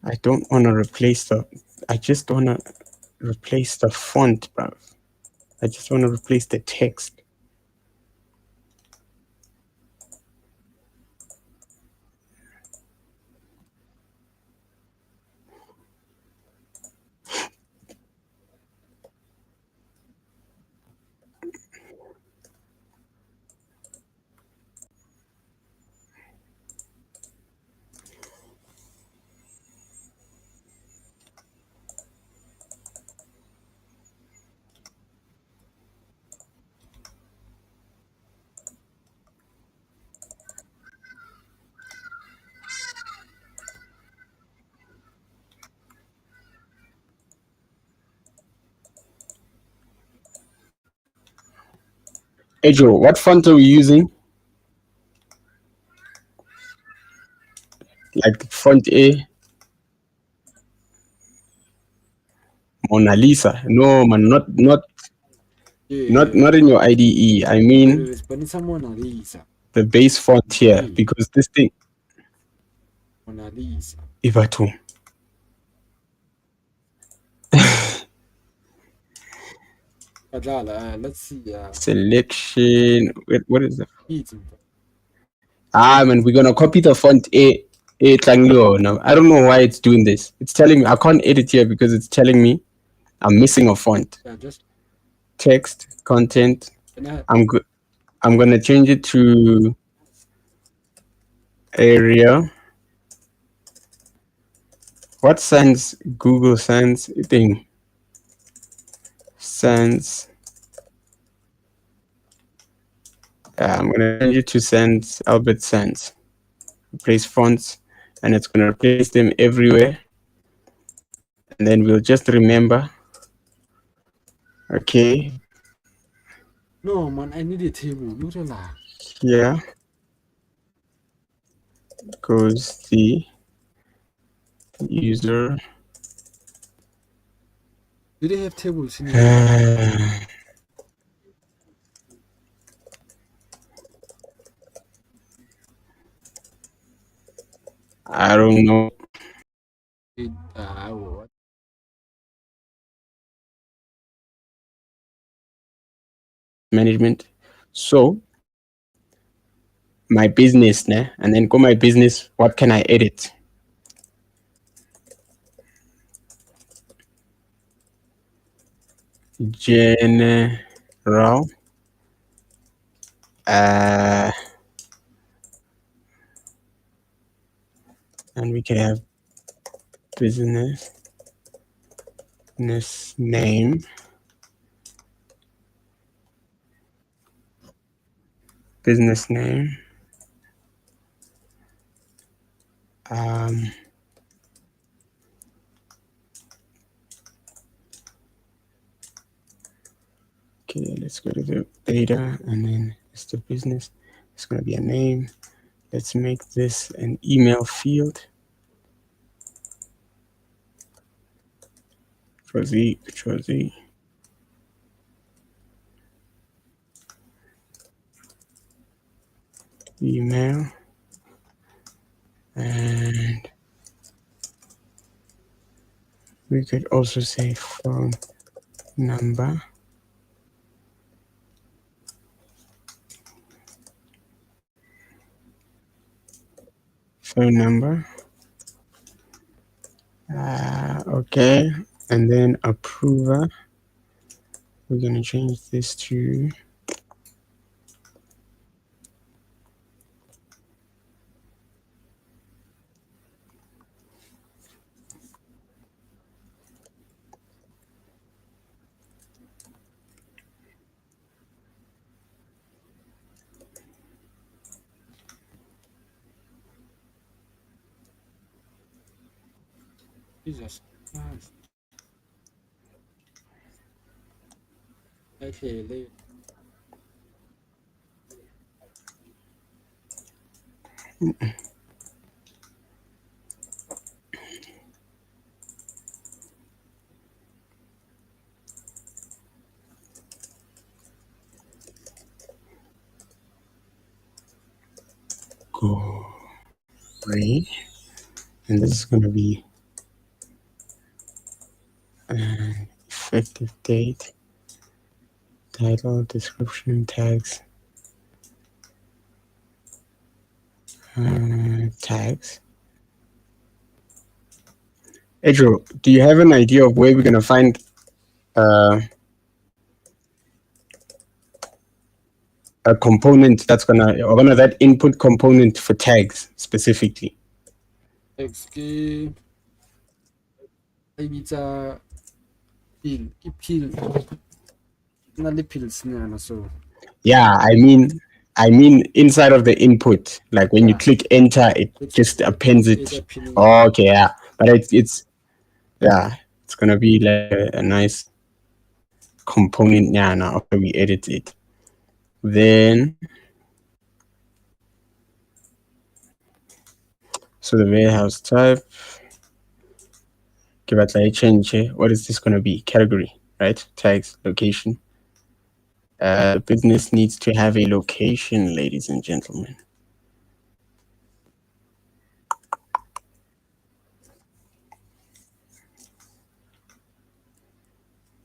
I don't want to replace I just want to replace the font, bro. I just want to replace the text. Hey Joe, what font are we using? Like font A? Mona Lisa? No, man, not Not in your IDE. I mean Responsa Mona Lisa. the base font here, Yeah. because this thing Mona Lisa. Ivato. Adlala, let's see. Selection. Wait, what is that? It's Man, we're gonna copy the font A Tlanglo now. I don't know why it's doing this. It's telling me I can't edit here because it's telling me I'm missing a font. yeah, just Text, content. can I, I'm gonna change it to Arial. What Sans Google Sans thing? Sans. I'm gonna change it to Sans Albert Sans. Replace fonts, and it's gonna replace them everywhere. And then we'll just remember. Okay. no man, I need a table. Look at that. Here goes the user. Do they have tables in here? I don't know. What? Management. So my business, né? And then go my business. What can I edit? General. And we can have business name. Business name. Okay, let's go to the data, and then it's the business. It's going to be a name. Let's make this an email field. Control Z. Email. And we could also say phone number. Phone number. Okay, and then approver. We're going to change this to Jesus Christ. Okay, later. go read, and this is going to be effective date, title, description, tags, tags. Edro, do you have an idea of where we're going to find a component that's or that input component for tags specifically? XK. It's a pill. Not the pills, so. Yeah, I mean inside of the input, like when you click enter, it just appends it. Oh, okay, yeah, but it's gonna be like a nice component. Yeah, now after we edit it, then so the warehouse type. Give it like change. What is this gonna be? Category, right? Tags, location. The business needs to have a location, ladies and gentlemen.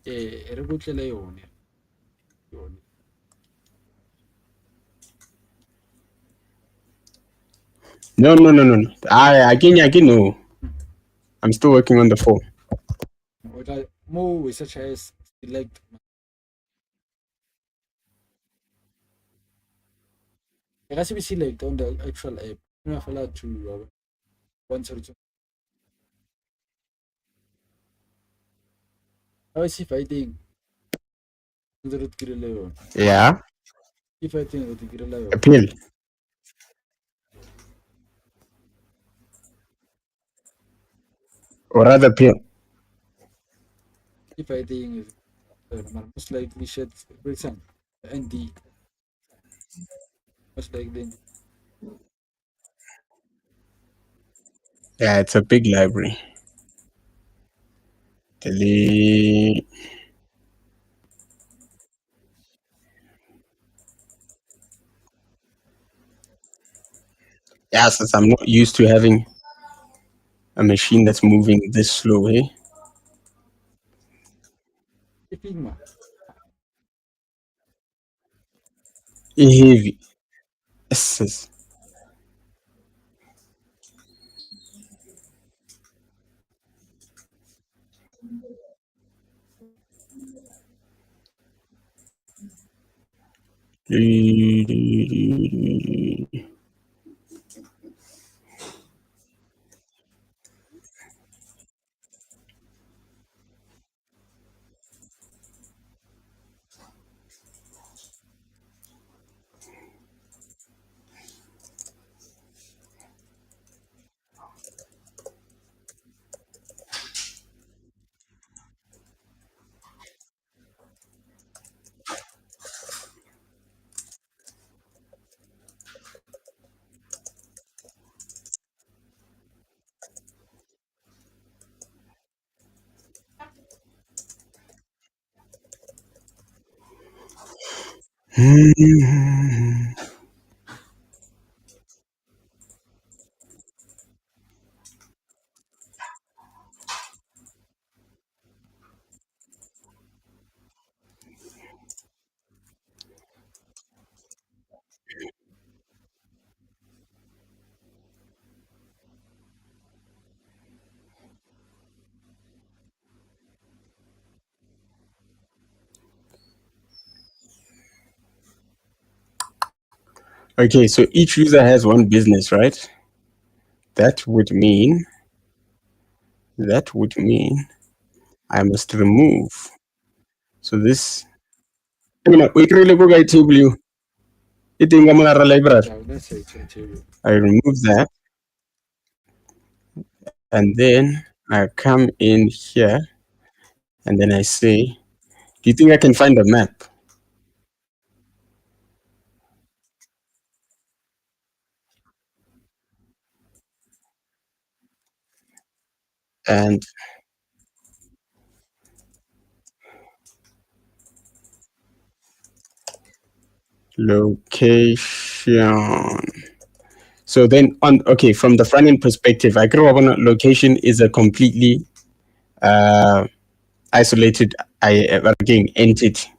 re botlele yone yone. No. I can no. I'm still working on the phone. O tla mo we search as select e ka se be select on the actual app. You fela to once or two. How is if I think ntse re tirele yone. Yeah. If I think re tirela yone. Appeal. Or rather appeal. If I think is most likely shit for example ND most likely Yeah, it's a big library. Delete. Yeah, since I'm not used to having a machine that's moving this slow, eh? Figma. Heavy. Yes. Okay, so each user has one business, right? That would mean I must remove. So this we create a table. It in library. Yeah, that's it too. I remove that, and then I come in here, and then I say, "Do you think I can find a map?" And location. So then on from the front end perspective, I grew up on a location is a completely isolated again entity.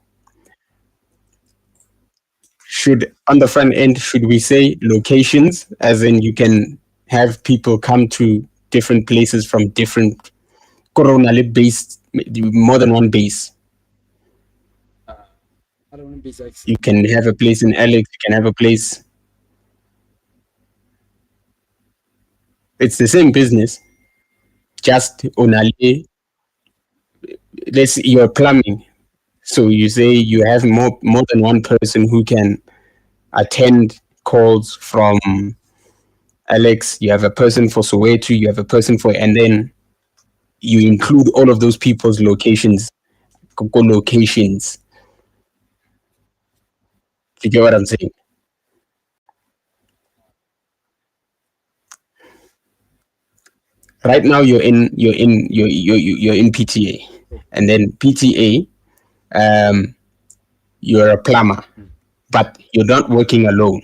Should on the front end should we say locations, as in you can have people come to different places from different coronally based, more than one base. I don't want to be like You can have a place in Alex, you can have a place. It's the same business, just only let's say you're plumbing. So you say you have more than one person who can attend calls from Alex. You have a person for Soweto. You have a person for, and then you include all of those people's locations, locations. You get what I'm saying? Right now, you're in PTA, and then PTA, you're a plumber, but you're not working alone.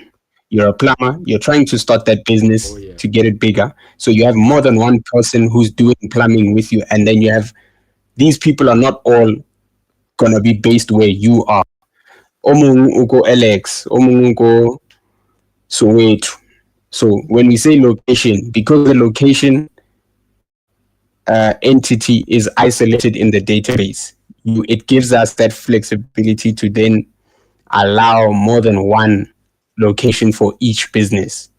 You're a plumber, you're trying to start that business Oh yeah. to get it bigger. So you have more than one person who's doing plumbing with you, and then you have these people are not all gonna be based where you are. Omung uko Alex, omung uko Soweto. So when we say location, because the location entity is isolated in the database, it gives us that flexibility to then allow more than one location for each business.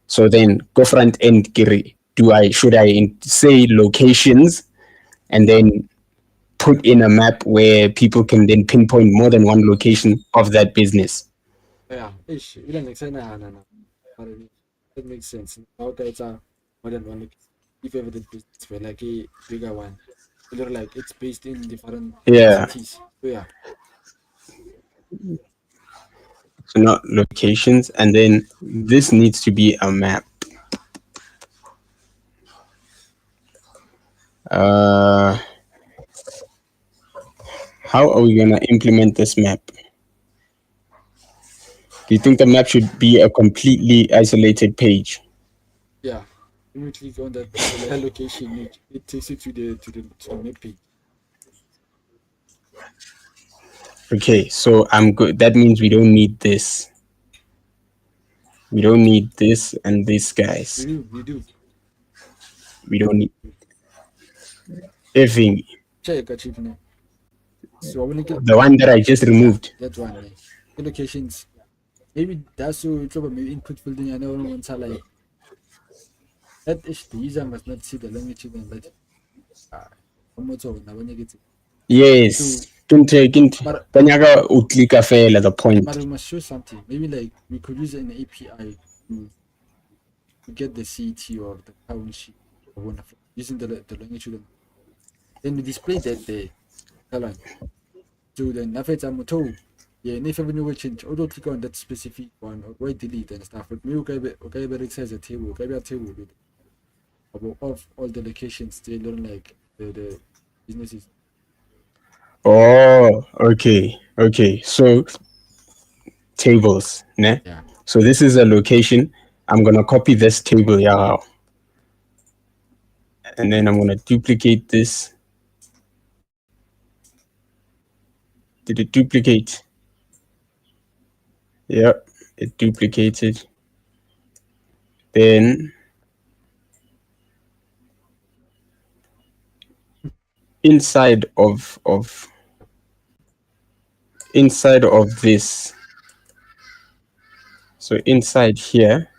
So then go front end kiri. Should I say locations and then put in a map where people can then pinpoint more than one location of that business? Yeah. Ish. You don't say nah, nah, nah. That makes sense. Okay, it's a more than one location. If ever the business were like a bigger one, they're like it's based in different Yeah. cities. So yeah. So not locations, and then this needs to be a map. Uh, how are we gonna implement this map? Do you think the map should be a completely isolated page? Yeah. When you click on that location, it takes you to the map page. Okay, so I'm good. That means we don't need this. We don't need this and this, guys. We do. We don't need everything. Check achievement. So when you get The one that I just removed. that one, the locations. Maybe that's so it's about maybe input building. I know one's like that is the user must not see the language even that now when you get it. Yes. Kinte. But Banyaga utlika fail at the point. we must show something. Maybe like we could use an API to get the CT or the count sheet or one of using the longitude. Then we display that there. So then if it's a tool, yeah, and if you will change, auto click on that specific one or wait delete and stuff. But me okay, but it says a table, okay, a table with of all the locations they learn like the businesses. Oh, okay. Okay. So tables, ne? Yeah. So this is a location. I'm gonna copy this table, yeah. And then I'm gonna duplicate this. Did it duplicate? Yep, it duplicated. Then inside of this, so inside here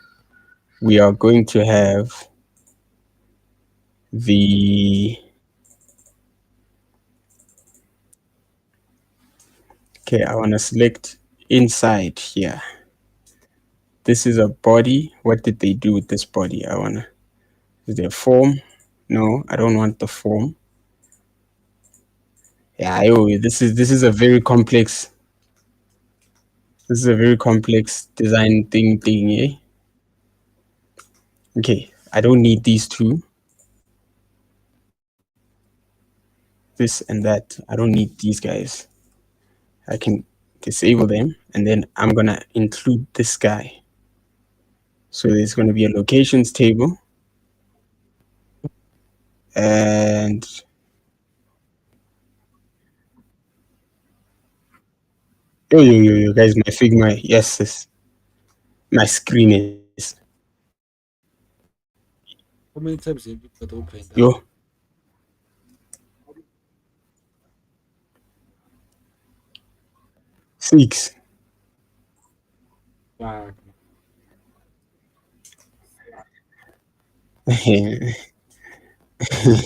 we are going to have the I want to select inside here. This is a body. What did they do with this body? Is there a form? No, I don't want the form. Yeah, this is a very complex. This is a very complex design thing, eh? Okay, I don't need these two. This and that. I don't need these guys. I can disable them, and then I'm gonna include this guy. So there's gonna be a locations table, and yo, guys, my Figma, yes, my screen is How many times have you got open that? yo. 6. Fuck.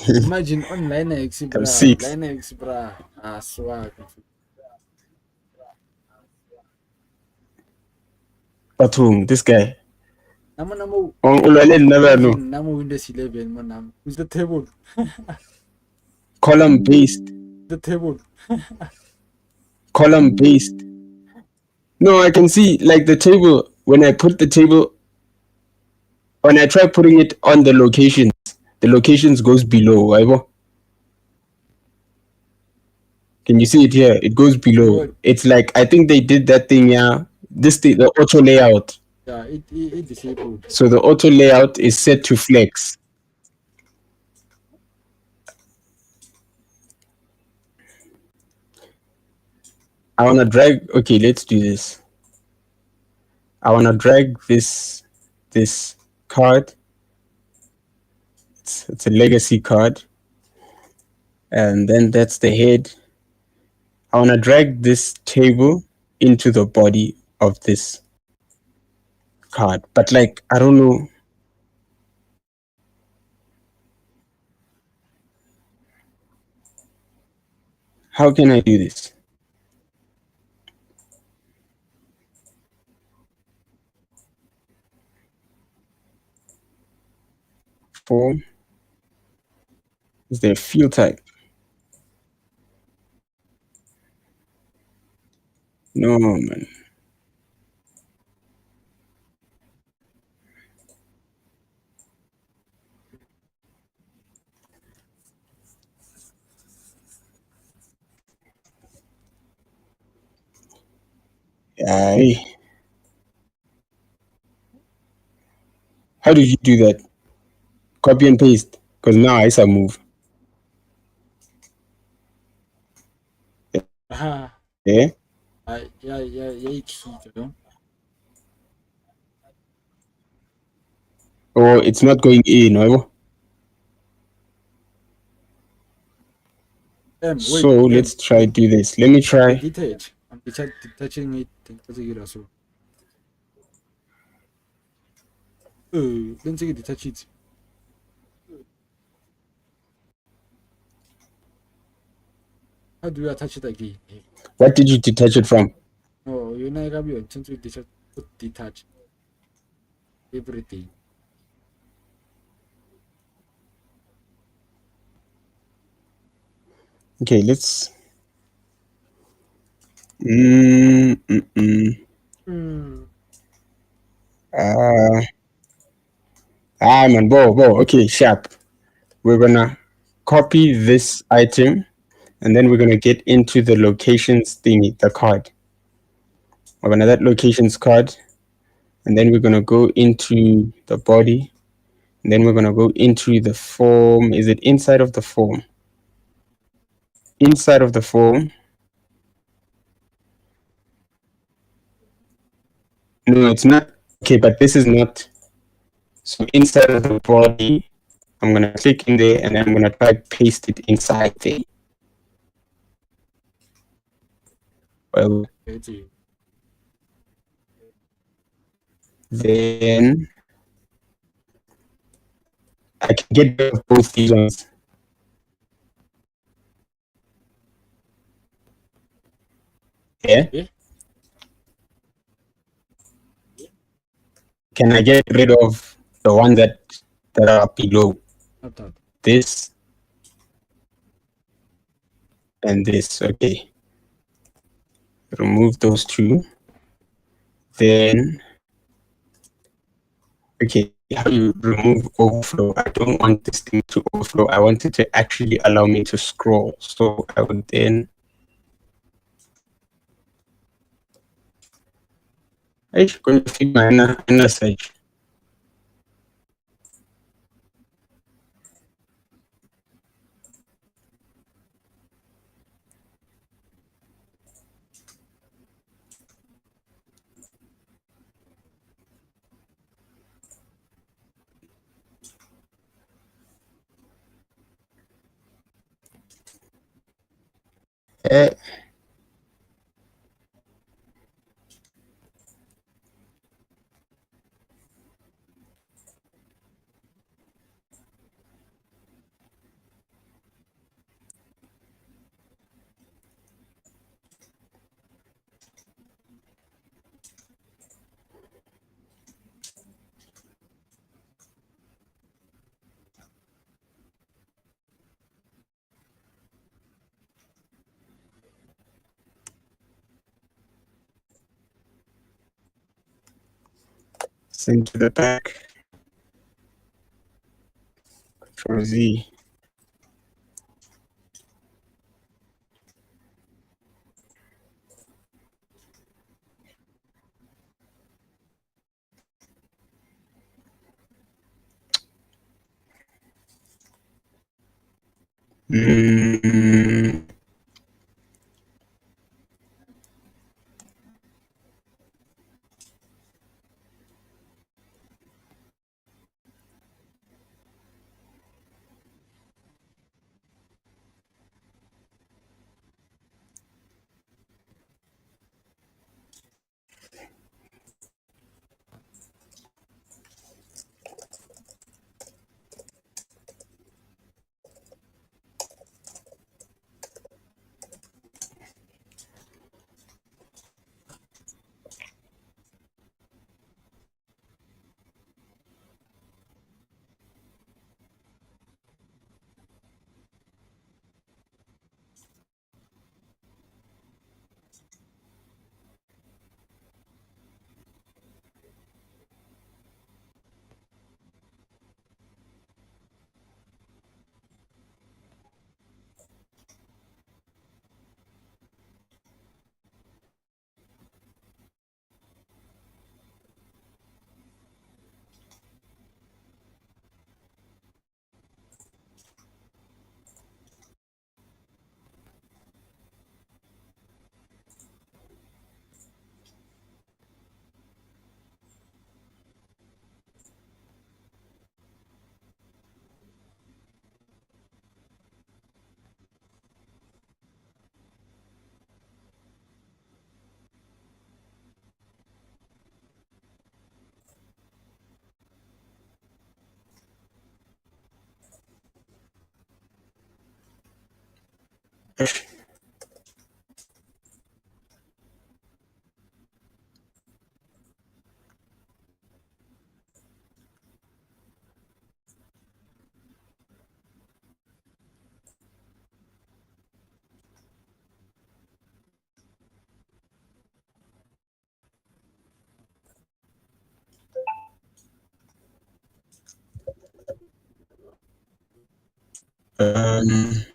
Imagine online X bra, 6. line X bra, swag. Bathroom, this guy. Namo Imagine Namo Windows 11 manam. Who's the table? column based. The table. Column based. No, I can see like the table. When I put the table, when I try putting it on the locations goes below. Can you see it here? It goes below. What? It's like I think they did that thing, yeah. This thing, the auto layout. Yeah, it disabled. So the auto layout is set to flex. I wanna drag. Okay, let's do this. I wanna drag this card. It's a legacy card, and then that's the head. I wanna drag this table into the body of this card, but like I don't know how can I do this. Form is there a field type? No man. Aye. How did you do that? Copy and paste. Because now I saw move. Ah, Yeah. yeah, it's heat, you know. Or it's not going in, no? Wait, So let's try wait. do this. Let me The try. detach. I'm detaching it. Detaching it as well. Don't take it. Detach it. How do you attach it again? What did you detach it from? No, you're not gonna be on to detach everything. Okay, let's. Mm, mm, mm. Hmm. Uh, man, bo. Okay, sharp. We're gonna copy this item, and then we're gonna get into the locations thingy, the card. We're gonna that locations card, and then we're gonna go into the body, and then we're gonna go into the form. Is it inside of the form? Inside of the form. No, it's not. Okay, but this is not. So inside of the body, I'm gonna click in there, and then I'm gonna try paste it inside there. Well, It's you. then I can get rid of both these ones. Yeah. Okay. Can I get rid of the one that are below Not that. this and this? Okay. Remove those two. Then okay, how do you remove overflow? I don't want this thing to overflow. I want it to actually allow me to scroll. So I would then I should go to my inner search. Uh, send to the back. Control Z. Mm, um,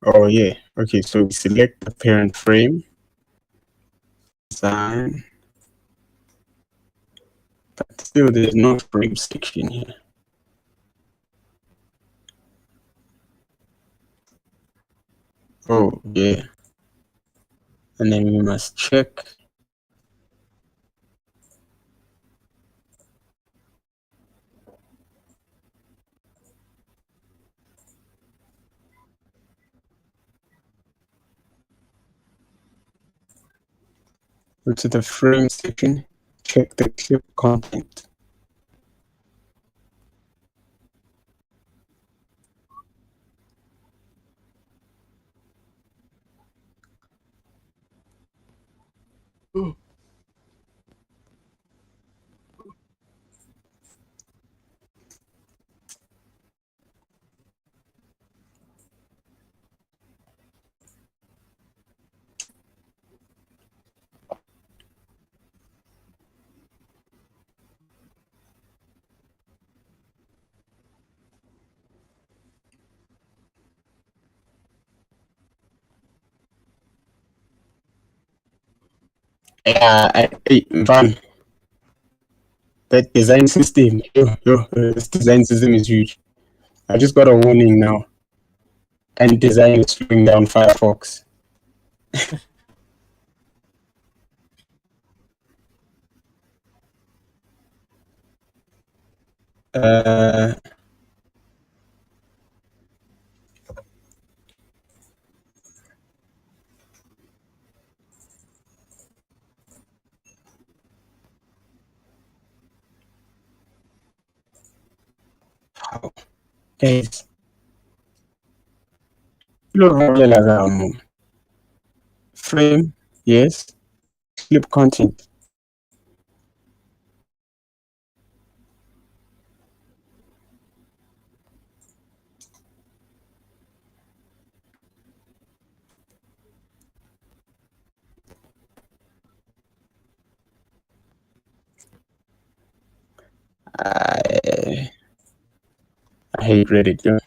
oh yeah. Okay, so we select the parent frame, design, but still there's no frame section here. Oh yeah. And then we must check go to the frame section, check the clip content. Oh, Yeah, hey, Van, that design system, this design system is huge. I just got a warning now, and design is slowing down Firefox. Uh, how? Guys, frame, yes, clip content. I, I, hate Reddit, yeah. I hate Reddit, yeah.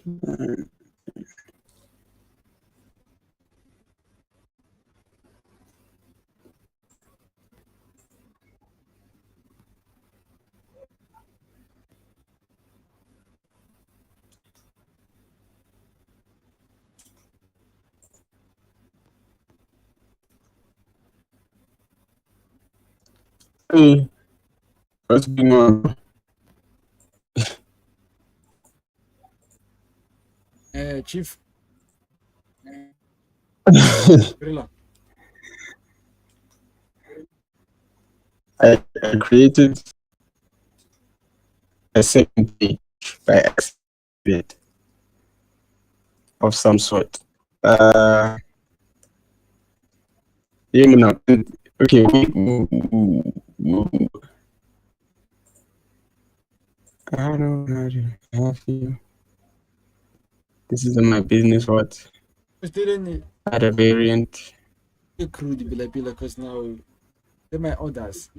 Hey, what's going on? Chief, Gorilla. I created a second page by accident of some sort. Yeah, no. Okay, wait. I don't know how to have you. This is my business. What? Just didn't Add a variant. crude bila because now the orders.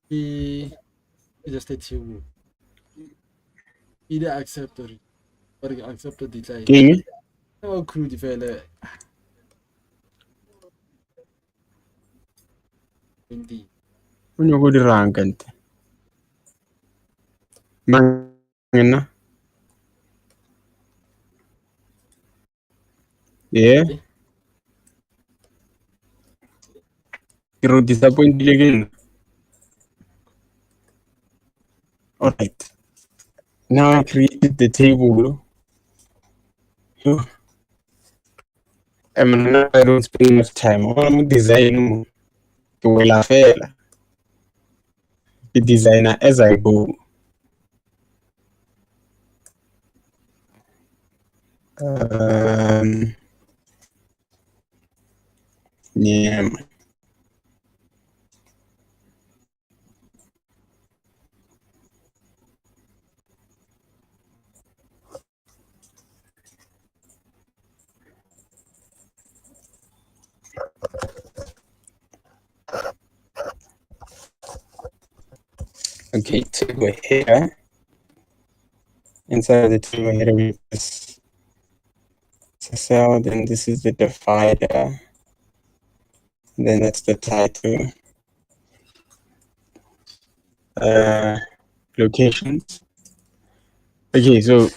He just a you either accept or accept or decline. King. No crude fella. Indeed. When you go to rankant. Mangena. Yeah. Eh? You're disappointed again. Alright. Now I created the table. I don't spend much time. I'm design. Well, the designer as I go. Yeah. Okay, table header. Inside the table header, we press a cell. Then this is the divider. Then that's the title. Locations. Okay, so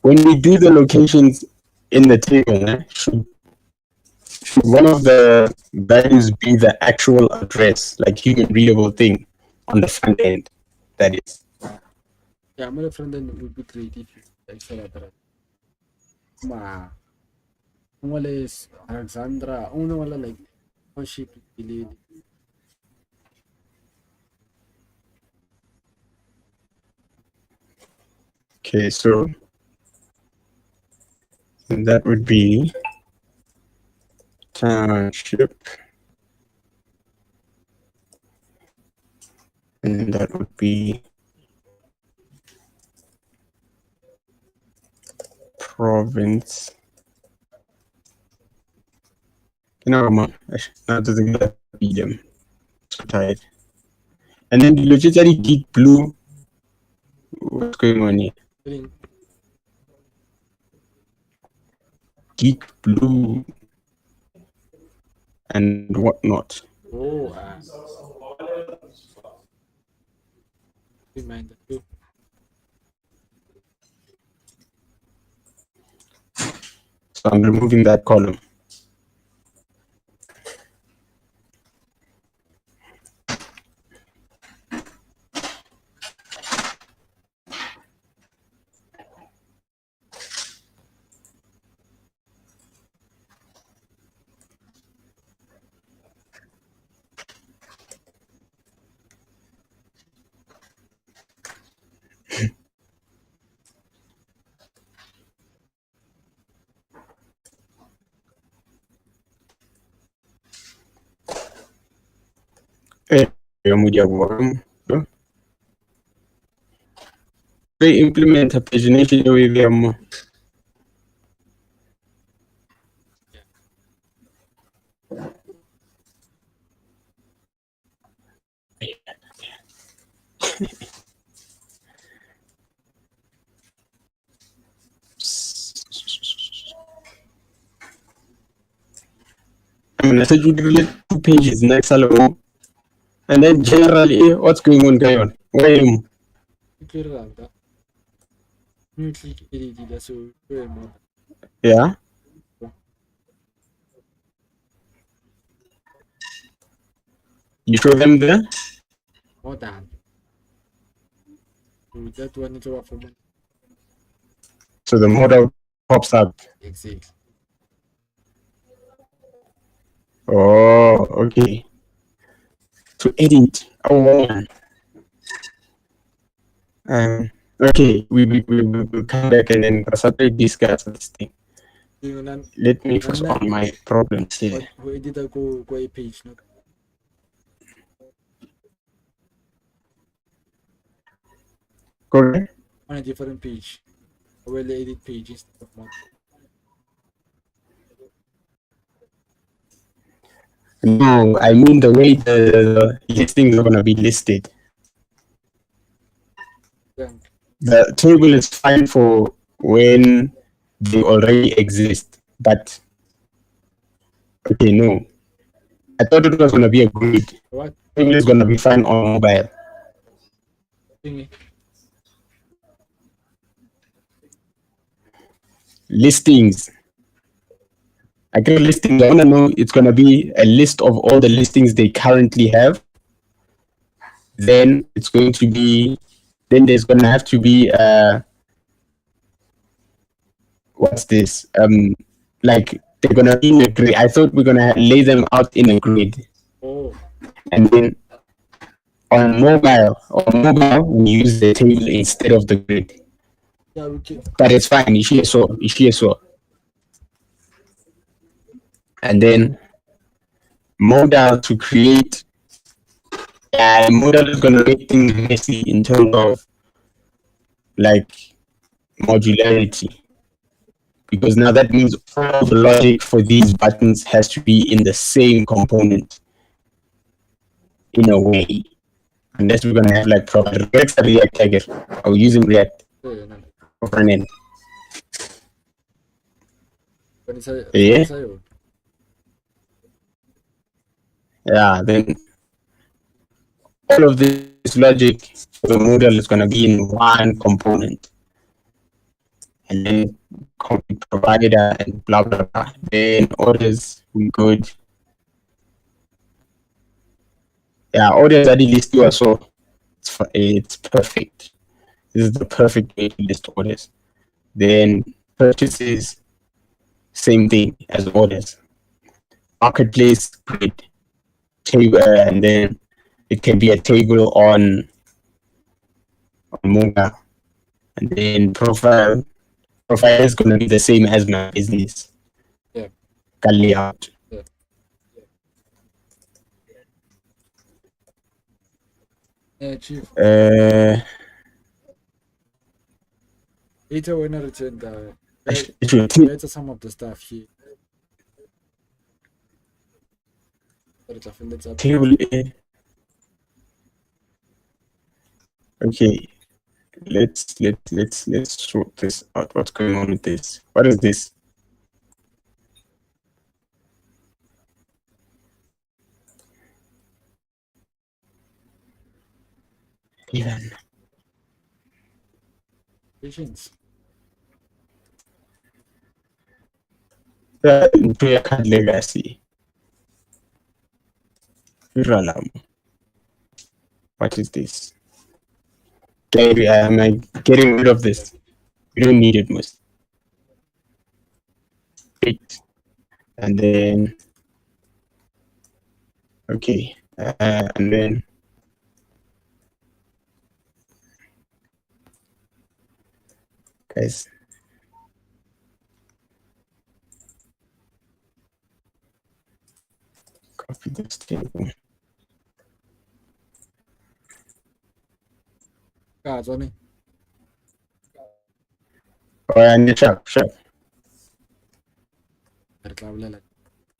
when we do the locations in the table, should one of the values be the actual address, like human readable thing on the front end? That is. Yeah, my friend then would be great if you accelerate. Ma, wala is Alexandra, uno wala like one ship delayed. Okay, so that would be township, and that would be province. Come on, not to beat them. So tired. And then the logically geek blue. What's going on here? Feeling Geek blue and whatnot. oh reminder too. So I'm removing that column. They implement a pagination with them. I said you delete 2 pages next album. And then generally, what's going on, Gayon? Why? Clear that. You click edit that's so very more Yeah. You show them there. than. So that one is over for money. So the model pops up. Exactly. Oh, okay. To edit. Oh, man. Okay. We'll come back and then separate discuss this thing. You know, Let me focus on my problems here. who edit go a page no? Correct. On a different page. Well edit page instead of one. No, I mean the way the listings are gonna be listed. Blank. The table is fine for when they already exist, but okay, no. I thought it was gonna be a grid. What? Table is gonna be fine on mobile. Thingy. Listings. I get listings. I wanna know it's gonna be a list of all the listings they currently have. Then it's going to be. Then there's gonna have to be what's this? Like they're gonna be in a grid. I thought we're gonna lay them out in a grid, Oh, and then on mobile, we use the table instead of the grid. yeah, we can. But it's fine. Ishie so. And then modal to create. Modal is gonna make things messy in terms of like modularity, because now that means all the logic for these buttons has to be in the same component in a way. Unless we're gonna have like proper React tagger or using React Yeah, no. for front end. When it's a, Yeah. when Yeah, then all of this logic for the model is gonna be in one component. And then complete provider and blah blah blah. Then orders we good. Yeah, orders are the list you so it's perfect. This is the perfect way to list orders. Then purchases, same thing as orders. Marketplace, grid, table, and then it can be a table on mobile. And then profile is gonna be the same as my business. Yeah. Layout. Yeah, chief. Uh, Later when I return it will better some of the stuff here. But I feel that's up. table A. Okay, let's sort this out. What's going on with this? What is this? Even Patience. into a card legacy. What is this? Am I getting rid of this? We don't need it most. Eight. And then okay. And then guys. Copy this table. Cards on it. Oh, and sharp. Like